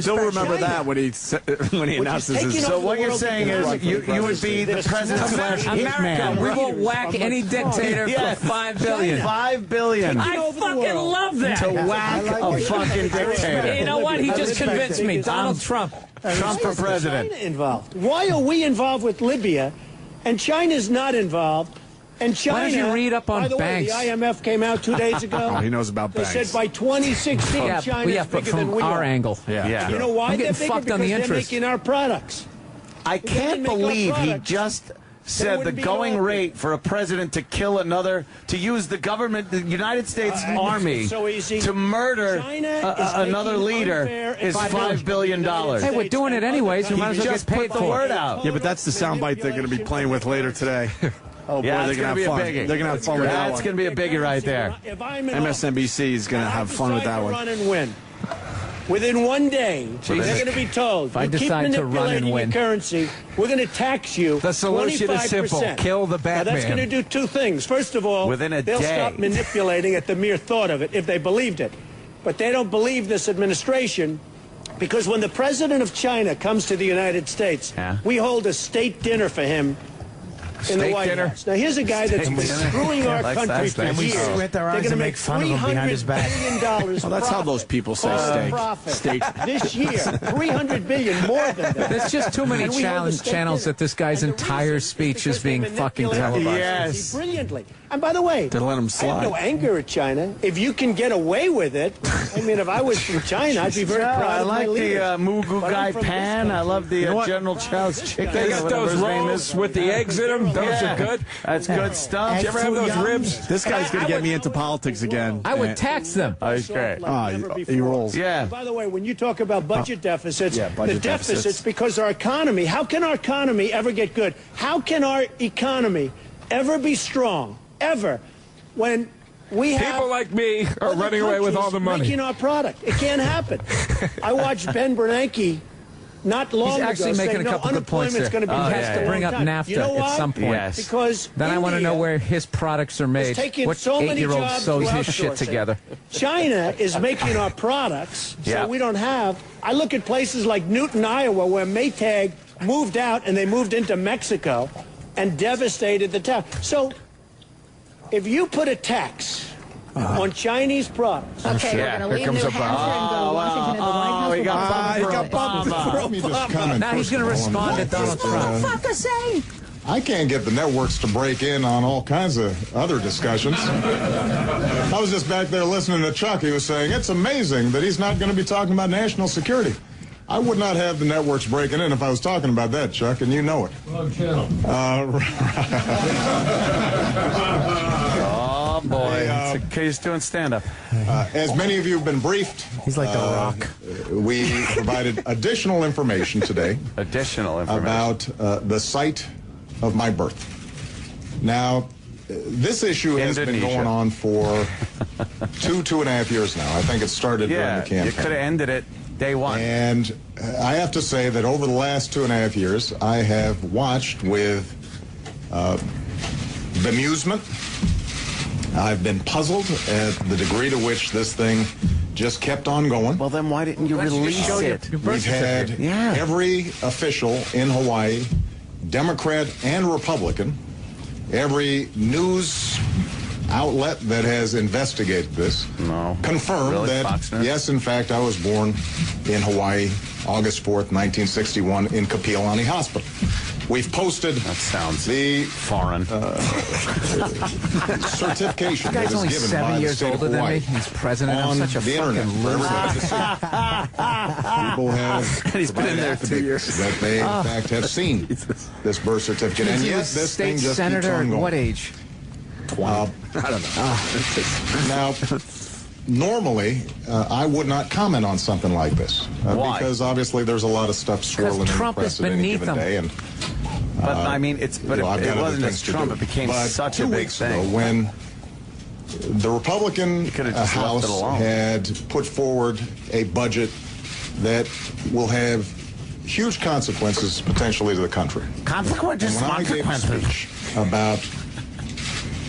They'll remember that when he announces his. So what you're saying is you would be the president slash America, we hitman. will whack any dictator Yes. for $5 billion. $5 billion. I fucking love that. To whack a fucking dictator. You know what? He just convinced me. Donald Trump. Trump for president. China involved? Why are we involved with Libya, and China's not involved? And China. Why don't you read up on by the banks? Way, the IMF came out 2 days ago. Oh, he knows about They banks. said by 2016, Yeah, China's but bigger than from we our are. angle. Yeah. You know why I'm they're getting bigger? fucked on Because the they're interest. making our products. I can't make our believe he products. just said the wouldn't be going an rate for a president to kill another, to use the government, the United States Army, so easy. to murder China is another making leader unfair is $5 billion. Hey, we're doing it anyways. We might as well just get put paid the for word it. out. Yeah, but that's the soundbite they're going to be playing with later today. Oh boy, Yeah, they're it's going to be have a fun. biggie. They're going to have fun with that That's one. going to be a biggie right there. If I'm in MSNBC is going to have fun with that decide to one. run and win. Within 1 day, they're going to be told, If I you keep decide to run and manipulating win. your currency, we're going to tax you The solution is 25%. simple. Kill the Now, that's Batman. going to do two things. First of all, Within a they'll day. stop manipulating at the mere thought of it if they believed it. But they don't believe this administration because when the president of China comes to the United States, we hold a state dinner for him in the Steak White dinner? House. Now, here's a guy that's been screwing our country for And we years. squint our eyes and make fun of him behind his back. Well, that's how those people say steak. This year, $300 billion more than that. There's just too many channels that this guy's entire speech is being fucking televised. Yes. Brilliantly. And by the way, They let him I have no slide. anger at China. If you can get away with it, I mean, if I was from China, I'd be very proud I of my like leaders. the Mugu But I'm Gai from this pan. I love the General Chow's chicken. Those whatever his name rolls is. with the eggs in them, those are good. That's good stuff. Did you ever have those ribs? This guy's going to get me into politics again. I would tax them. Oh, he's great. He rolls. Yeah. By the way, when you talk about budget deficits, budget the deficits deficits. because our economy, how can our economy ever get good? How can our economy ever be strong, ever, when we have People like me are other running away with all the countries money. making our product? It can't happen. I watched Ben Bernanke not long He's actually ago making say, a couple good points unemployment's there. going to be He fixed has a to bring long up time. NAFTA You know at why? some point. Yes. Because Then I want to know India where his products are made. taking What so many 8-year-old jobs sews through his shit outsourcing. together? China is making our products, Yeah. so we don't have. I look at places like Newton, Iowa, where Maytag moved out and they moved into Mexico and devastated the town. So, if you put a tax on Chinese products, Okay, we're going to leave New Hampshire and go to Washington and the White House. he got bumped. Let me just comment. Now he's going to respond to Donald Trump. Motherfucker say. I can't get the networks to break in on all kinds of other discussions. I was just back there listening to Chuck. He was saying, it's amazing that he's not going to be talking about national security. I would not have the networks breaking in if I was talking about that, Chuck, and you know it. Oh, boy. He's doing stand-up. As many of you have been briefed, He's like The Rock. we provided additional information today Additional information. about the site of my birth. Now, this issue has been Indonesia. going on for 2.5 years now. I think it started during the campaign. You could have ended it day one. And I have to say that over the last 2.5 years, I have watched with bemusement. I've been puzzled at the degree to which this thing just kept on going. Well, then why didn't you release it? We've had every official in Hawaii, Democrat and Republican, every news outlet that has investigated this confirmed Really, that, Fox News? yes, in fact, I was born in Hawaii, August 4th, 1961, in Kapiolani Hospital. We've posted the foreign certification This guy's that is only given 7 by the years state of older than Hawaii me. He's president. I'm on such a the fucking internet for loser. everybody to see. People have He's been in there 2 years. that they, in fact, have seen this birth certificate, and He yet was this state thing just senator keeps on at going. what age? I don't know. Now, normally, I would not comment on something like this Why? because obviously there's a lot of stuff swirling in the Trump press is at any beneath given him. day, and But, I mean, it I've got wasn't other as things to Trump. do. It became But such 2 a big weeks thing. ago, when the Republican could've just left House it alone. had put forward a budget that will have huge consequences potentially to the country. Consequences, And when I gave a consequences. speech about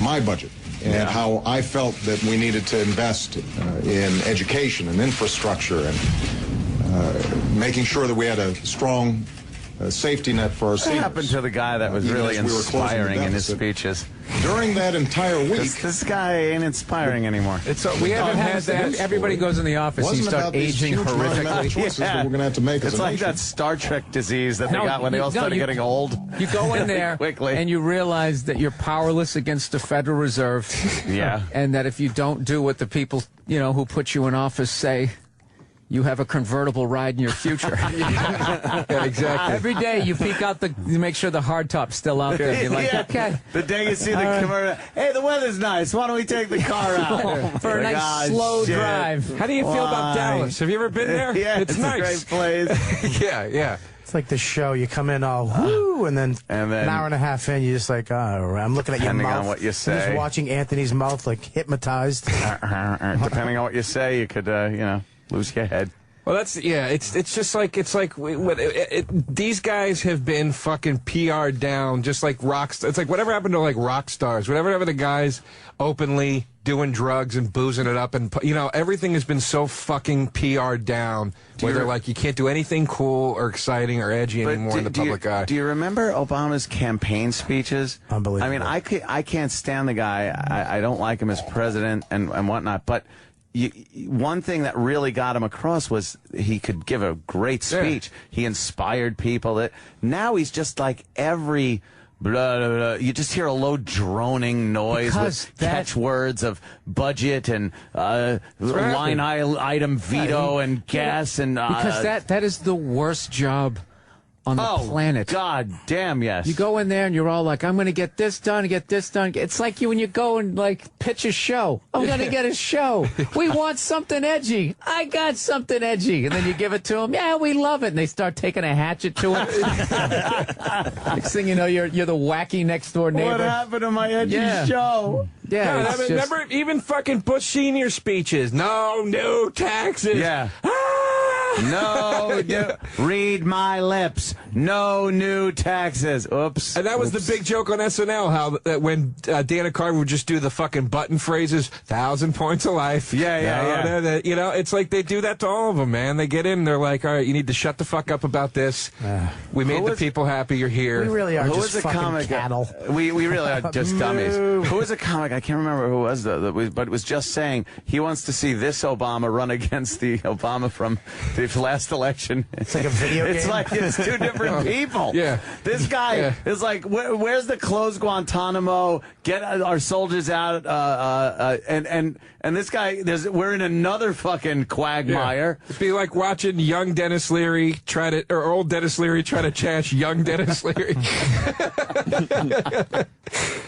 my budget and how I felt that we needed to invest in education and infrastructure and making sure that we had a strong safety net for our What seniors. happened to the guy that was Even really as we were closing the inspiring in his deficit. speeches? During that entire week, This guy ain't inspiring anymore. We haven't had that. Everybody goes in the office and you wasn't start about these aging huge monumental horrifically. choices that we're going to have to make as It's a like nation. that Star Trek disease that they No, got when they all started getting old. You go in there quickly. and you realize that you're powerless against the Federal Reserve. Yeah. And that if you don't do what the people, who put you in office say, you have a convertible ride in your future. Yeah, exactly. Every day you peek out you make sure the hardtop's still out there. You're like, Yeah. okay. The day you see the commercial, hey, the weather's nice. Why don't we take the car out For a Like, nice "Ah, slow shit. drive. How do you feel about Why?" Dallas? Have you ever been there? Yeah, it's nice. a great place. Yeah. It's like the show. You come in all woo, and then an hour and a half in, you're just like, I'm looking at your Depending mouth. on what you I'm say. just watching Anthony's mouth like hypnotized. Depending on what you say, you could, lose your head. Well, it's just like these guys have been fucking PR'd down, just like rock. It's like whatever happened to like rock stars, whatever happened to guys openly doing drugs and boozing it up, and everything has been so fucking PR'd down. Where they're like, you can't do anything cool or exciting or edgy anymore in the public eye. Do you remember Obama's campaign speeches? Unbelievable. I mean, I can't stand the guy. I don't like him as president and whatnot, but. One thing that really got him across was he could give a great speech. Yeah. He inspired people. Now he's just like every blah, blah, blah. You just hear a low droning noise with catchwords of budget and line item veto and gas and because that is the worst job on the planet. God damn, yes. You go in there and you're all like, I'm going to get this done, get this done. It's like when you go and like pitch a show. I'm going to get a show. We want something edgy. I got something edgy. And then you give it to them. Yeah, we love it. And they start taking a hatchet to it. Next thing you know, you're the wacky next door neighbor. What happened to my edgy show? Yeah. Remember even fucking Bush Senior speeches. No new taxes. Yeah. No, read my lips. No new taxes. Oops. And that was the big joke on SNL, how that when Dana Carvey would just do the fucking button phrases, 1,000 points of life. Yeah. It's like they do that to all of them, man. They get in, they're like, all right, you need to shut the fuck up about this. We made the people happy. You're here. We really are just fucking cattle. We really are just dummies. Who was a comic? I can't remember who was but it was just saying he wants to see this Obama run against the Obama from the last election. It's like a video game. It's like it's two different people. Yeah. This guy is like, where's the closed Guantanamo? Get our soldiers out. And this guy, we're in another fucking quagmire. It'd be like watching young Dennis Leary or old Dennis Leary try to trash young Dennis Leary.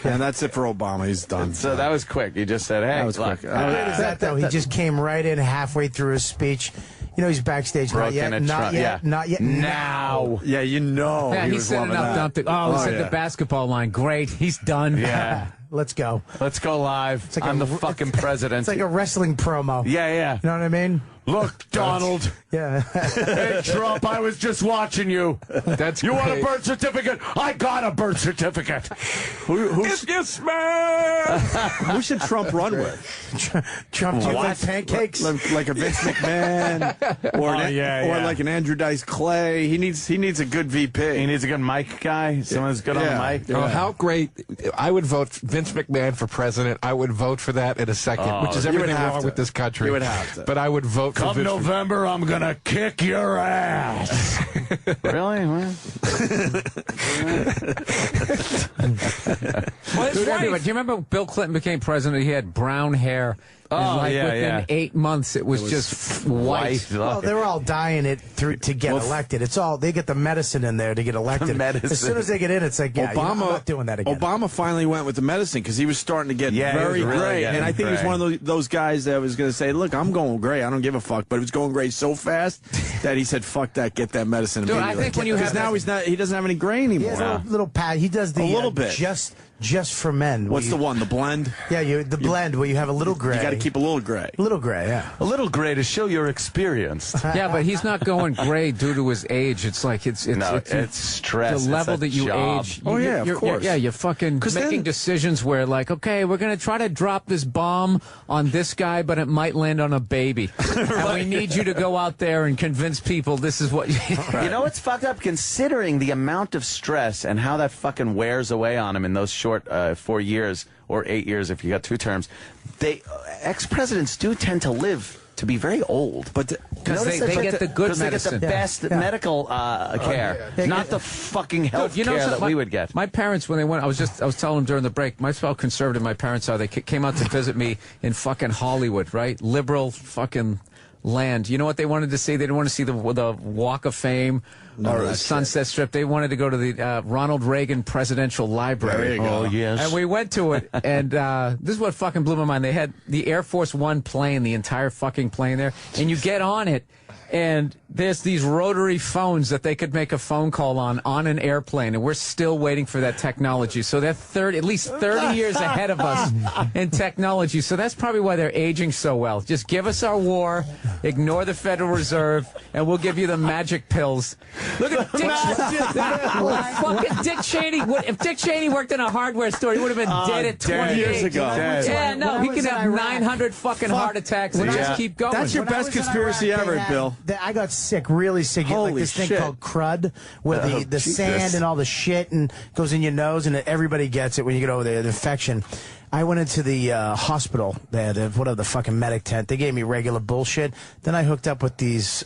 Yeah, that's it for Obama. He's done. So that was quick. He just said, hey. That was quick. How great is that, though? He just came right in halfway through his speech. He's backstage. Not yet. Not yet. Not yet. Now. Yeah, Yeah, he said enough dumping. He said the basketball line. Great. He's done. Yeah. Let's go. Let's go live. Like I'm the fucking president. It's like a wrestling promo. Yeah. You know what I mean? Look, Donald. Yeah. Hey, Trump, I was just watching you. You want a birth certificate? I got a birth certificate. Yes, man. Who should Trump run with? Trump, do you like pancakes? Like a Vince McMahon, or like an Andrew Dice Clay. He needs a good VP. He needs a good mic guy. Someone who's good on the mic. Oh, how great! I would vote Vince McMahon for president. I would vote for that in a second, which is everything wrong with this country. You would have to. But I would vote for Come November, I'm gonna kick your ass. Really? Do you remember Bill Clinton became president? He had brown hair. And within 8 months, it was just white. Well, they were all dying to get elected. It's all they get the medicine in there to get elected. As soon as they get in, it's like I'm not doing that again. Obama finally went with the medicine because he was starting to get very gray, and I think he was one of those guys that was going to say, "Look, I'm going gray. I don't give a fuck." But it was going gray so fast that he said, "Fuck that, get that medicine." Dude, I think when you have now he doesn't have any gray anymore. He has a little pad. He does the a little bit just for men. What's the one? The blend? Yeah, the blend where you have a little gray. You got to keep a little gray. A little gray, yeah. A little gray to show you're experienced. Yeah, but he's not going gray due to his age. It's like it's stress. The level that you age. Oh yeah, of course. You're fucking making decisions where like, okay, we're gonna try to drop this bomb on this guy, but it might land on a baby, and we need you to go out there and convince people this is what. You know what's fucked up? Considering the amount of stress and how that fucking wears away on him in those short 4 years or 8 years if you got 2 terms, ex-presidents do tend to live to be very old. But because they get the good medicine. They get the best medical care, not the fucking health care that we would get. My parents, when they went, I was telling them during the break, how conservative my parents are. They came out to visit me in fucking Hollywood, right? Liberal fucking land. You know what they wanted to see? They didn't want to see the Walk of Fame or Sunset Strip. They wanted to go to the Ronald Reagan Presidential Library. There you go. Oh, yes. And we went to it, and this is what fucking blew my mind. They had the Air Force One plane, the entire fucking plane there, and you get on it, and there's these rotary phones that they could make a phone call on an airplane, and we're still waiting for that technology. So they're at least 30 years ahead of us in technology. So that's probably why they're aging so well. Just give us our war, ignore the Federal Reserve, and we'll give you the magic pills. Look at fucking Dick Cheney. If Dick Cheney worked in a hardware store, he would have been dead at 28 years ago. Yeah, no, he could have 900 fucking heart attacks and just keep going. That's your best conspiracy ever, Bill. I got sick, really sick. You get like this thing called crud, where the sand and all the shit and goes in your nose, and everybody gets it when you get over there, the infection. I went into the hospital, whatever, the fucking medic tent. They gave me regular bullshit. Then I hooked up with these,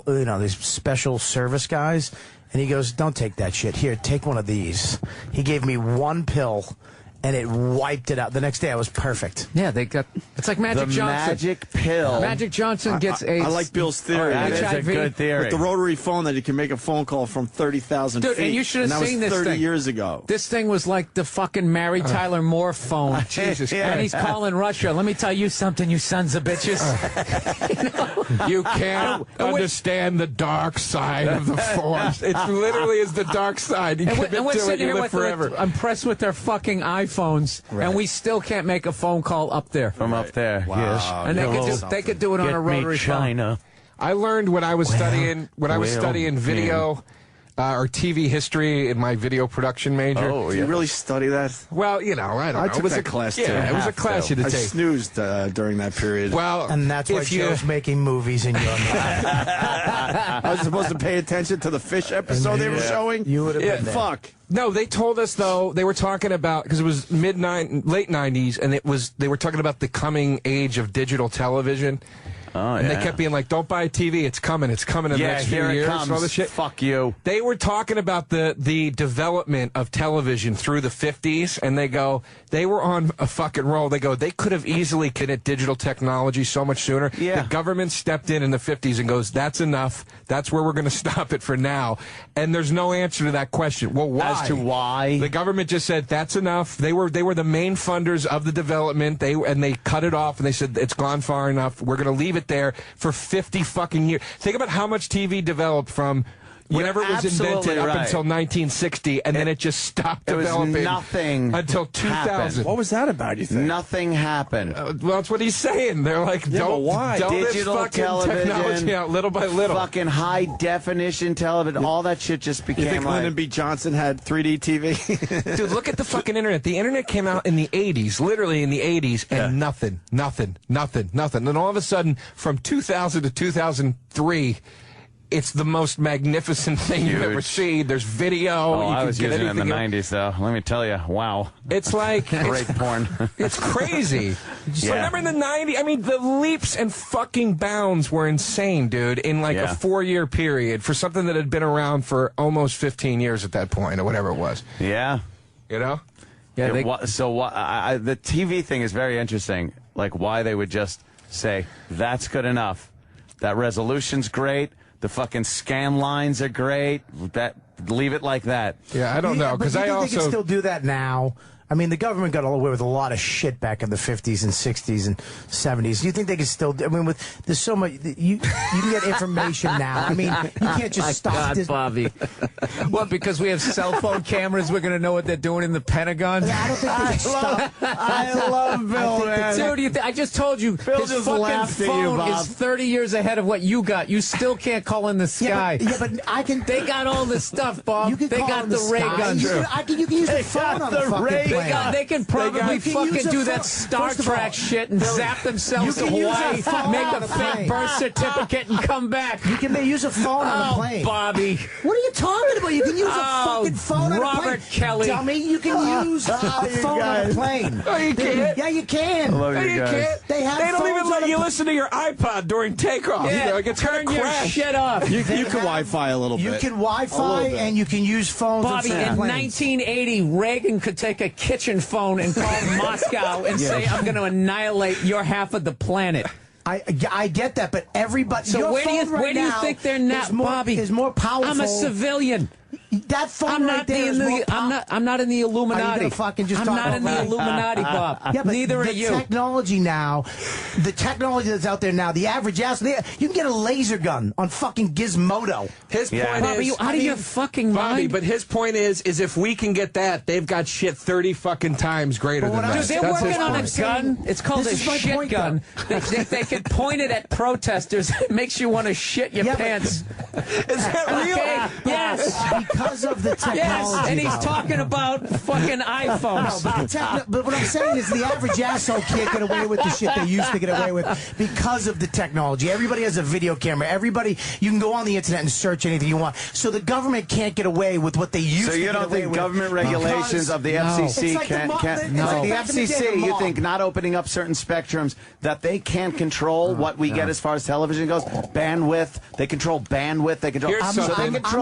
these special service guys, and he goes, "Don't take that shit. Here, take one of these." He gave me one pill, and it wiped it out. The next day, I was perfect. Yeah, it's like Magic Johnson. Magic pill. Magic Johnson gets AIDS. I like Bill's theory. That is a good theory. With the rotary phone that you can make a phone call from 30,000 feet. Dude, and you should have seen this thing. That was 30 years ago. This thing was like the fucking Mary Tyler Moore phone. Jesus. And he's calling Russia. Let me tell you something, you sons of bitches. You can't understand the dark side of the force. It literally is the dark side. You commit to it, you live forever. I'm impressed with their fucking iPhones, and we still can't make a phone call up there. From up there, Wow. yes. And they could do it on a rotary phone. China. I learned when I was studying video or TV history in my video production major. Oh, you really study that? Well, I don't know. I took that class too. Yeah, it was a class you had to take. I snoozed during that period. Well, and that's why Joe's making movies in your life. I was supposed to pay attention to the fish episode they were showing. You would have been there. Fuck. No, they told us though they were talking about, because it was late 90s, and they were talking about the coming age of digital television. Oh, and they kept being like, "Don't buy a TV, it's coming in the next few years." And all this shit. Fuck you. They were talking about the development of television through the 50s, and they were on a fucking roll. They could have easily committed digital technology so much sooner. Yeah. The government stepped in the 50s and goes, "That's enough. That's where we're going to stop it for now." And there's no answer to that question. Well, why? As to why? The government just said, "That's enough." They were the main funders of the development. They cut it off, and they said, "It's gone far enough. We're going to leave it there for 50 fucking years." Think about how much TV developed from whenever it was invented up until 1960, and then it just stopped developing. Was nothing until 2000. Happened. What was that about, you think? Nothing happened. Well, that's what he's saying. They're like, don't Digital this fucking television, technology out little by little. Fucking high definition television, all that shit just became You think Lyndon B. Johnson had 3D TV? Dude, look at the fucking internet. The internet came out in the 80s, literally in the 80s, and nothing. And all of a sudden, from 2000 to 2003, it's the most magnificent thing you've ever seen. There's video. Oh, I was using it in the 90s, though. Let me tell you. Wow. It's like... Great porn. It's crazy. So remember in the 90s? I mean, the leaps and fucking bounds were insane, dude, in like a 4-year period for something that had been around for almost 15 years at that point, or whatever it was. Yeah. You know? Yeah. The TV thing is very interesting. Like, why they would just say, that's good enough. That resolution's great. The fucking scan lines are great. Leave it like that. Yeah, I don't know, because I also... They can still do that now. I mean, the government got away with a lot of shit back in the 50s and 60s and 70s. Do you think they can still... I mean, there's so much... You can get information now. I mean, you can't just stop this... Bobby. What, because we have cell phone cameras, we're going to know what they're doing in the Pentagon? I don't think they can stop... I love Bill, man. Dude, I just told you, Bill his just fucking laughed at you, phone Bob. is 30 years ahead of what you got. You still can't call in the sky. Yeah, but I can... They got all this stuff, Bob. They got the ray guns. You can use the phone on the fucking plane. They can probably fucking do that Star Trek shit and zap themselves to Hawaii, make a fake birth certificate, and come back. You can use a phone on the plane. Bobby. What are you talking about? You can use a fucking phone on a plane. Robert Kelly. Dummy, you can use a phone on a plane. Oh, you can't. Yeah, you can. No, you can't. They don't even let you listen to your iPod during takeoff. Yeah, You know, turn your shit off. You can Wi-Fi a little bit. You can Wi-Fi and you can use phones. Bobby, in 1980, Reagan could take a kitchen phone and call Moscow and say, "I'm going to annihilate your half of the planet." I get that, but everybody. So where do you think they're not, Bobby? Is more powerful. I'm a civilian. That phone I'm not in the Illuminati. I'm not in the Illuminati, Bob. Yeah, but neither are you. The technology that's out there now, the average ass, you can get a laser gun on fucking Gizmodo. His point Bobby, is, you out of your fucking mind? But his point is if we can get that, they've got shit 30 fucking times greater than that. Dude, they're working on a gun. It's called a shit gun. They can point it at protesters. It makes you want to shit your pants. Is that real? Okay. Yes. Because of the technology. Yes, and he's talking about fucking iPhones. No, but what I'm saying is the average asshole can't get away with the shit they used to get away with because of the technology. Everybody has a video camera. Everybody, you can go on the internet and search anything you want. So the government can't get away with what they used to get away with. So you don't think government regulations of the FCC can't... No. The FCC, you think not opening up certain spectrums, that they can't control what we get as far as television goes? Bandwidth. They control bandwidth. They control... I'm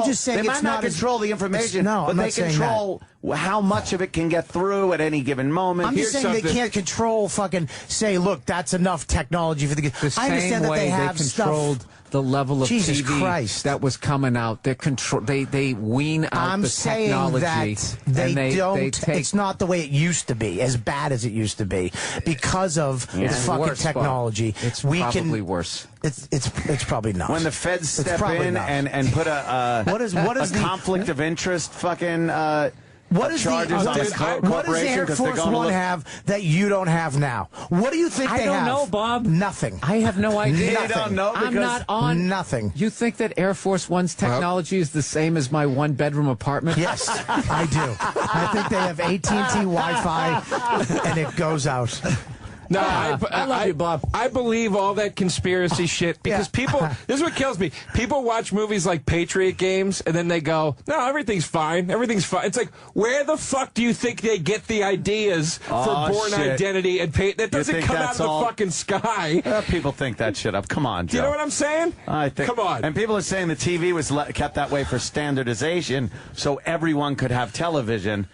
just saying they might not control the information, but they control how much of it can get through at any given moment. I'm just saying they can't control fucking say, look, that's enough technology for the... I understand that they have controlled the level of Jesus TV Christ. that was coming out. They wean out the technology. That they don't. It's not the way it used to be, as bad as it used to be, because of its fucking worse, technology. Bob. It's probably worse. It's probably not. When the feds step in and put a conflict of interest fucking what does the Air Force One have that you don't have now? What do you think they have? I don't know, Bob. Nothing. I have no idea. You don't know because I'm not on nothing. You think that Air Force One's technology is the same as my one-bedroom apartment? Yes, I do. I think they have AT&T Wi-Fi, and it goes out. No, I love you, Bob. I believe all that conspiracy shit because people, this is what kills me. People watch movies like Patriot Games and then they go, no, everything's fine. Everything's fine. It's like, where the fuck do you think they get the ideas for Born Identity and That doesn't come out of the fucking sky. People think that shit up. Come on, Joe. Do you know what I'm saying? Come on. And people are saying the TV was kept that way for standardization so everyone could have television.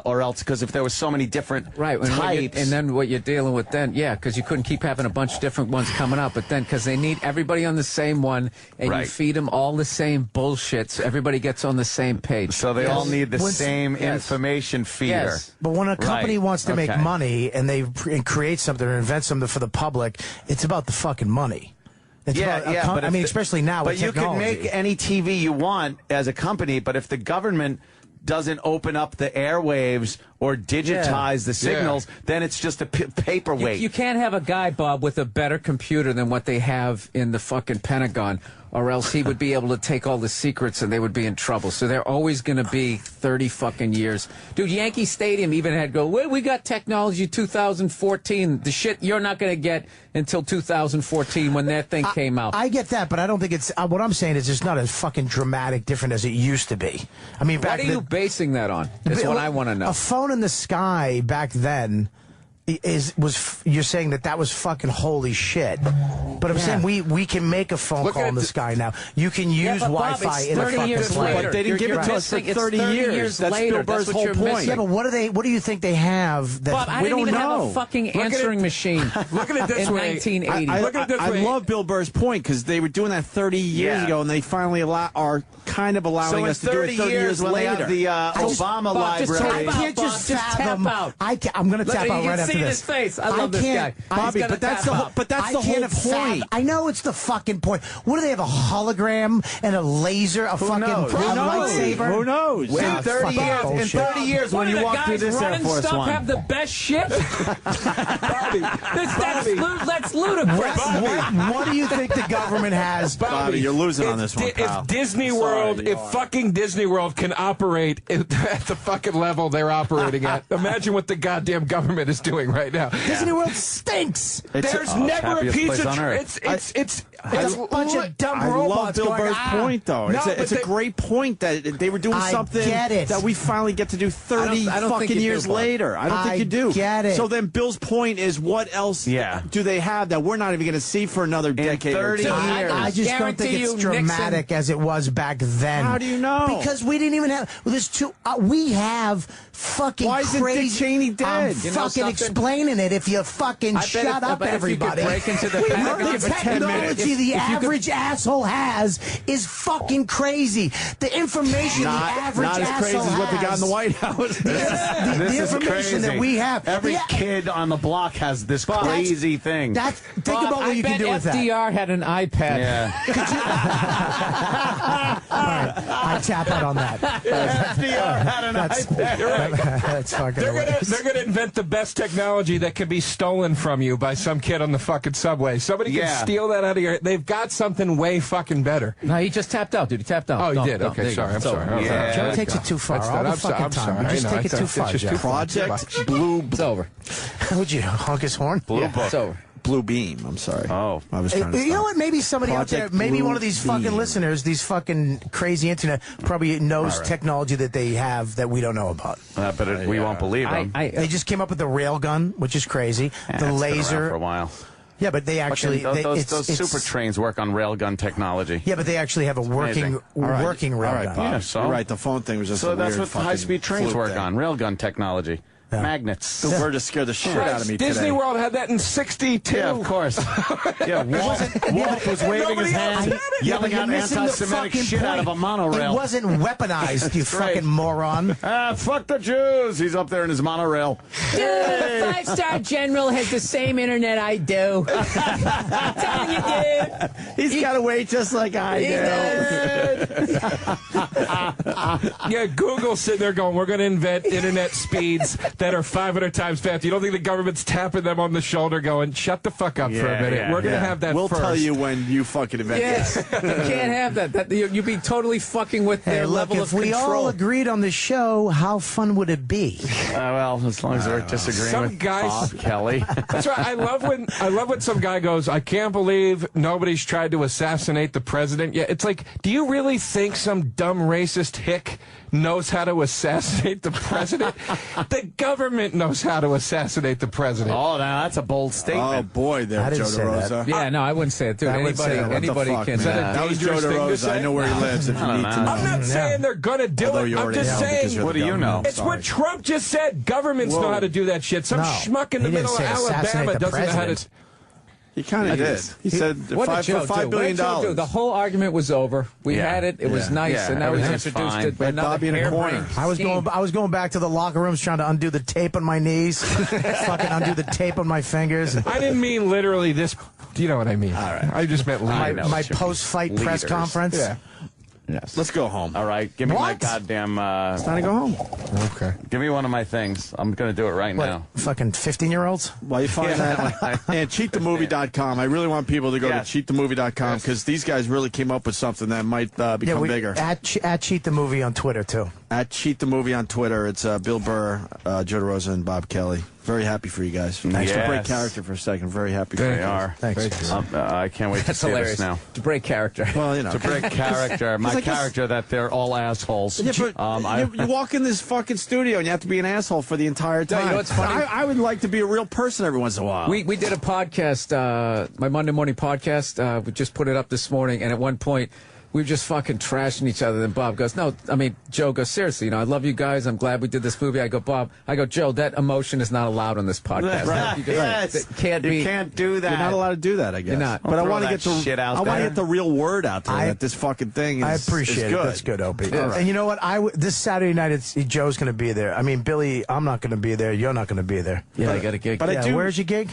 Or else, because if there was so many different types. And then what you're dealing with then, because you couldn't keep having a bunch of different ones coming up, but then because they need everybody on the same one, and you feed them all the same bullshit, so everybody gets on the same page. So they all need the same information feeder. Yes. But when a company wants to make money and they create something or invent something for the public, it's about the fucking money. It's but I mean, especially now with technology. You can make any TV you want as a company, but if the government doesn't open up the airwaves or digitize the signals, then it's just a paperweight. You can't have a guy, Bob, with a better computer than what they have in the fucking Pentagon, or else he would be able to take all the secrets and they would be in trouble. So they're always going to be 30 fucking years. Dude, Yankee Stadium even had to go, well, we got technology 2014. The shit you're not going to get until 2014 when that thing came out. I get that, but I don't think it's... what I'm saying is it's not as fucking dramatic different as it used to be. I mean, what are you basing that on? That's what I want to know. A phone in the sky back then you're saying that was fucking holy shit. But I'm saying we can make a phone call in the sky now. You can use Wi-Fi in a fucking plane. But they didn't give it to us for 30 years. That's Bill Burr's whole point. Yeah, but what do you think they have that Bob, we don't know? I didn't even have a fucking answering machine. Look at it this way. In 1980. Look at it this way. I love Bill Burr's point because they were doing that 30 years ago, and they finally are kind of allowing us to do it 30 years later. The Obama library. I can't just tap out. I'm going to tap out right after this. His face. I love this guy. Bobby, but that's the whole point. I know it's the fucking point. What do they have, a hologram and a laser, a fucking lightsaber? Who knows? In 30 years, when you walk through this Air Force One, have the best shit. Bobby, that's ludicrous. What do you think the government has? Bobby, you're losing on this one, pal. If Disney World, if fucking Disney World can operate at the fucking level they're operating at, imagine what the goddamn government is doing right now. Disney World stinks. There's never a piece of it's a bunch of dumb robots. I love Bill Burr's point, though. It's a great point that they were doing something that we finally get to do 30 fucking years later. I don't think you do. Get it. So then Bill's point is, what else do they have that we're not even going to see for another decade? 30 years. I just don't think it's dramatic as it was back then. How do you know? Because we didn't even have. We have fucking Why isn't crazy. Dick Cheney dead? I'm fucking explaining it if you fucking shut up, everybody. Break into the The technology the average asshole has is fucking crazy. The information the average not as asshole crazy as what they got in the has. White House. The information that we have. Every kid on the block has this crazy thing. Think about what you can do with that. FDR had an iPad. Yeah. All right, I tap out on that. FDR had an iPad. You're right. That's fucking They're gonna invent the best technology that can be stolen from you by some kid on the fucking subway. Somebody can steal that out of your. They've got something way fucking better. No, he just tapped out, dude. He tapped out. Oh, he did. Okay, sorry. I'm sorry. Joe takes it too far all the fucking time. You just take it too far, Joe. Project Blue. It's over. Would you honk his horn? Blue Book. It's over. Blue Beam. I'm sorry. Oh, I was trying to. You know what? Maybe somebody Project out there, maybe Blue one of these Beam. fucking listeners, these fucking crazy internet, probably knows technology that they have that we don't know about. But we won't believe them. They just came up with the rail gun, which is crazy. The It's been around laser. for a while. Yeah, but they actually those super trains work on railgun technology. Yeah, but they actually have a working railgun. Yeah, so You're right. The phone thing was just so a that's weird what high-speed trains fluke work thing. on, railgun technology. Yeah. Magnets. Bill Burr just scared the shit out of me Disney today. World had that in '62. Yeah, of course. Yeah, Walt was waving his hand, yelling out anti-Semitic shit out of a monorail. It wasn't weaponized, you fucking moron. Fuck the Jews. He's up there in his monorail. Dude, the 5-star general has the same internet I do. I'm telling you, dude. He's got to wait just like I do. Yeah, Google's sitting there going, we're going to invent internet speeds that are 500 times faster. You don't think the government's tapping them on the shoulder going, shut the fuck up for a minute. We're going to have that We'll first. tell you when you fucking invent Yes, you can't have that. You'd be totally fucking with their level of if we control. all agreed on the show, how fun would it be? Well, as long as we're disagreeing Some with guys- Bob Kelly. That's right. I love when some guy goes, I can't believe nobody's tried to assassinate the president yet. It's like, do you really think some dumb racist hick knows how to assassinate the president? The government knows how to assassinate the president. Oh, now that's a bold statement. Oh, boy, there, Joe DeRosa. Yeah, no, I wouldn't say it, dude. I would say Anybody what the fuck, can. man? That was Joe dangerous thing to DeRosa. say? I know where he lives if you need to know. I'm not saying they're going to do Although it. you I'm already just know saying. because you're What the do you government. know? It's what Trump just said. Governments know how to do that shit. Some schmuck in the He didn't middle of say assassinate Alabama the doesn't know how to. president. He kind of did. He said What did Joe $5 do? billion. What did Joe do? The whole argument was over. We had it. It was nice, Yeah, and now we everything's introduced fine. it. Had Another Bobby in a corner. harebrained I was going back to the locker rooms trying to undo the tape on my knees, fucking undo the tape on my fingers. I didn't mean literally this. Do you know what I mean? All right. I just meant leaders. My post-fight press Leaders. conference. Yeah. Yes. Let's go home. All right, give me my What? goddamn. It's time to go home. Okay. Give me one of my things. I'm going to do it right What, now. fucking 15-year-olds? While you find that, and cheatthemovie.com. I really want people to go to cheatthemovie.com because these guys really came up with something that might become bigger. At Cheat the Movie on Twitter, too. At Cheat the Movie on Twitter, it's Bill Burr, Joe DeRosa, and Bob Kelly. Very happy for you guys. Thanks for break character for a second. Very happy for you. They are. Thanks. I can't wait to That's see hilarious. this now. To break character. Well, you know. To break character. My character that they're all assholes. Yeah, but you walk in this fucking studio and you have to be an asshole for the entire time. you know what's funny? I would like to be a real person every once in a while. We did a podcast, my Monday morning podcast. We just put it up this morning, and at one point, we were just fucking trashing each other. Then Bob goes, Joe goes, seriously, I love you guys. I'm glad we did this movie. I go, Joe, that emotion is not allowed on this podcast. Right. You can't do that. You're not allowed to do that, I guess. You're not. But I Throw want to that get shit out I want to there. get the real word out there that this fucking thing is I appreciate is it. good. That's good, Opie. Yeah. And you know what? This Saturday night, Joe's going to be there. I mean, Billy, I'm not going to be there. You're not going to be there. Yeah, I got a gig. But where's your gig?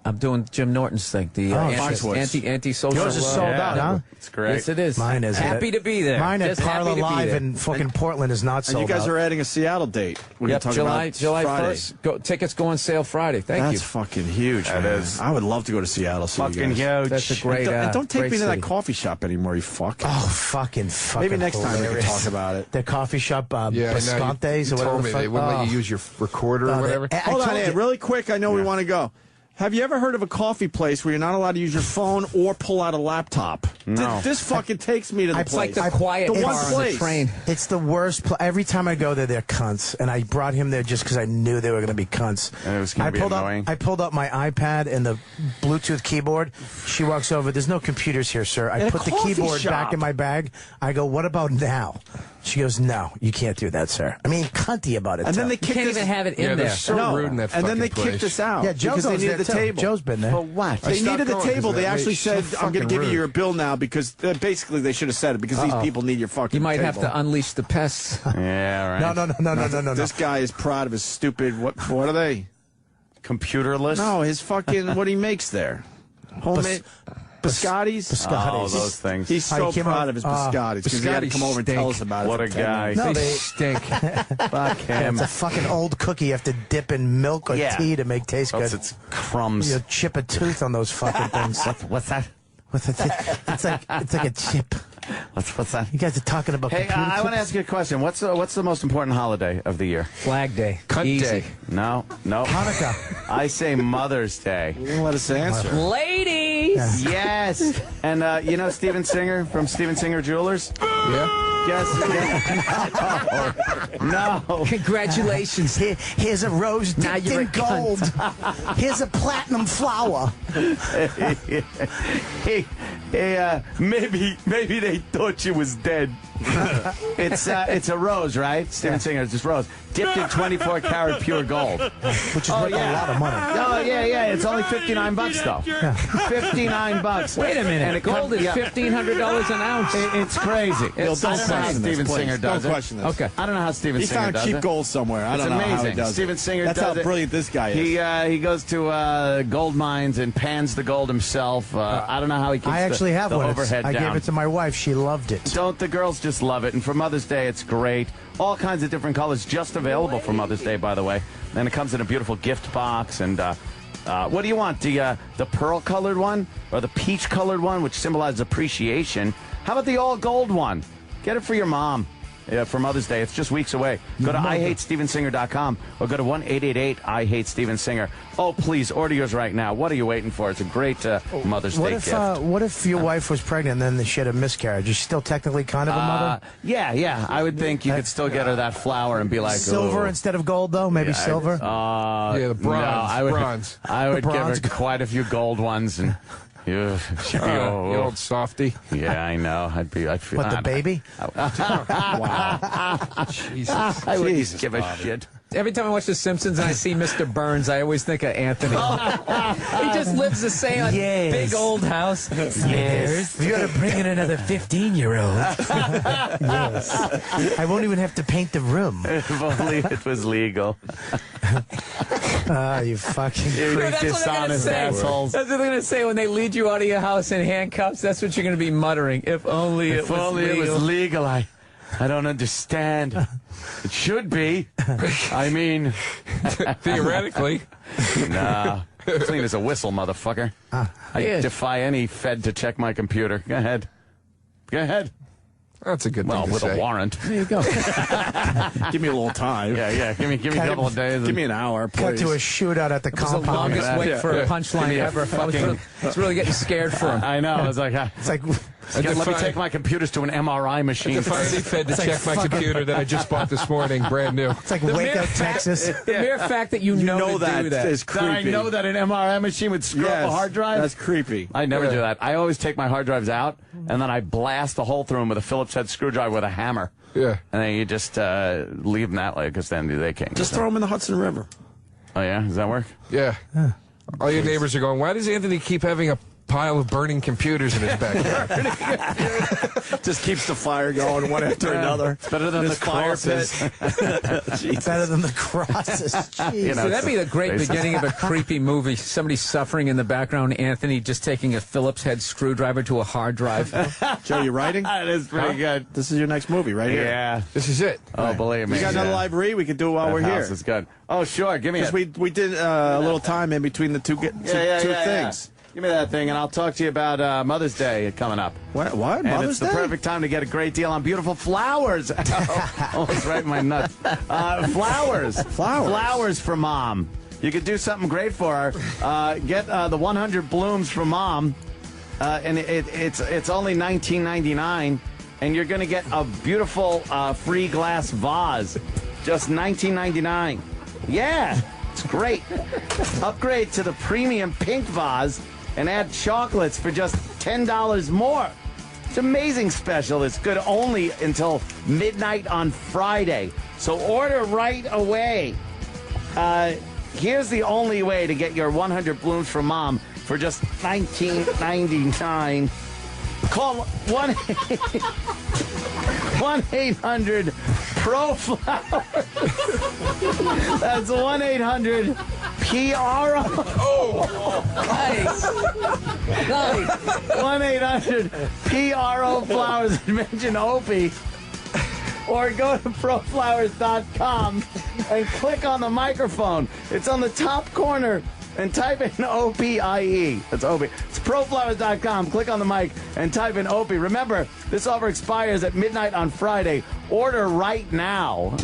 I'm doing Jim Norton's thing. The anti-social. Yours is sold out, huh? It's great. Yes, it is. Mine is. Happy to be there. Mine at Just happy Parlor to be Live there. in fucking Portland is not sold out. And you guys are adding a Seattle date. We're Yep, talking about July Friday. 1st. Tickets go on sale Friday. Thank you. That's fucking huge. That man. is. I would love to go to Seattle. See Fucking you guys. huge. That's a great. And don't take great me to city. that coffee shop anymore, you fuck. Oh, fucking Maybe next time we can hilarious. talk about it. The coffee shop, Yeah, Biscontes you or whatever told the me fuck. they wouldn't let you use your recorder or whatever. Hold on, Ed, really quick. I know we want to go. Have you ever heard of a coffee place where you're not allowed to use your phone or pull out a laptop? No. This fucking takes me to the It's place. like the quiet the bar one on the place. train. It's the worst. Every time I go there, they're cunts, and I brought him there just because I knew they were going to be cunts. And it was gonna be annoying. I pulled up my iPad and the Bluetooth keyboard. She walks over. There's no computers here, sir. I In a put the coffee keyboard shop. back in my bag. I go, what about now? She goes, no, you can't do that, sir. I mean, cunty about it. And then they You kicked can't us. even have it in there. They're so rude in that And then they fucking kicked place. us out. Yeah, Joe because they goes needed there, the too. table. Joe's been there. For what? They stopped needed the going table. because They of that. actually So said, "I'm going to give you fucking your bill now," because basically they should have said it because these people need your fucking. You might table. have to unleash the pests. Yeah, right. No. This guy is proud of his stupid. What are they? Computerless? No, his fucking what he makes there. Homemade biscottis. Oh, those things. He's so proud of his biscottis because he had to come over and tell us about it. What a guy. No, They they stink. Fuck him. It's a fucking old cookie you have to dip in milk or tea to make taste good. It's crumbs. You chip a tooth on those fucking things. What's that? It's like a chip. What's that? You guys are talking about. Hey, computer I want to chips? ask you a question. What's the most important holiday of the year? Flag Day. Cunt day. No. Hanukkah. I say Mother's Day. You didn't let us answer. Ladies! Yes. And you know Steven Singer from Steven Singer Jewelers? Yeah. Yes. No. Congratulations. Here's a rose dipped in gold. Here's a platinum flower. Maybe they thought you was dead. It's a rose, right? Steven Singer, it's just rose. Dipped in 24 karat pure gold. Which is worth a lot of money. Oh, yeah. It's only $59 though. $59. Wait a minute. And Gold is $1,500 an ounce. It's crazy. I don't know how Steven Singer does it. Don't question this. Okay. I don't know how Steven He Singer found does cheap it. gold somewhere. I It's don't know how he amazing. does Steven it. Singer That's does how it. brilliant this guy is. He goes to gold mines and pans the gold himself. I don't know how he keeps I actually have the one. overhead I down. gave it to my wife. She loved it. Don't the girls just love it? And for Mother's Day, it's great. All kinds of different colors just available for Mother's Day, by the way. And it comes in a beautiful gift box. And what do you want? The pearl-colored one or the peach-colored one, which symbolizes appreciation? How about the all-gold one? Get it for your mom. For Mother's Day. It's just weeks away. Go to IHateStevenSinger.com or go to 1-888-I-HATE-STEVEN-SINGER. Oh, please, order yours right now. What are you waiting for? It's a great Mother's Day gift. What if your wife was pregnant and then she had a miscarriage? Is she still technically kind of a mother? Yeah. I would think you could still get her that flower and be like, silver "Ooh." instead of gold, though? Maybe silver? Yeah, the bronze. No, I would give her quite a few gold ones and. You old softy. Yeah, I know. I'd feel. What, the baby? Wow. Jesus. I wouldn't give a shit. Every time I watch The Simpsons and I see Mr. Burns, I always think of Anthony. He just lives the same big old house. Yes. You got to bring in another 15-year-old. Yes. I won't even have to paint the room. If only it was legal. You fucking dishonest assholes. That's what they're going to say when they lead you out of your house in handcuffs. That's what you're going to be muttering. If only it was legal. I don't understand. It should be. I mean, theoretically. Nah. Clean as a whistle, motherfucker. I defy any Fed to check my computer. Go ahead. That's a good thing to with say. a warrant. There you go. Give me a little time. Yeah. Give me a couple of days. Give me an hour, please. Cut to a shootout at the It was the compound. longest wait for a punchline ever. I was really getting scared for him. I know. I was like, It's like... let me take my computers to an MRI machine. I finally Fed to check my computer that I just bought this morning, brand new. It's like Waco, Texas. The mere fact that you know to do that is creepy. That I know that an MRI machine would screw up a hard drive? That's creepy. I never do that. I always take my hard drives out, and then I blast a hole through them with a Phillips head screwdriver with a hammer. Yeah. And then you just leave them that way, because then they can't. Just throw them in the Hudson River. Oh, yeah? Does that work? Yeah. All your neighbors are going, why does Anthony keep having a pile of burning computers in his backyard? Just keeps the fire going one after another. It's better than the crosses. Better than the crosses. Jeez. So that'd be the great beginning of a creepy movie. Somebody suffering in the background, Anthony just taking a Phillips head screwdriver to a hard drive. Joe, you writing? That is pretty good. This is your next movie right here. Yeah. This is it. Oh, believe me. You got another live read? We could do it while That we're house here. is good. Oh, sure. Give me it. Because we did a little time in between the two things. Yeah. Give me that thing, and I'll talk to you about Mother's Day coming up. What? And Mother's it's the Day? perfect time to get a great deal on beautiful flowers. Almost right in my nuts. Flowers. Flowers for Mom. You could do something great for her. Get the 100 blooms for Mom, and it's only $19.99, and you're going to get a beautiful free glass vase. Just $19.99. Yeah. It's great. Upgrade to the premium pink vase and add chocolates for just $10 more. It's an amazing special. It's good only until midnight on Friday. So order right away. Here's the only way to get your 100 blooms for Mom for just $19.99. Call 1-800-PRO-FLOWERS. That's 1-800-PRO. Oh, nice. 1-800-PRO-FLOWERS and mention Opie. Or go to proflowers.com and click on the microphone. It's on the top corner. And type in OPIE. That's Opie. It's proflowers.com. Click on the mic and type in Opie. Remember, this offer expires at midnight on Friday. Order right now.